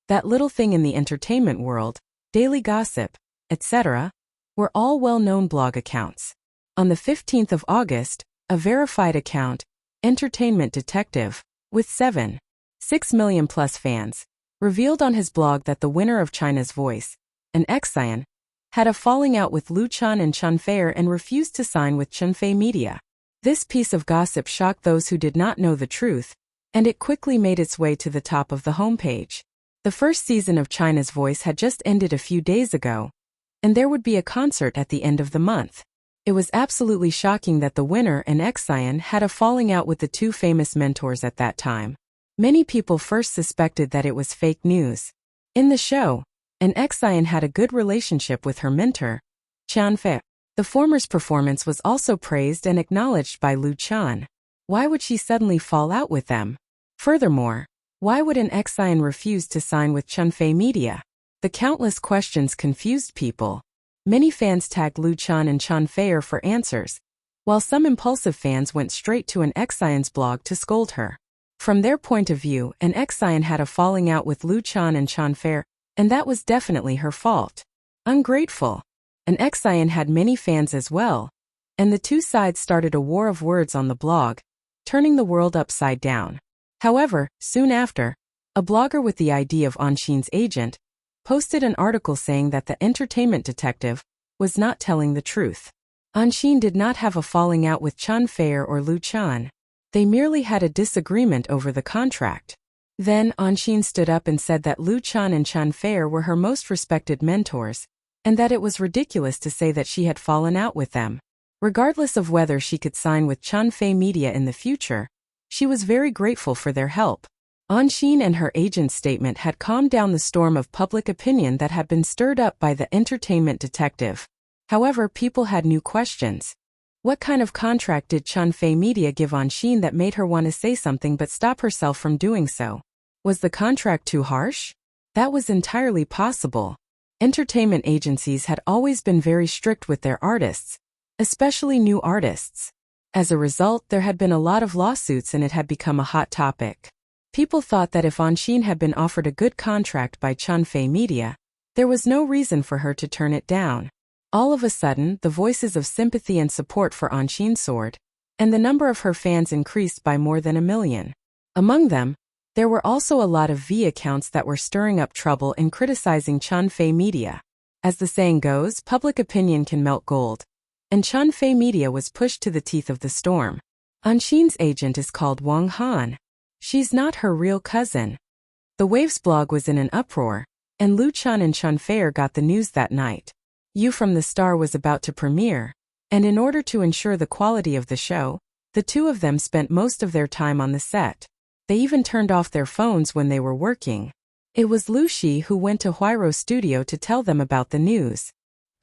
That Little Thing in the Entertainment World, Daily Gossip, etc., were all well-known blog accounts. On the 15th of August, a verified account, Entertainment Detective, with 7.6 million plus fans, revealed on his blog that the winner of China's Voice, an ex-scion, had a falling out with Lu Chan and Chun Fei and refused to sign with Chun Fei Media. This piece of gossip shocked those who did not know the truth, and it quickly made its way to the top of the homepage. The first season of China's Voice had just ended a few days ago, and there would be a concert at the end of the month. It was absolutely shocking that the winner, an ex-scion, had a falling out with the two famous mentors at that time. Many people first suspected that it was fake news. In the show, an ex-scion had a good relationship with her mentor, Chun Fei. The former's performance was also praised and acknowledged by Lu Chan. Why would she suddenly fall out with them? Furthermore, why would an ex-scion refuse to sign with Chun Fei Media? The countless questions confused people. Many fans tagged Lu Chan and Chun Fei for answers, while some impulsive fans went straight to an ex-scion's blog to scold her. From their point of view, an ex-scion had a falling out with Lu Chan and Chun Fei, and that was definitely her fault. Ungrateful. An ex-scion had many fans as well, and the two sides started a war of words on the blog, turning the world upside down. However, soon after, a blogger with the ID of Anshin's agent posted an article saying that the entertainment detective was not telling the truth. Anshin did not have a falling out with Chun Fei or Lu Chan. They merely had a disagreement over the contract. Then Anshin stood up and said that Lu Chan and Chun Fei were her most respected mentors, and that it was ridiculous to say that she had fallen out with them. Regardless of whether she could sign with Chun Fei Media in the future, she was very grateful for their help. Anshin and her agent's statement had calmed down the storm of public opinion that had been stirred up by the entertainment detective. However, people had new questions. What kind of contract did Chun Fei Media give Anshin that made her want to say something but stop herself from doing so? Was the contract too harsh? That was entirely possible. Entertainment agencies had always been very strict with their artists, especially new artists. As a result, there had been a lot of lawsuits and it had become a hot topic. People thought that if Anshin had been offered a good contract by Chun Fei Media, there was no reason for her to turn it down. All of a sudden, the voices of sympathy and support for Anshin soared, and the number of her fans increased by more than 1 million. Among them, There were also a lot of V accounts that were stirring up trouble and criticizing Chunfei media. As the saying goes, public opinion can melt gold. And Chunfei media was pushed to the teeth of the storm. Anxin's agent is called Wang Han. She's not her real cousin. The Waves blog was in an uproar, and Lu Chun and Chunfei got the news that night. You from the Star was about to premiere, and in order to ensure the quality of the show, the two of them spent most of their time on the set. They even turned off their phones when they were working. It was Lu Shi who went to Huiro Studio to tell them about the news.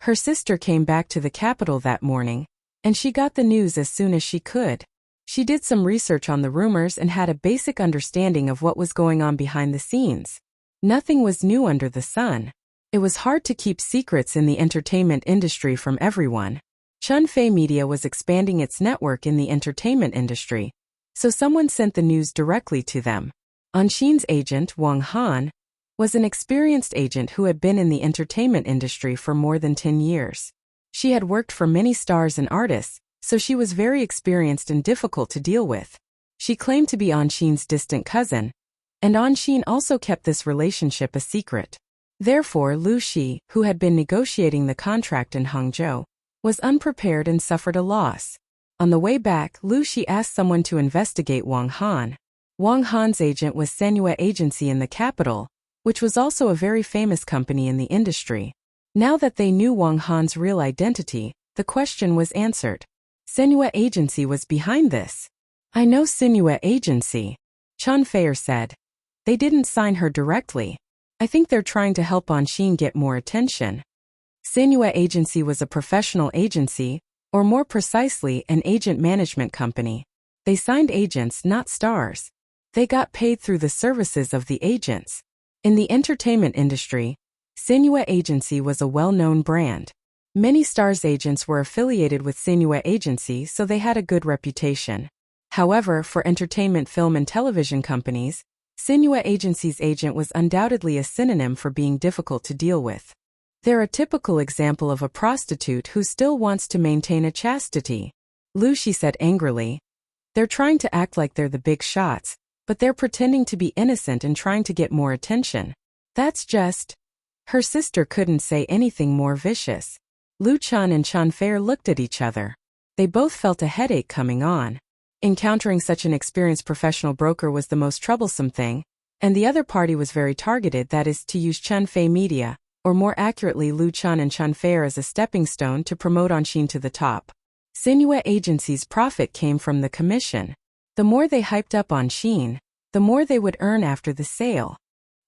Her sister came back to the capital that morning, and she got the news as soon as she could. She did some research on the rumors and had a basic understanding of what was going on behind the scenes. Nothing was new under the sun. It was hard to keep secrets in the entertainment industry from everyone. Chunfei Media was expanding its network in the entertainment industry, so someone sent the news directly to them. Anxin's agent, Wang Han, was an experienced agent who had been in the entertainment industry for more than 10 years. She had worked for many stars and artists, so she was very experienced and difficult to deal with. She claimed to be Anxin's distant cousin, and Anxin also kept this relationship a secret. Therefore, Lu Shi, who had been negotiating the contract in Hangzhou, was unprepared and suffered a loss. On the way back, Lu Shi asked someone to investigate Wang Han. Wang Han's agent was Senua Agency in the capital, which was also a very famous company in the industry. Now that they knew Wang Han's real identity, the question was answered. Senua Agency was behind this. I know Senua Agency, Chunfei said. They didn't sign her directly. I think they're trying to help Anxin get more attention. Senua Agency was a professional agency, or more precisely, an agent management company. They signed agents, not stars. They got paid through the services of the agents. In the entertainment industry, Senua Agency was a well-known brand. Many stars' agents were affiliated with Senua Agency, so they had a good reputation. However, for entertainment film and television companies, Senua Agency's agent was undoubtedly a synonym for being difficult to deal with. They're a typical example of a prostitute who still wants to maintain a chastity. Lu Shi said angrily. They're trying to act like they're the big shots, but they're pretending to be innocent and trying to get more attention. That's just... Her sister couldn't say anything more vicious. Lu Chun and Chunfei looked at each other. They both felt a headache coming on. Encountering such an experienced professional broker was the most troublesome thing, and the other party was very targeted, that is, to use Chunfei Media, or more accurately Lu Chun and Chunfei, as a stepping stone to promote Anxin to the top. Senua Agency's profit came from the commission. The more they hyped up Anxin, the more they would earn after the sale.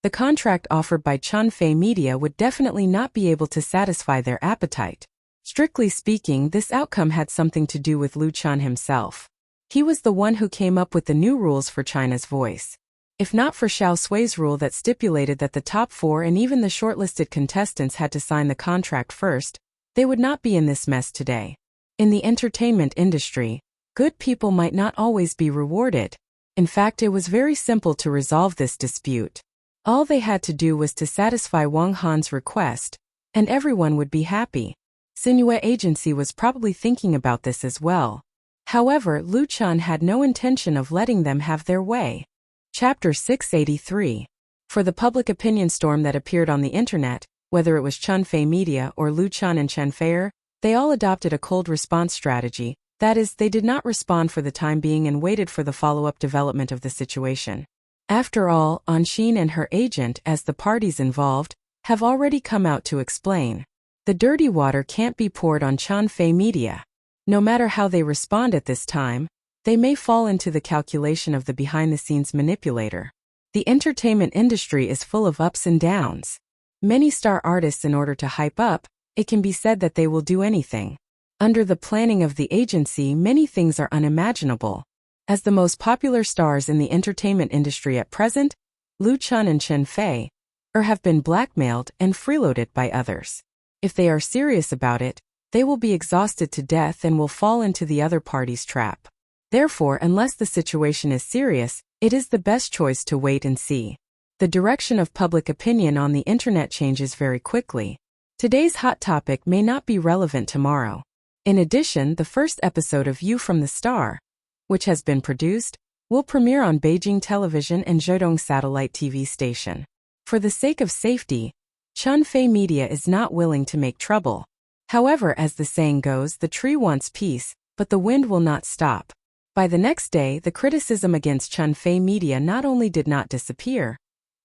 The contract offered by Chunfei Media would definitely not be able to satisfy their appetite. Strictly speaking, this outcome had something to do with Lu Chun himself. He was the one who came up with the new rules for China's Voice. If not for Xiao Sui's rule that stipulated that the top 4 and even the shortlisted contestants had to sign the contract first, they would not be in this mess today. In the entertainment industry, good people might not always be rewarded. In fact, it was very simple to resolve this dispute. All they had to do was to satisfy Wang Han's request, and everyone would be happy. Senua Agency was probably thinking about this as well. However, Lu Chun had no intention of letting them have their way. Chapter 683. For the public opinion storm that appeared on the internet, whether it was Chunfei Media or Lu Chun and Chunfei, they all adopted a cold response strategy, that is, they did not respond for the time being and waited for the follow-up development of the situation. After all, Anxin and her agent, as the parties involved, have already come out to explain. The dirty water can't be poured on Chunfei Media. No matter how they respond at this time, they may fall into the calculation of the behind-the-scenes manipulator. The entertainment industry is full of ups and downs. Many star artists, in order to hype up, it can be said that they will do anything. Under the planning of the agency, many things are unimaginable. As the most popular stars in the entertainment industry at present, Lu Chun and Chunfei have been blackmailed and freeloaded by others. If they are serious about it, they will be exhausted to death and will fall into the other party's trap. Therefore, unless the situation is serious, it is the best choice to wait and see. The direction of public opinion on the internet changes very quickly. Today's hot topic may not be relevant tomorrow. In addition, the first episode of You from the Star, which has been produced, will premiere on Beijing Television and Zhejiang Satellite TV station. For the sake of safety, Chunfei Media is not willing to make trouble. However, as the saying goes, the tree wants peace, but the wind will not stop. By the next day, the criticism against Chunfei Media not only did not disappear,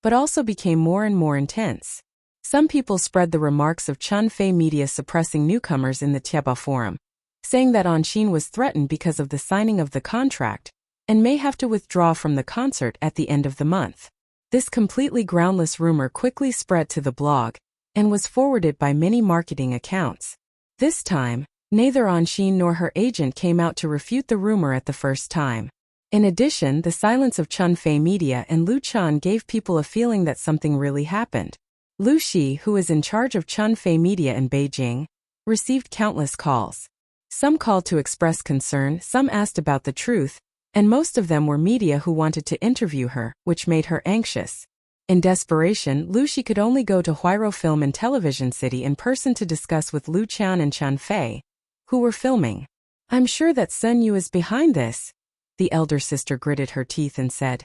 but also became more and more intense. Some people spread the remarks of Chunfei Media suppressing newcomers in the Tieba forum, saying that Anshin was threatened because of the signing of the contract and may have to withdraw from the concert at the end of the month. This completely groundless rumor quickly spread to the blog and was forwarded by many marketing accounts. This time, neither Anshin nor her agent came out to refute the rumor at the first time. In addition, the silence of Chunfei Media and Lu Chan gave people a feeling that something really happened. Lu Shi, who is in charge of Chunfei Media in Beijing, received countless calls. Some called to express concern, some asked about the truth, and most of them were media who wanted to interview her, which made her anxious. In desperation, Lu Shi could only go to Huairou Film and Television City in person to discuss with Lu Chan and Chunfei, who were filming. "I'm sure that Sun Yu is behind this," the elder sister gritted her teeth and said.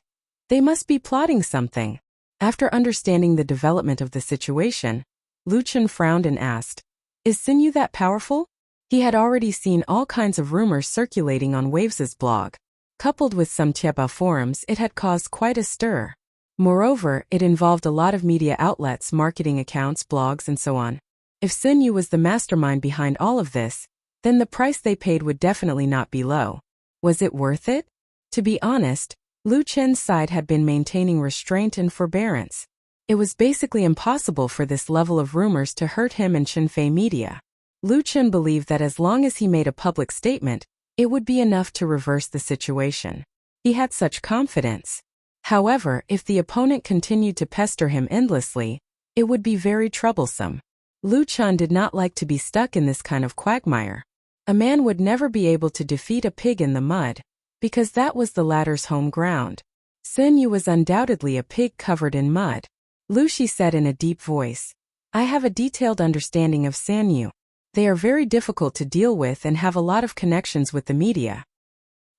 "They must be plotting something." After understanding the development of the situation, Lu Chen frowned and asked, "Is Sun Yu that powerful?" He had already seen all kinds of rumors circulating on Waves's blog. Coupled with some Tieba forums, it had caused quite a stir. Moreover, it involved a lot of media outlets, marketing accounts, blogs, and so on. If Sun Yu was the mastermind behind all of this, then the price they paid would definitely not be low. Was it worth it? To be honest, Lu Chen's side had been maintaining restraint and forbearance. It was basically impossible for this level of rumors to hurt him and Chunfei Media. Lu Chen believed that as long as he made a public statement, it would be enough to reverse the situation. He had such confidence. However, if the opponent continued to pester him endlessly, it would be very troublesome. Lu Chen did not like to be stuck in this kind of quagmire. A man would never be able to defeat a pig in the mud, because that was the latter's home ground. Sun Yu was undoubtedly a pig covered in mud. Lu Shi said in a deep voice, "I have a detailed understanding of Sun Yu. They are very difficult to deal with and have a lot of connections with the media.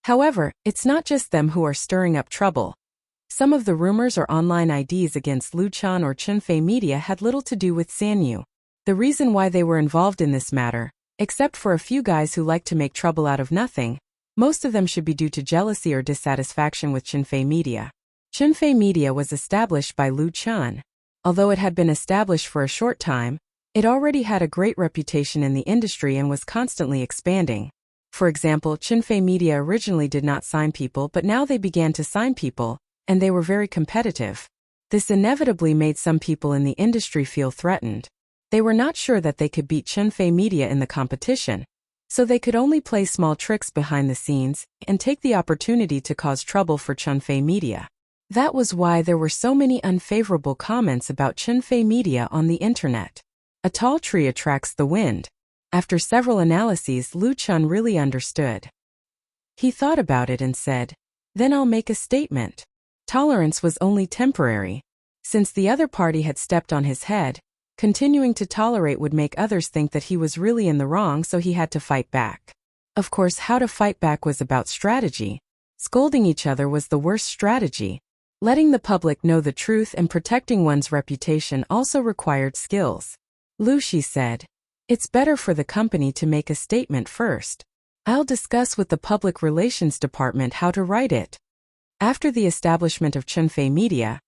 However, it's not just them who are stirring up trouble. Some of the rumors or online IDs against Lu Chan or Chunfei Media had little to do with Sun Yu. The reason why they were involved in this matter, except for a few guys who like to make trouble out of nothing, most of them should be due to jealousy or dissatisfaction with Chunfei Media. Chunfei Media was established by Lu Chan. Although it had been established for a short time, it already had a great reputation in the industry and was constantly expanding. For example, Chunfei Media originally did not sign people, but now they began to sign people, and they were very competitive. This inevitably made some people in the industry feel threatened. They were not sure that they could beat Chunfei Media in the competition, so they could only play small tricks behind the scenes and take the opportunity to cause trouble for Chunfei Media. That was why there were so many unfavorable comments about Chunfei Media on the internet. A tall tree attracts the wind. After several analyses, Lu Chen really understood. He thought about it and said, "Then I'll make a statement." Tolerance was only temporary. Since the other party had stepped on his head, continuing to tolerate would make others think that he was really in the wrong, so he had to fight back. Of course, how to fight back was about strategy. Scolding each other was the worst strategy. Letting the public know the truth and protecting one's reputation also required skills. Lu Shi said, "It's better for the company to make a statement first. I'll discuss with the public relations department how to write it." After the establishment of Chunfei Media,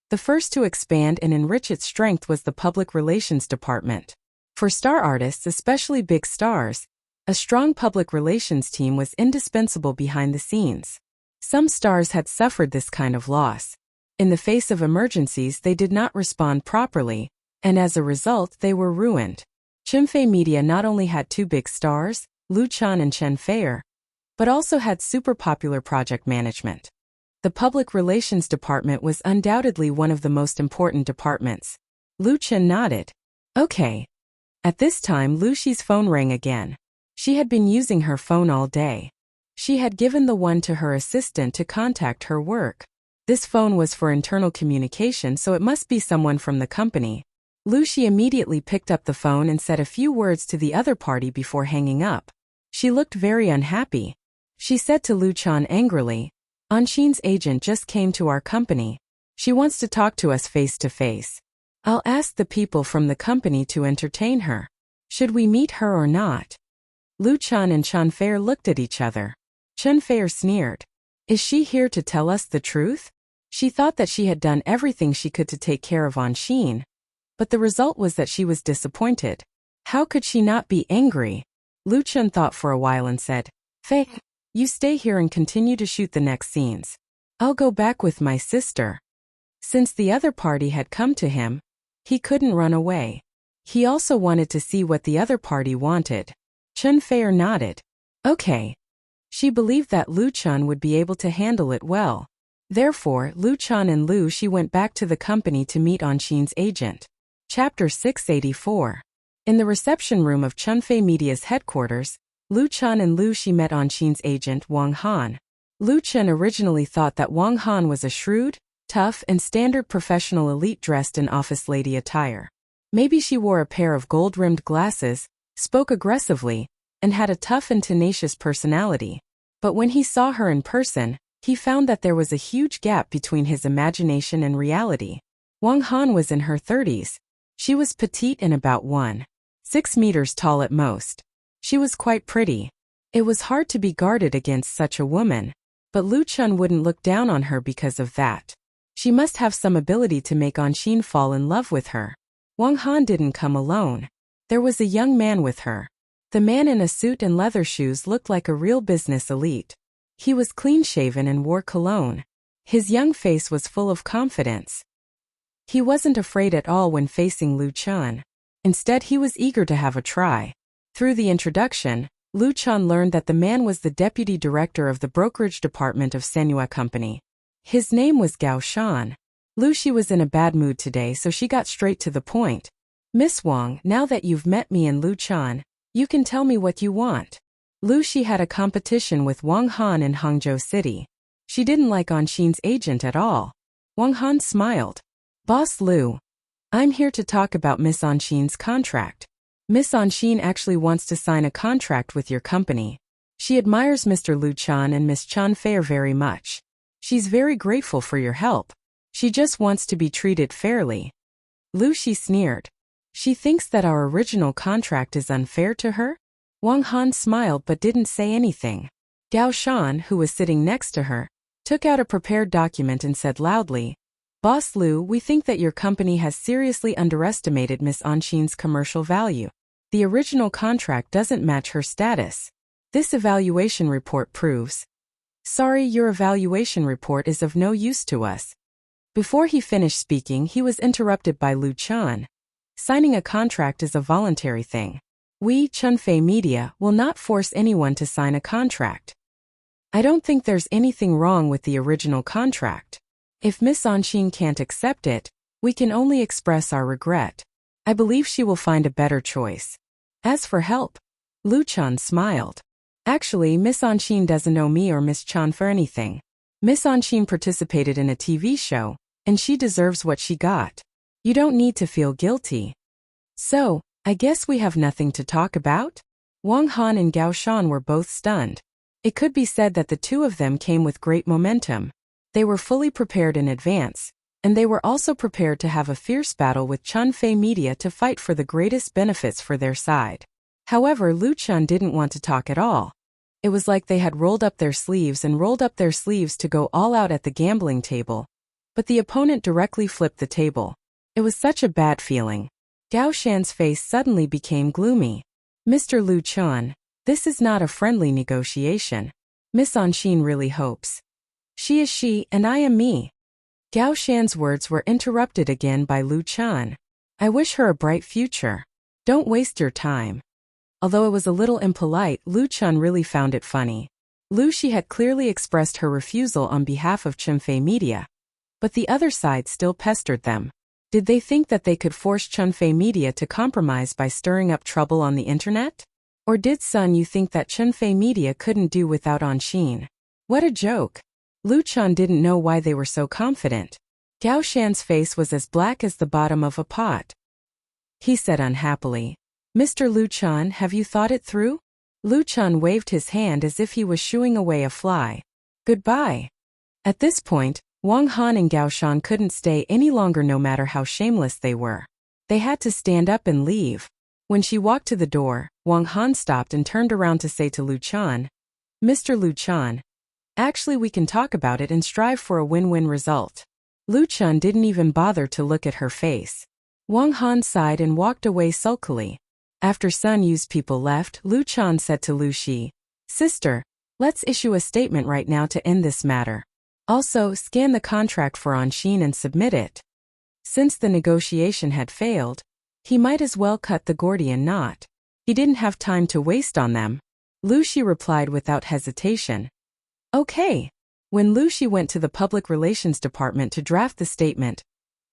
the first to expand and enrich its strength was the public relations department. For star artists, especially big stars, a strong public relations team was indispensable behind the scenes. Some stars had suffered this kind of loss. In the face of emergencies, they did not respond properly, and as a result, they were ruined. Chunfei Media not only had two big stars, Lu Chan and Chen Feier, but also had super popular project management. The public relations department was undoubtedly one of the most important departments. Lu Chen nodded. Okay. At this time, Lu Shi's phone rang again. She had been using her phone all day. She had given the one to her assistant to contact her work. This phone was for internal communication, so it must be someone from the company. Lu Shi immediately picked up the phone and said a few words to the other party before hanging up. She looked very unhappy. She said to Lu Chan angrily, Anshin's agent just came to our company. She wants to talk to us face to face. I'll ask the people from the company to entertain her. Should we meet her or not? Lu Chun and Chun Fair looked at each other. Chun Fair sneered. Is she here to tell us the truth? She thought that she had done everything she could to take care of Anshin. But the result was that she was disappointed. How could she not be angry? Lu Chun thought for a while and said, Faye, you stay here and continue to shoot the next scenes. I'll go back with my sister. Since the other party had come to him, he couldn't run away. He also wanted to see what the other party wanted. Chun Fair nodded. Okay. She believed that Lu Chun would be able to handle it well. Therefore, Lu Chun and Lu Shi went back to the company to meet Anshin's agent. Chapter 684. In the reception room of Chunfei Media's headquarters, Lu Chun and Lu Shi met Anshin's agent Wang Han. Lu Chun originally thought that Wang Han was a shrewd, tough and standard professional elite dressed in office lady attire. Maybe she wore a pair of gold-rimmed glasses, spoke aggressively, and had a tough and tenacious personality. But when he saw her in person, he found that there was a huge gap between his imagination and reality. Wang Han was in her 30s. She was petite and about 1.6 meters tall at most. She was quite pretty. It was hard to be guarded against such a woman, but Lu Chun wouldn't look down on her because of that. She must have some ability to make Anshin fall in love with her. Wang Han didn't come alone. There was a young man with her. The man in a suit and leather shoes looked like a real business elite. He was clean-shaven and wore cologne. His young face was full of confidence. He wasn't afraid at all when facing Lu Chun. Instead, he was eager to have a try. Through the introduction, Lu Chun learned that the man was the deputy director of the brokerage department of Senua Company. His name was Gao Shan. Lu Shi was in a bad mood today, so she got straight to the point. Miss Wang, now that you've met me and Lu Chun, you can tell me what you want. Lu Shi had a competition with Wang Han in Hangzhou City. She didn't like Anshin's agent at all. Wang Han smiled. Boss Lu, I'm here to talk about Miss Anshin's contract. Miss Anshin actually wants to sign a contract with your company. She admires Mr. Lu Chun and Miss Chun Fair very much. She's very grateful for your help. She just wants to be treated fairly. Lu Shi sneered. She thinks that our original contract is unfair to her? Wang Han smiled but didn't say anything. Gao Shan, who was sitting next to her, took out a prepared document and said loudly, Boss Lu, we think that your company has seriously underestimated Miss Anshin's commercial value. The original contract doesn't match her status. This evaluation report proves. Sorry, your evaluation report is of no use to us. Before he finished speaking, he was interrupted by Lu Chun. Signing a contract is a voluntary thing. We, Chunfei Media, will not force anyone to sign a contract. I don't think there's anything wrong with the original contract. If Miss Anshin can't accept it, we can only express our regret. I believe she will find a better choice. As for help, Lu Chun smiled. Actually, Miss Anshin doesn't know me or Miss Chun for anything. Miss Anshin participated in a TV show, and she deserves what she got. You don't need to feel guilty. So, I guess we have nothing to talk about? Wang Han and Gao Shan were both stunned. It could be said that the two of them came with great momentum. They were fully prepared in advance, and they were also prepared to have a fierce battle with Chunfei Media to fight for the greatest benefits for their side. However, Lu Chun didn't want to talk at all. It was like they had rolled up their sleeves to go all out at the gambling table. But the opponent directly flipped the table. It was such a bad feeling. Gao Shan's face suddenly became gloomy. Mr. Lu Chun, this is not a friendly negotiation. Miss Anshin really hopes. She is she and I am me. Gao Shan's words were interrupted again by Lu Chun. I wish her a bright future. Don't waste your time. Although it was a little impolite, Lu Chun really found it funny. Lu Shi had clearly expressed her refusal on behalf of Chunfei Media. But the other side still pestered them. Did they think that they could force Chunfei Media to compromise by stirring up trouble on the internet? Or did Sun Yu think that Chunfei Media couldn't do without Anshin? What a joke. Lu Chun didn't know why they were so confident. Gao Shan's face was as black as the bottom of a pot. He said unhappily, Mr. Lu Chun, have you thought it through? Lu Chun waved his hand as if he was shooing away a fly. Goodbye. At this point, Wang Han and Gao Shan couldn't stay any longer no matter how shameless they were. They had to stand up and leave. When she walked to the door, Wang Han stopped and turned around to say to Lu Chan, "Mr. Lu Chan, actually we can talk about it and strive for a win-win result." Lu Chan didn't even bother to look at her face. Wang Han sighed and walked away sulkily. After Sun Yu's people left, Lu Chan said to Lu Shi, "Sister, let's issue a statement right now to end this matter. Also, scan the contract for Anshin and submit it." Since the negotiation had failed, he might as well cut the Gordian knot. He didn't have time to waste on them. Lu Shi replied without hesitation. "Okay." When Lu Shi went to the Public Relations Department to draft the statement,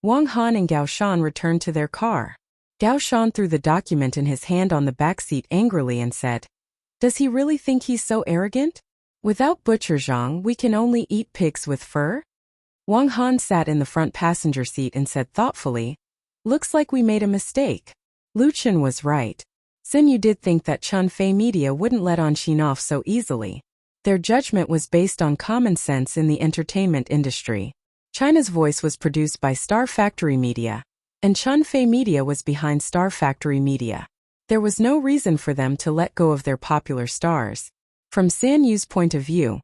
Wang Han and Gao Shan returned to their car. Gao Shan threw the document in his hand on the back seat angrily and said, "Does he really think he's so arrogant? Without butcher zhang, we can only eat pigs with fur?" Wang Han sat in the front passenger seat and said thoughtfully, "Looks like we made a mistake." Lu Chen was right. Xin Yu did think that Chunfei Media wouldn't let Anshin off so easily. Their judgment was based on common sense in the entertainment industry. China's Voice was produced by Star Factory Media, and Chunfei Media was behind Star Factory Media. There was no reason for them to let go of their popular stars. From San Yu's point of view,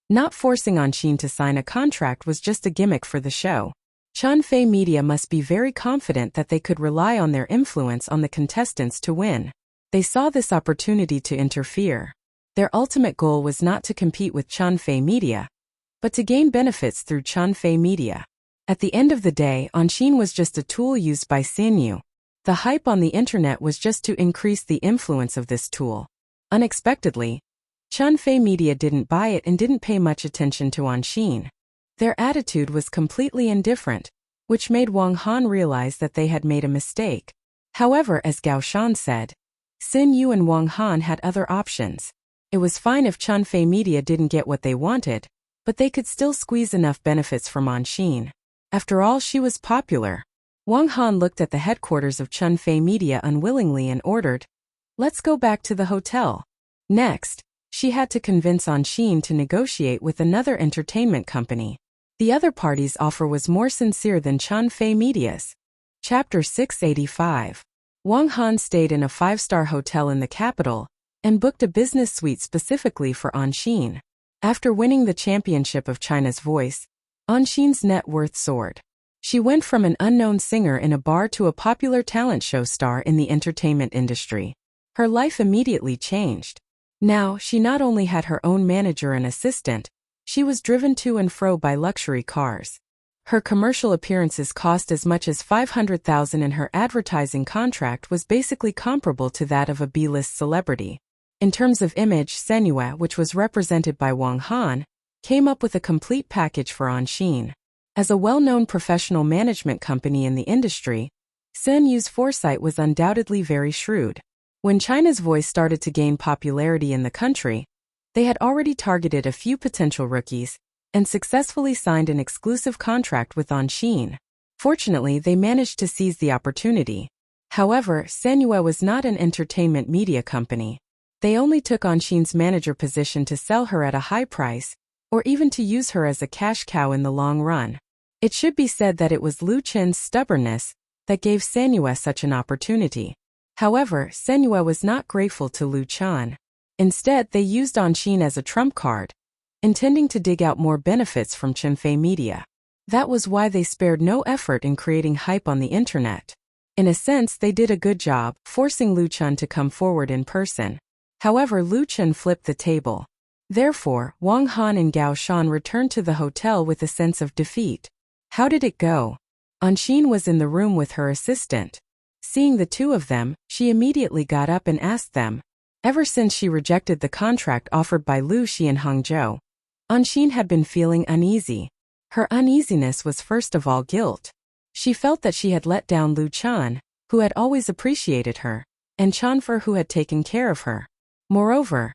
not forcing Anshin to sign a contract was just a gimmick for the show. Chunfei Media must be very confident that they could rely on their influence on the contestants to win. They saw this opportunity to interfere. Their ultimate goal was not to compete with Chunfei Media, but to gain benefits through Chunfei Media. At the end of the day, Anshin was just a tool used by San Yu. The hype on the internet was just to increase the influence of this tool. Unexpectedly, Chunfei Media didn't buy it and didn't pay much attention to Anshin. Their attitude was completely indifferent, which made Wang Han realize that they had made a mistake. However, as Gao Shan said, Xin Yu and Wang Han had other options. It was fine if Chunfei Media didn't get what they wanted, but they could still squeeze enough benefits from Anshin. After all, she was popular. Wang Han looked at the headquarters of Chunfei Media unwillingly and ordered, "Let's go back to the hotel." Next, she had to convince Anshin to negotiate with another entertainment company. The other party's offer was more sincere than Chunfei Media's. Chapter 685. Wang Han stayed in a 5-star hotel in the capital and booked a business suite specifically for Anshin. After winning the championship of China's Voice, Anshin's net worth soared. She went from an unknown singer in a bar to a popular talent show star in the entertainment industry. Her life immediately changed. Now, she not only had her own manager and assistant, she was driven to and fro by luxury cars. Her commercial appearances cost as much as 500,000 and her advertising contract was basically comparable to that of a B-list celebrity. In terms of image, Senua, which was represented by Wang Han, came up with a complete package for Anshin. As a well-known professional management company in the industry, Sen Yu's foresight was undoubtedly very shrewd. When China's Voice started to gain popularity in the country, they had already targeted a few potential rookies and successfully signed an exclusive contract with Anshin. Fortunately, they managed to seize the opportunity. However, Senua was not an entertainment media company. They only took Anshin's manager position to sell her at a high price, or even to use her as a cash cow in the long run. It should be said that it was Lu Chen's stubbornness that gave Senua such an opportunity. However, Senua was not grateful to Lu Chen. Instead, they used Anshin as a trump card, intending to dig out more benefits from Chunfei Media. That was why they spared no effort in creating hype on the internet. In a sense, they did a good job, forcing Lu Chen to come forward in person. However, Lu Chen flipped the table. Therefore, Wang Han and Gao Shan returned to the hotel with a sense of defeat. How did it go? Anshin was in the room with her assistant. Seeing the two of them, she immediately got up and asked them. Ever since she rejected the contract offered by Lu Shi in Hangzhou, Anshin had been feeling uneasy. Her uneasiness was first of all guilt. She felt that she had let down Lu Chen, who had always appreciated her, and Chanfer, who had taken care of her. Moreover,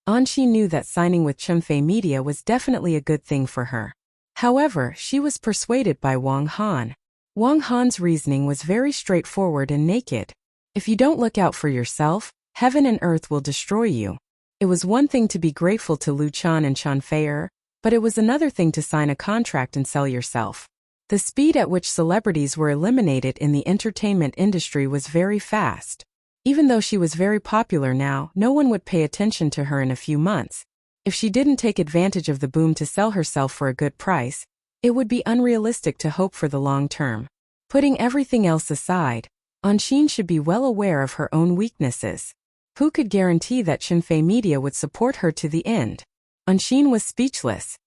Anshin knew that signing with Chunfei Media was definitely a good thing for her. However, she was persuaded by Wang Han. Wang Han's reasoning was very straightforward and naked. If you don't look out for yourself, heaven and earth will destroy you. It was one thing to be grateful to Lu Chen and Chanfei, But it was another thing to sign a contract and sell yourself. The speed at which celebrities were eliminated in the entertainment industry was very fast. Even though she was very popular now, no one would pay attention to her in a few months. If she didn't take advantage of the boom to sell herself for a good price, it would be unrealistic to hope for the long term. Putting everything else aside, Anshin should be well aware of her own weaknesses. Who could guarantee that Shinfei Media would support her to the end? Anshin was speechless.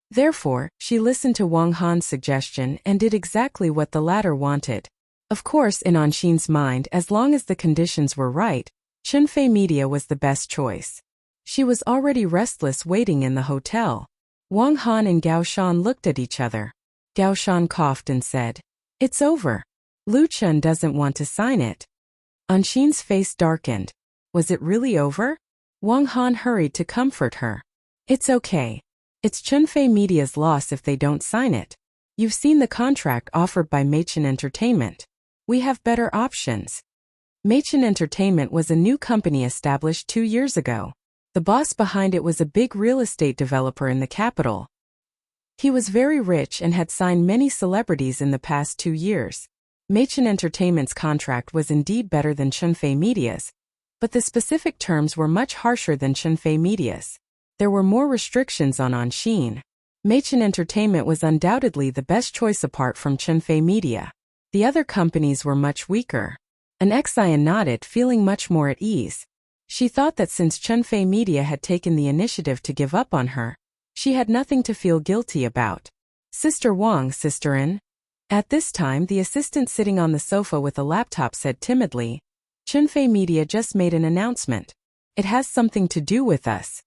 Therefore, she listened to Wang Han's suggestion and did exactly what the latter wanted. Of course, in Anshin's mind, as long as the conditions were right, Shinfei Media was the best choice. She was already restless waiting in the hotel. Wang Han and Gao Shan looked at each other. Gao Shan coughed and said, "It's over. Lu Chun doesn't want to sign it." Anshin's face darkened. Was it really over? Wang Han hurried to comfort her. "It's okay. It's Chunfei Media's loss if they don't sign it. You've seen the contract offered by Machen Entertainment. We have better options." Machen Entertainment was a new company established 2 years ago. The boss behind it was a big real estate developer in the capital. He was very rich and had signed many celebrities in the past 2 years. Machen Entertainment's contract was indeed better than Chunfei Media's, but the specific terms were much harsher than Chunfei Media's. There were more restrictions on Anshin. Machen Entertainment was undoubtedly the best choice apart from Chunfei Media. The other companies were much weaker. An Xian nodded, feeling much more at ease. She thought that since Chunfei Media had taken the initiative to give up on her, she had nothing to feel guilty about. "Sister Wang, Sister In." At this time, the assistant sitting on the sofa with a laptop said timidly, "Chunfei Media just made an announcement. It has something to do with us."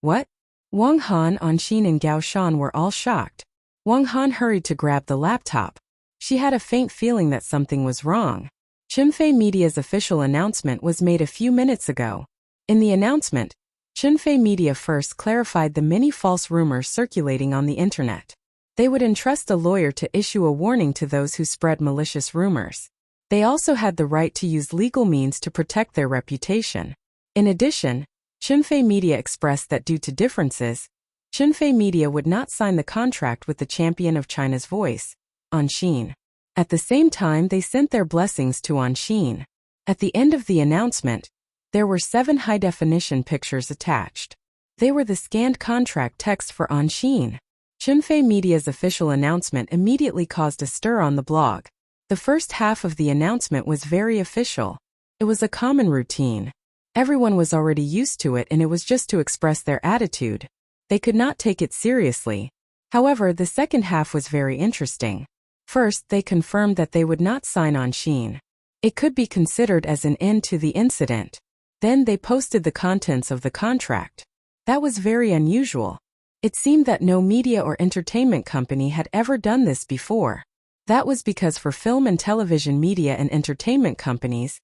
"What?" Wang Han, Anshin and Gao Shan were all shocked. Wang Han hurried to grab the laptop. She had a faint feeling that something was wrong. Chunfei Media's official announcement was made a few minutes ago. In the announcement, Chunfei Media first clarified the many false rumors circulating on the internet. They would entrust a lawyer to issue a warning to those who spread malicious rumors. They also had the right to use legal means to protect their reputation. In addition, Chunfei Media expressed that due to differences, Chunfei Media would not sign the contract with the champion of China's voice, Anshin. At the same time, they sent their blessings to Anshin. At the end of the announcement, there were 7 high-definition pictures attached. They were the scanned contract text for Anshin. Chunfei Media's official announcement immediately caused a stir on the blog. The first half of the announcement was very official. It was a common routine. Everyone was already used to it and it was just to express their attitude. They could not take it seriously. However, the second half was very interesting. First, they confirmed that they would not sign Anshin. It could be considered as an end to the incident. Then they posted the contents of the contract. That was very unusual. It seemed that no media or entertainment company had ever done this before. That was because for film and television media and entertainment companies,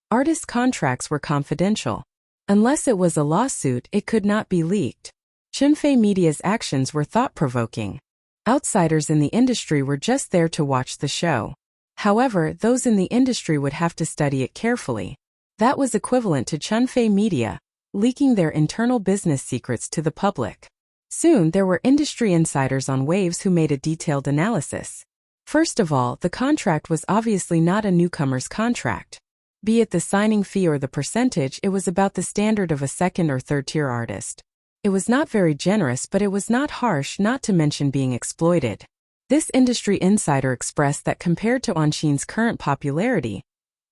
artist contracts were confidential. Unless it was a lawsuit, it could not be leaked. Chunfei Media's actions were thought-provoking. Outsiders in the industry were just there to watch the show. However, those in the industry would have to study it carefully. That was equivalent to Chunfei Media leaking their internal business secrets to the public. Soon, there were industry insiders on Waves who made a detailed analysis. First of all, the contract was obviously not a newcomer's contract. Be it the signing fee or the percentage, it was about the standard of a second or third-tier artist. It was not very generous, but it was not harsh, not to mention being exploited. This industry insider expressed that compared to Anshin's current popularity,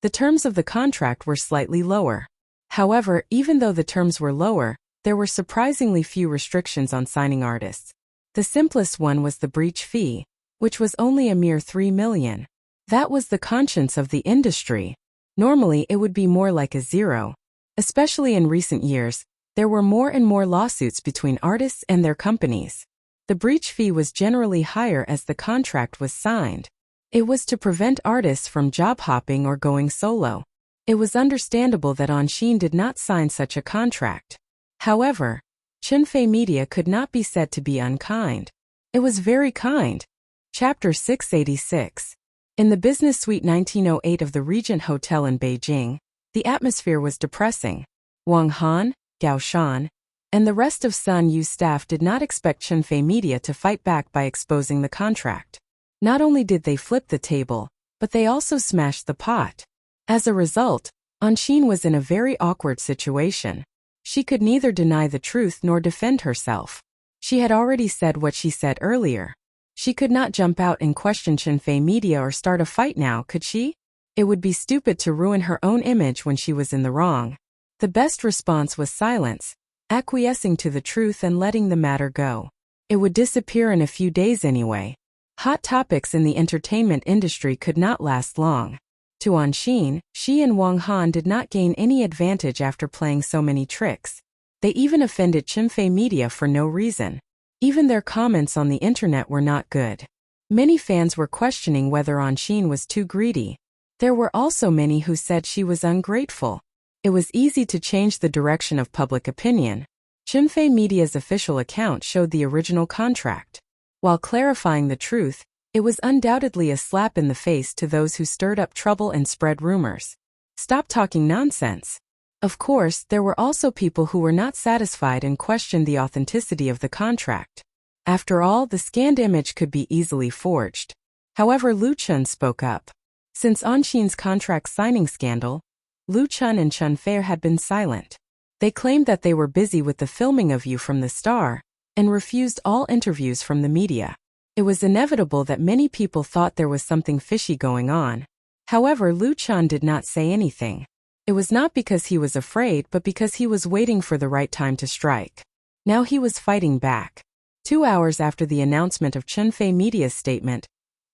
the terms of the contract were slightly lower. However, even though the terms were lower, there were surprisingly few restrictions on signing artists. The simplest one was the breach fee, which was only a mere 3 million. That was the conscience of the industry. Normally, it would be more like a zero. Especially in recent years, there were more and more lawsuits between artists and their companies. The breach fee was generally higher as the contract was signed. It was to prevent artists from job hopping or going solo. It was understandable that Anshin did not sign such a contract. However, Chunfei Media could not be said to be unkind. It was very kind. Chapter 686. In the Business Suite 1908 of the Regent Hotel in Beijing, the atmosphere was depressing. Wang Han, Gao Shan, And the rest of Sun Yu's staff did not expect Chunfei Media to fight back by exposing the contract. Not only did they flip the table, but they also smashed the pot. As a result, Anshin was in a very awkward situation. She could neither deny the truth nor defend herself. She had already said what she said earlier. She could not jump out and question Chunfei Media or start a fight now, could she? It would be stupid to ruin her own image when she was in the wrong. The best response was silence, acquiescing to the truth and letting the matter go. It would disappear in a few days anyway. Hot topics in the entertainment industry could not last long. To Anshin, she and Wang Han did not gain any advantage after playing so many tricks. They even offended Chunfei Media for no reason. Even their comments on the internet were not good. Many fans were questioning whether Anshin was too greedy. There were also many who said she was ungrateful. It was easy to change the direction of public opinion. Chunfei Media's official account showed the original contract. While clarifying the truth, it was undoubtedly a slap in the face to those who stirred up trouble and spread rumors. Stop talking nonsense. Of course, there were also people who were not satisfied and questioned the authenticity of the contract. After all, the scanned image could be easily forged. However, Lu Chun spoke up. Since Anshin's contract signing scandal, Lu Chun and Chunfei had been silent. They claimed that they were busy with the filming of You from the Star, and refused all interviews from the media. It was inevitable that many people thought there was something fishy going on. However, Lu Chun did not say anything. It was not because he was afraid but because he was waiting for the right time to strike. Now he was fighting back. 2 hours after the announcement of Chunfei Media's statement,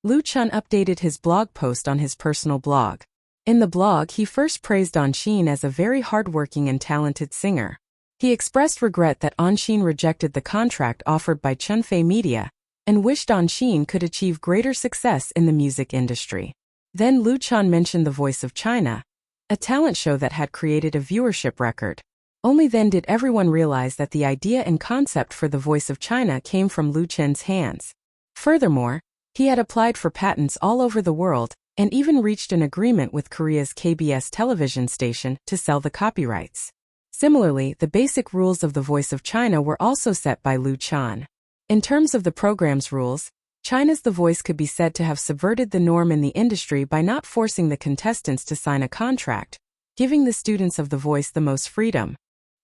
Lu Chun updated his blog post on his personal blog. In the blog, he first praised Anshin as a very hardworking and talented singer. He expressed regret that Anshin rejected the contract offered by Chunfei Media, and wished Anshin could achieve greater success in the music industry. Then Lu Chun mentioned The Voice of China, a talent show that had created a viewership record. Only then did everyone realize that the idea and concept for The Voice of China came from Lu Chun's hands. Furthermore, he had applied for patents all over the world, and even reached an agreement with Korea's KBS television station to sell the copyrights. Similarly, the basic rules of The Voice of China were also set by Lu Chun. In terms of the program's rules, China's The Voice could be said to have subverted the norm in the industry by not forcing the contestants to sign a contract, giving the students of The Voice the most freedom.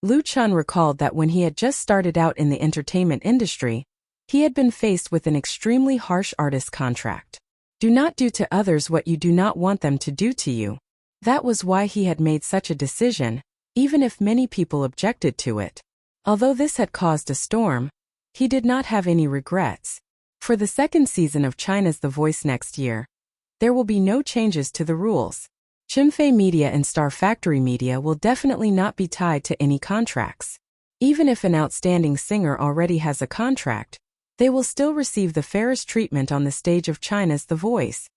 Lu Chun recalled that when he had just started out in the entertainment industry, he had been faced with an extremely harsh artist contract. Do not do to others what you do not want them to do to you. That was why he had made such a decision, even if many people objected to it. Although this had caused a storm, he did not have any regrets. For the second season of China's The Voice next year, there will be no changes to the rules. Chunfei Media and Star Factory Media will definitely not be tied to any contracts. Even if an outstanding singer already has a contract, they will still receive the fairest treatment on the stage of China's The Voice.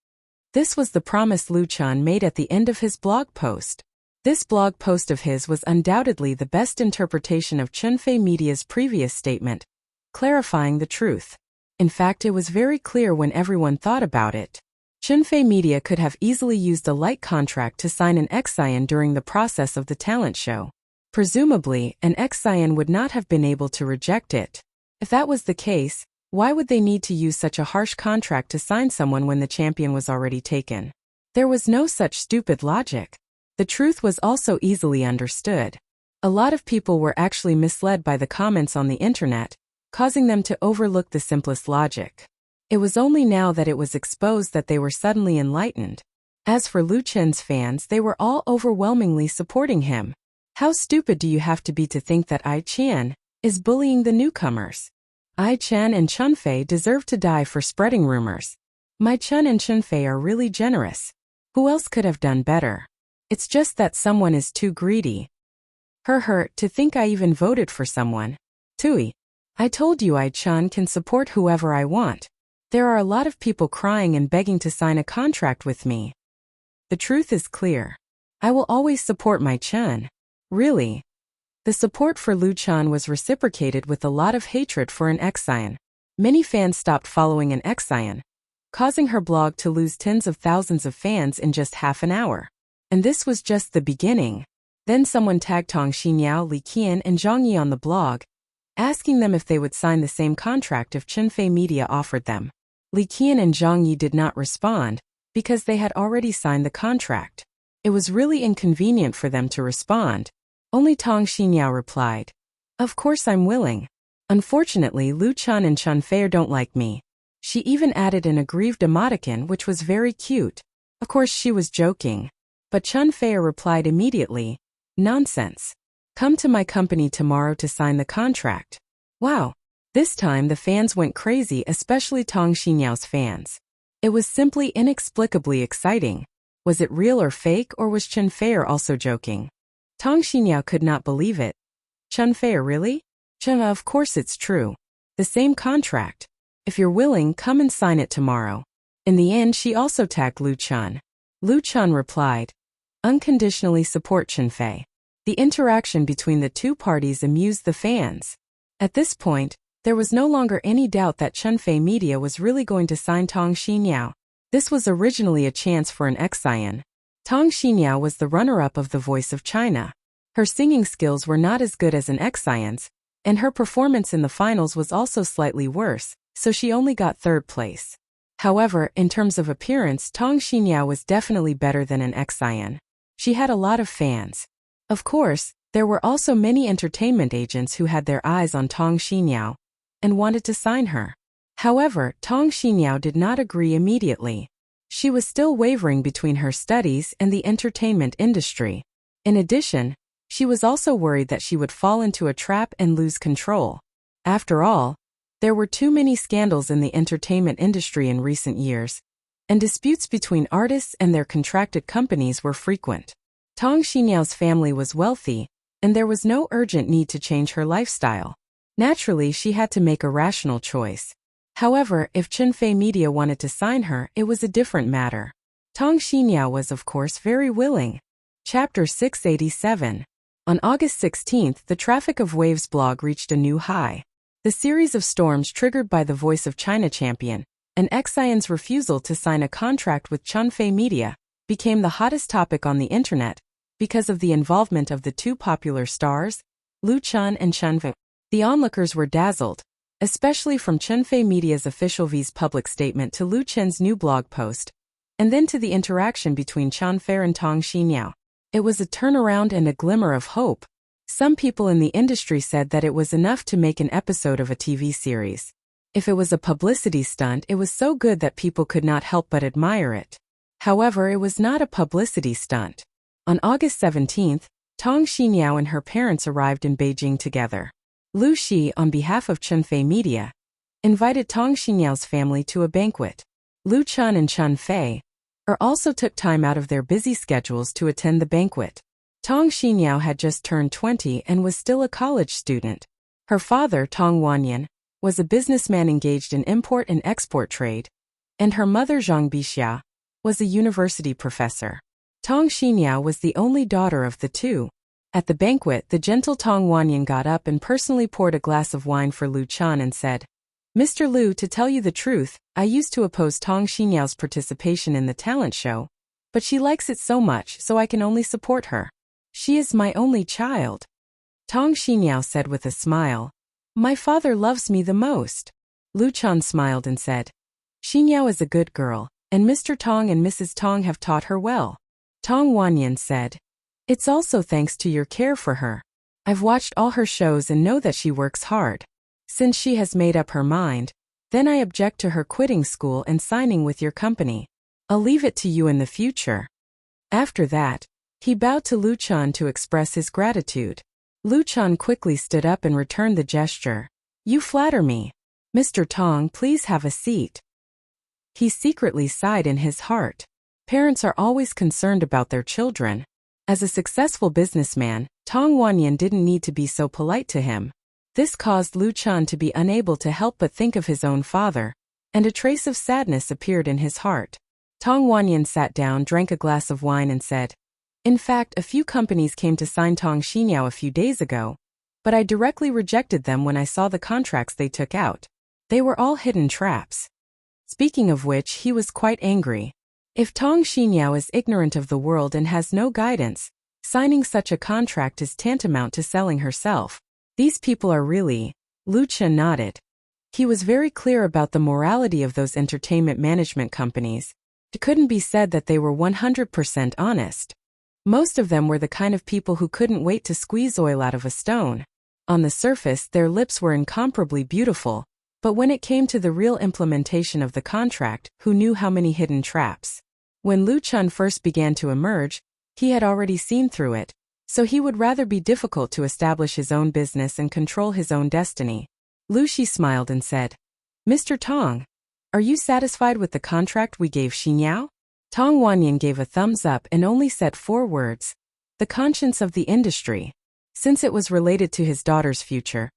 This was the promise Lu Chun made at the end of his blog post. This blog post of his was undoubtedly the best interpretation of Chunfei Media's previous statement, clarifying the truth. In fact, it was very clear when everyone thought about it. Chunfei Media could have easily used a light contract to sign an excion during the process of the talent show. Presumably, an excion would not have been able to reject it. If that was the case, why would they need to use such a harsh contract to sign someone when the champion was already taken? There was no such stupid logic. The truth was also easily understood. A lot of people were actually misled by the comments on the internet, causing them to overlook the simplest logic. It was only now that it was exposed that they were suddenly enlightened. As for Lu Chun's fans, they were all overwhelmingly supporting him. How stupid do you have to be to think that Ai Qian is bullying the newcomers? Ai Qian and Chunfei deserve to die for spreading rumors. Mai Chun and Chunfei are really generous. Who else could have done better? It's just that someone is too greedy. To think I even voted for someone. Tui. I told you Ai Chun can support whoever I want. There are a lot of people crying and begging to sign a contract with me. The truth is clear. I will always support Mai Chun. Really. The support for Lu Chun was reciprocated with a lot of hatred for an excion. Many fans stopped following an excion, causing her blog to lose tens of thousands of fans in just half an hour. And this was just the beginning. Then someone tagged Tong Xinyao, Li Qian, and Zhang Yi on the blog, asking them if they would sign the same contract if Chunfei Media offered them. Li Qian and Zhang Yi did not respond, because they had already signed the contract. It was really inconvenient for them to respond. Only Tong Xinyao replied, "Of course I'm willing. Unfortunately, Lu Chun and Chunfei don't like me." She even added an aggrieved emoticon which was very cute. Of course she was joking. But Chunfei replied immediately, "Nonsense. Come to my company tomorrow to sign the contract." Wow! This time the fans went crazy, especially Tong Xinyao's fans. It was simply inexplicably exciting. Was it real or fake, or was Chunfei also joking? Tong Xinyao could not believe it. "Chunfei, really?" "Chun, of course it's true. The same contract. If you're willing, come and sign it tomorrow." In the end, she also tagged Lu Chun. Lu Chun replied, "Unconditionally support Chunfei." The interaction between the two parties amused the fans. At this point, there was no longer any doubt that Chunfei Media was really going to sign Tong Xinyao. This was originally a chance for an ex-Xian. Tong Xinyao was the runner-up of The Voice of China. Her singing skills were not as good as an ex-Xian's, and her performance in the finals was also slightly worse, so she only got third place. However, in terms of appearance, Tong Xinyao was definitely better than an ex-Xian. She had a lot of fans. Of course, there were also many entertainment agents who had their eyes on Tong Xinyao and wanted to sign her. However, Tong Xinyao did not agree immediately. She was still wavering between her studies and the entertainment industry. In addition, she was also worried that she would fall into a trap and lose control. After all, there were too many scandals in the entertainment industry in recent years, and disputes between artists and their contracted companies were frequent. Tong Xinyao's family was wealthy, and there was no urgent need to change her lifestyle. Naturally, she had to make a rational choice. However, if Chunfei Media wanted to sign her, it was a different matter. Tong Xinyao was, of course, very willing. Chapter 687. On August 16, the traffic of Waves blog reached a new high. The series of storms triggered by the Voice of China champion, and ex-Xian's refusal to sign a contract with Chunfei Media, became the hottest topic on the internet, because of the involvement of the two popular stars, Lu Chun and Chunfei. The onlookers were dazzled, especially from Chunfei Media's official V's public statement to Lu Chen's new blog post, and then to the interaction between Chunfei and Tong Xinyao. It was a turnaround and a glimmer of hope. Some people in the industry said that it was enough to make an episode of a TV series. If it was a publicity stunt, it was so good that people could not help but admire it. However, it was not a publicity stunt. On August 17, Tong Xinyao and her parents arrived in Beijing together. Lu Shi, on behalf of Chunfei Media, invited Tong Xinyao's family to a banquet. Lu Chun and Chunfei also took time out of their busy schedules to attend the banquet. Tong Xinyao had just turned 20 and was still a college student. Her father, Tong Wanyan, was a businessman engaged in import and export trade, and her mother, Zhang Bixia, was a university professor. Tong Xinyao was the only daughter of the two. At the banquet, the gentle Tong Wanyan got up and personally poured a glass of wine for Lu Chun and said, "Mr. Lu, to tell you the truth, I used to oppose Tong Xinyao's participation in the talent show, but she likes it so much, so I can only support her. She is my only child." Tong Xinyao said with a smile, "My father loves me the most." Lu Chun smiled and said, "Xinyao is a good girl, and Mr. Tong and Mrs. Tong have taught her well." Tong Wanyan said, "It's also thanks to your care for her. I've watched all her shows and know that she works hard. Since she has made up her mind, then I object to her quitting school and signing with your company. I'll leave it to you in the future." After that, he bowed to Lu Chun to express his gratitude. Lu Chun quickly stood up and returned the gesture. "You flatter me. Mr. Tong, please have a seat." He secretly sighed in his heart. Parents are always concerned about their children. As a successful businessman, Tong Wanyan didn't need to be so polite to him. This caused Lu Chun to be unable to help but think of his own father, and a trace of sadness appeared in his heart. Tong Wanyan sat down, drank a glass of wine and said, "In fact, a few companies came to sign Tong Xinyao a few days ago, but I directly rejected them when I saw the contracts they took out. They were all hidden traps." Speaking of which, he was quite angry. If Tong Xinyao is ignorant of the world and has no guidance, Signing such a contract is tantamount to selling herself. These people are really... Wuxia nodded. He was very clear about the morality of those entertainment management companies. It couldn't be said that they were 100% honest. Most of them were the kind of people who couldn't wait to squeeze oil out of a stone. On the surface, their lips were incomparably beautiful, but when it came to the real implementation of the contract, who knew how many hidden traps? When Lu Chun first began to emerge, he had already seen through it, so he would rather be difficult to establish his own business and control his own destiny. Lu Shi smiled and said, Mr. Tong, are you satisfied with the contract we gave Xinyao? Tong Wanyan gave a thumbs up and only said 4 words. The conscience of the industry. Since it was related to his daughter's future,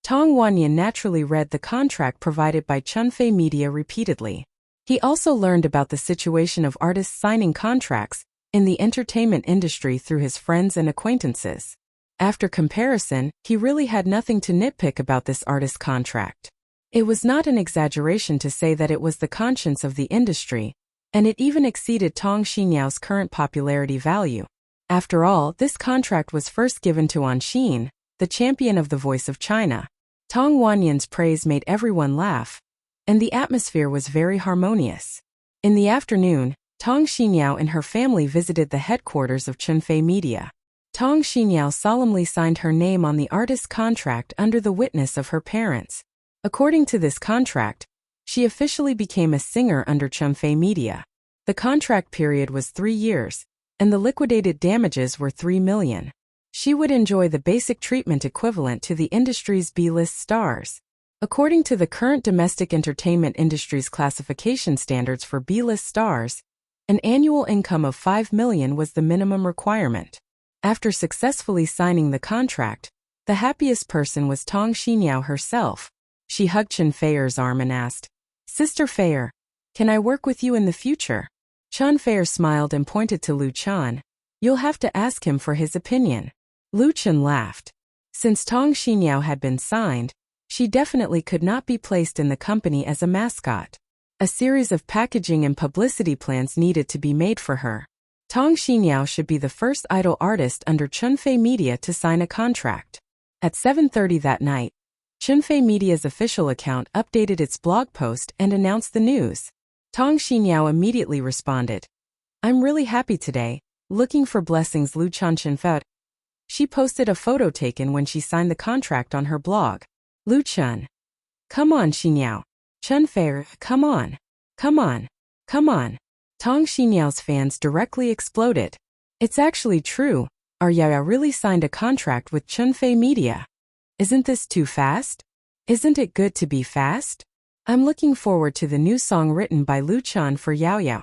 Tong Wanyan naturally read the contract provided by Chunfei Media repeatedly. He also learned about the situation of artists signing contracts in the entertainment industry through his friends and acquaintances. After comparison, he really had nothing to nitpick about this artist contract. It was not an exaggeration to say that it was the conscience of the industry, and it even exceeded Tong Xinyao's current popularity value. After all, this contract was first given to An Xin, the champion of the voice of China. Tong Wanyan's praise made everyone laugh, and the atmosphere was very harmonious. In the afternoon, Tong Xinyao and her family visited the headquarters of Chunfei Media. Tong Xinyao solemnly signed her name on the artist's contract under the witness of her parents. According to this contract, she officially became a singer under Chunfei Media. The contract period was 3 years, and the liquidated damages were 3 million. She would enjoy the basic treatment equivalent to the industry's B-list stars. According to the current domestic entertainment industry's classification standards for B-list stars, an annual income of 5 million was the minimum requirement. After successfully signing the contract, the happiest person was Tong Xinyao herself. She hugged Chun Feier's arm and asked, Sister Feier, can I work with you in the future? Chun Feier smiled and pointed to Lu Chun. You'll have to ask him for his opinion. Lu Chun laughed. Since Tong Xinyao had been signed, she definitely could not be placed in the company as a mascot. A series of packaging and publicity plans needed to be made for her. Tong Xinyao should be the first idol artist under Chunfei Media to sign a contract. At 7:30 that night, Chunfei Media's official account updated its blog post and announced the news. Tong Xinyao immediately responded, I'm really happy today, looking for blessings Lu Chun Chunfei. She posted a photo taken when she signed the contract on her blog. Lu Chun. Come on Xinyao. Chunfei, come on. Come on. Come on. Tong Xinyao's fans directly exploded. It's actually true, our Yaya really signed a contract with Chunfei Media. Isn't this too fast? Isn't it good to be fast? I'm looking forward to the new song written by Lu Chun for Yao Yao.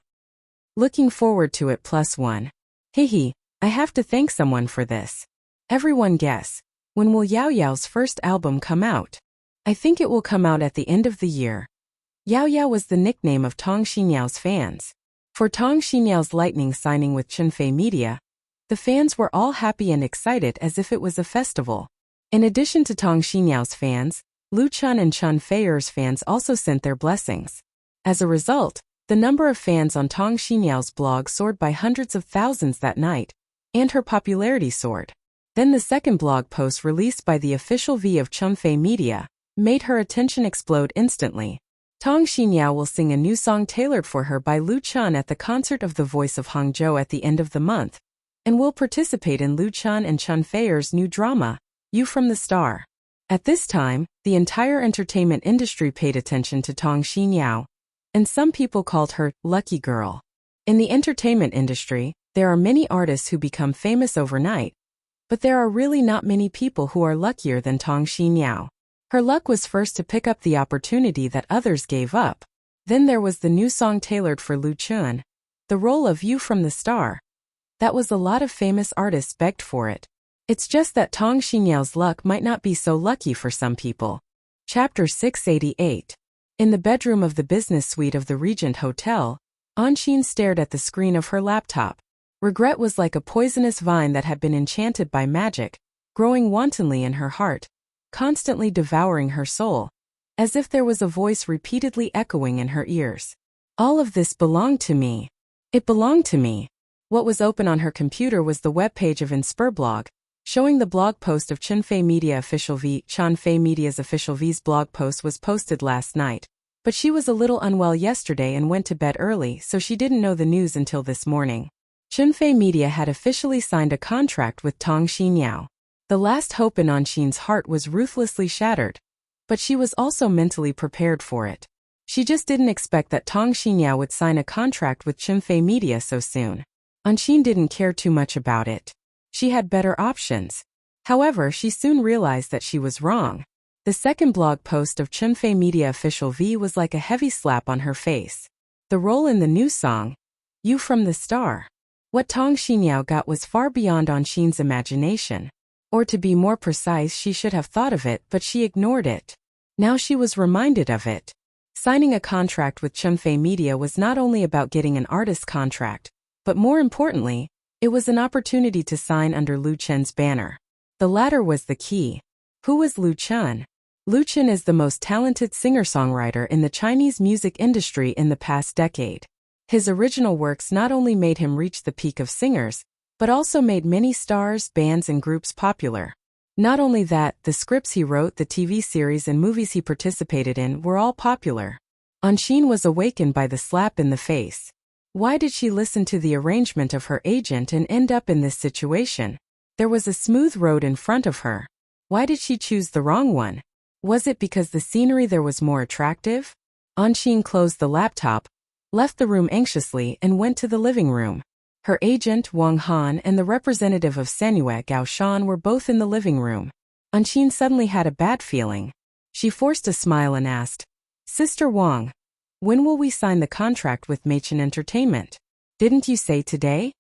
Looking forward to it +1. Hehe, I have to thank someone for this. Everyone guess, when will Yao Yao's first album come out? I think it will come out at the end of the year. Yao Yao was the nickname of Tong Xinyao's fans. For Tong Xinyao's lightning signing with Chunfei Media, the fans were all happy and excited as if it was a festival. In addition to Tong Xinyao's fans, Lu Chun and Chun Feier's fans also sent their blessings. As a result, the number of fans on Tong Xinyao's blog soared by hundreds of thousands that night, and her popularity soared. Then the second blog post released by the official V of Chunfei Media made her attention explode instantly. Tong Xinyao will sing a new song tailored for her by Lu Chun at the concert of The Voice of Hangzhou at the end of the month, and will participate in Lu Chun and Chun Feier's new drama, You from the Star. At this time, the entire entertainment industry paid attention to Tong Xinyao, and some people called her Lucky Girl. In the entertainment industry, there are many artists who become famous overnight, but there are really not many people who are luckier than Tong Xinyao. Her luck was first to pick up the opportunity that others gave up. Then there was the new song tailored for Lu Chun, the role of You from the Star. That was a lot of famous artists begged for it. It's just that Tong Xinyao's luck might not be so lucky for some people. Chapter 688. In the bedroom of the business suite of the Regent Hotel, An Xin stared at the screen of her laptop. Regret was like a poisonous vine that had been enchanted by magic, growing wantonly in her heart, constantly devouring her soul, as if there was a voice repeatedly echoing in her ears. All of this belonged to me. It belonged to me. What was open on her computer was the webpage of Insperblog, showing the blog post of Chunfei Media Official V. Chunfei Media's Official V's blog post was posted last night, but she was a little unwell yesterday and went to bed early, so she didn't know the news until this morning. Chunfei Media had officially signed a contract with Tong Xinyao. The last hope in Anxin's heart was ruthlessly shattered, but she was also mentally prepared for it. She just didn't expect that Tong Xinyao would sign a contract with Chunfei Media so soon. Anxin didn't care too much about it. She had better options. However, she soon realized that she was wrong. The second blog post of Chunfei Media Official V was like a heavy slap on her face. The role in the new song, You from the Star. What Tong Xinyao got was far beyond Anxin's imagination. Or to be more precise, she should have thought of it, but she ignored it. Now she was reminded of it. Signing a contract with Chunfei Media was not only about getting an artist contract, but more importantly, it was an opportunity to sign under Lu Chen's banner. The latter was the key. Who was Lu Chen? Lu Chen is the most talented singer-songwriter in the Chinese music industry in the past decade. His original works not only made him reach the peak of singers, but also made many stars, bands, and groups popular. Not only that, the scripts he wrote, the TV series and movies he participated in were all popular. Anxin was awakened by the slap in the face. Why did she listen to the arrangement of her agent and end up in this situation? There was a smooth road in front of her. Why did she choose the wrong one? Was it because the scenery there was more attractive? Anxin closed the laptop, left the room anxiously, and went to the living room. Her agent, Wang Han, and the representative of Senue, Gao Shan, were both in the living room. Anxin suddenly had a bad feeling. She forced a smile and asked, "Sister Wang, when will we sign the contract with Machen Entertainment? Didn't you say today?"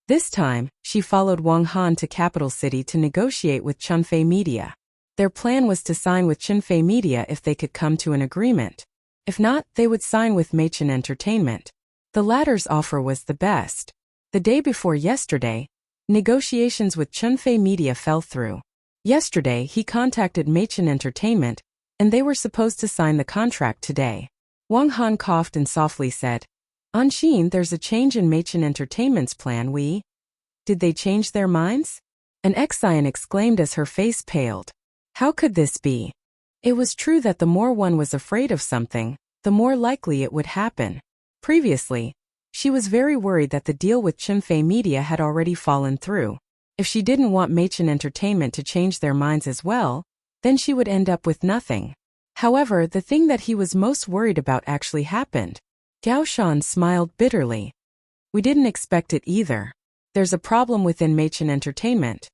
This time, she followed Wang Han to Capital City to negotiate with Chunfei Media. Their plan was to sign with Chunfei Media if they could come to an agreement. If not, they would sign with Machen Entertainment. The latter's offer was the best. The day before yesterday, negotiations with Chunfei Media fell through. Yesterday, he contacted Machen Entertainment, and they were supposed to sign the contract today. Wang Han coughed and softly said, "Anxin, there's a change in Machen Entertainment's plan. Did they change their minds?" An Exian exclaimed as her face paled. How could this be? It was true that the more one was afraid of something, the more likely it would happen. Previously, she was very worried that the deal with Chunfei Media had already fallen through. If she didn't want Machen Entertainment to change their minds as well, then she would end up with nothing. However, the thing that he was most worried about actually happened. Gao Shan smiled bitterly. "We didn't expect it either. There's a problem within Machen Entertainment."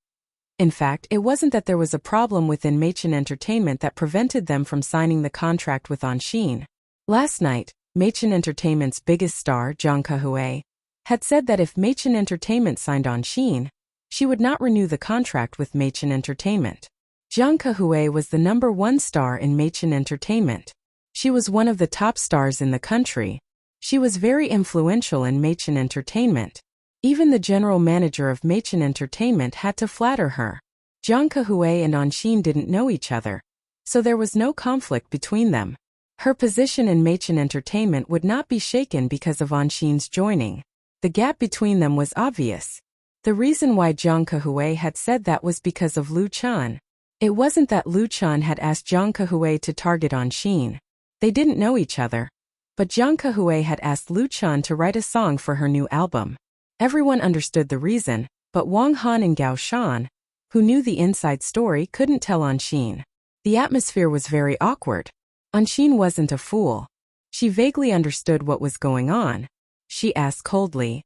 In fact, it wasn't that there was a problem within Machen Entertainment that prevented them from signing the contract with Anxin. Last night, Machen Entertainment's biggest star, Zhang Kehui, had said that if Machen Entertainment signed Anxin, she would not renew the contract with Machen Entertainment. Zhang Kehui was the #1 star in Machen Entertainment. She was one of the top stars in the country. She was very influential in Machen Entertainment. Even the general manager of Machen Entertainment had to flatter her. Zhang Kehui and Anxin didn't know each other, so there was no conflict between them. Her position in Machen Entertainment would not be shaken because of Anxin's joining. The gap between them was obvious. The reason why Zhang Kehui had said that was because of Lu Chen. It wasn't that Lu Chen had asked Zhang Kehui to target Anxin. They didn't know each other. But Zhang Kehui had asked Lu Chen to write a song for her new album. Everyone understood the reason, but Wang Han and Gao Shan, who knew the inside story, couldn't tell Anxin. The atmosphere was very awkward. Anxin wasn't a fool. She vaguely understood what was going on. She asked coldly,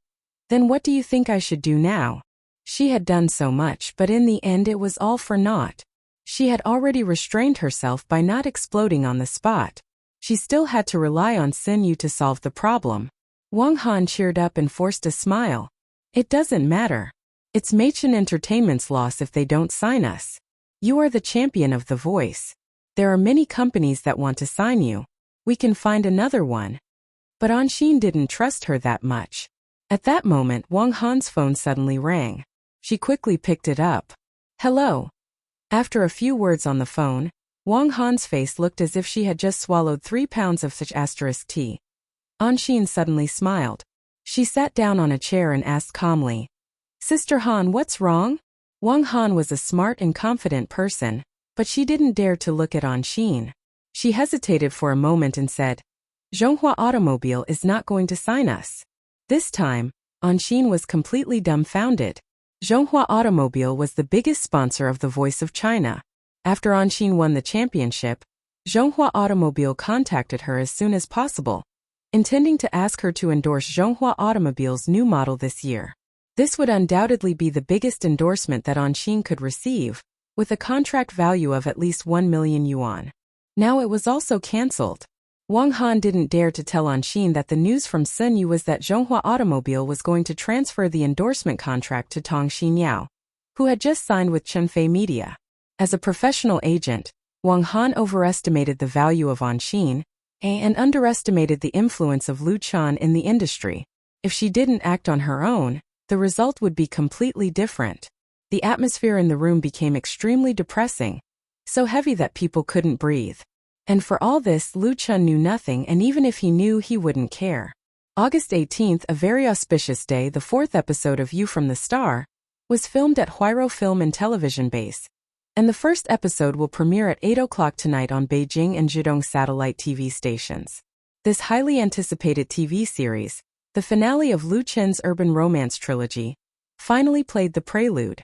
"Then what do you think I should do now?" She had done so much, but in the end it was all for naught. She had already restrained herself by not exploding on the spot. She still had to rely on Xin Yu to solve the problem. Wang Han cheered up and forced a smile. "It doesn't matter. It's Machen Entertainment's loss if they don't sign us. You are the champion of the voice. There are many companies that want to sign you. We can find another one." But Anxin didn't trust her that much. At that moment, Wang Han's phone suddenly rang. She quickly picked it up. "Hello." After a few words on the phone, Wang Han's face looked as if she had just swallowed 3 pounds of such tea. Anxin suddenly smiled. She sat down on a chair and asked calmly, "Sister Han, what's wrong?" Wang Han was a smart and confident person, but she didn't dare to look at Anshin. She hesitated for a moment and said, "Zhonghua Automobile is not going to sign us." This time, Anshin was completely dumbfounded. Zhonghua Automobile was the biggest sponsor of The Voice of China. After Anshin won the championship, Zhonghua Automobile contacted her as soon as possible, intending to ask her to endorse Zhonghua Automobile's new model this year. This would undoubtedly be the biggest endorsement that Anshin could receive, with a contract value of at least 1 million yuan. Now it was also cancelled. Wang Han didn't dare to tell Anshin that the news from Sun Yu was that Zhonghua Automobile was going to transfer the endorsement contract to Tong Xinyao, who had just signed with Chunfei Media. As a professional agent, Wang Han overestimated the value of Anshin and underestimated the influence of Lu Chan in the industry. If she didn't act on her own, the result would be completely different. The atmosphere in the room became extremely depressing, so heavy that people couldn't breathe. And for all this, Lu Chun knew nothing, and even if he knew, he wouldn't care. August 18th, a very auspicious day, the 4th episode of You from the Star was filmed at Huairou Film and Television Base, and the first episode will premiere at 8 o'clock tonight on Beijing and Zhejiang satellite TV stations. This highly anticipated TV series, the finale of Lu Chen's urban romance trilogy, finally played the prelude.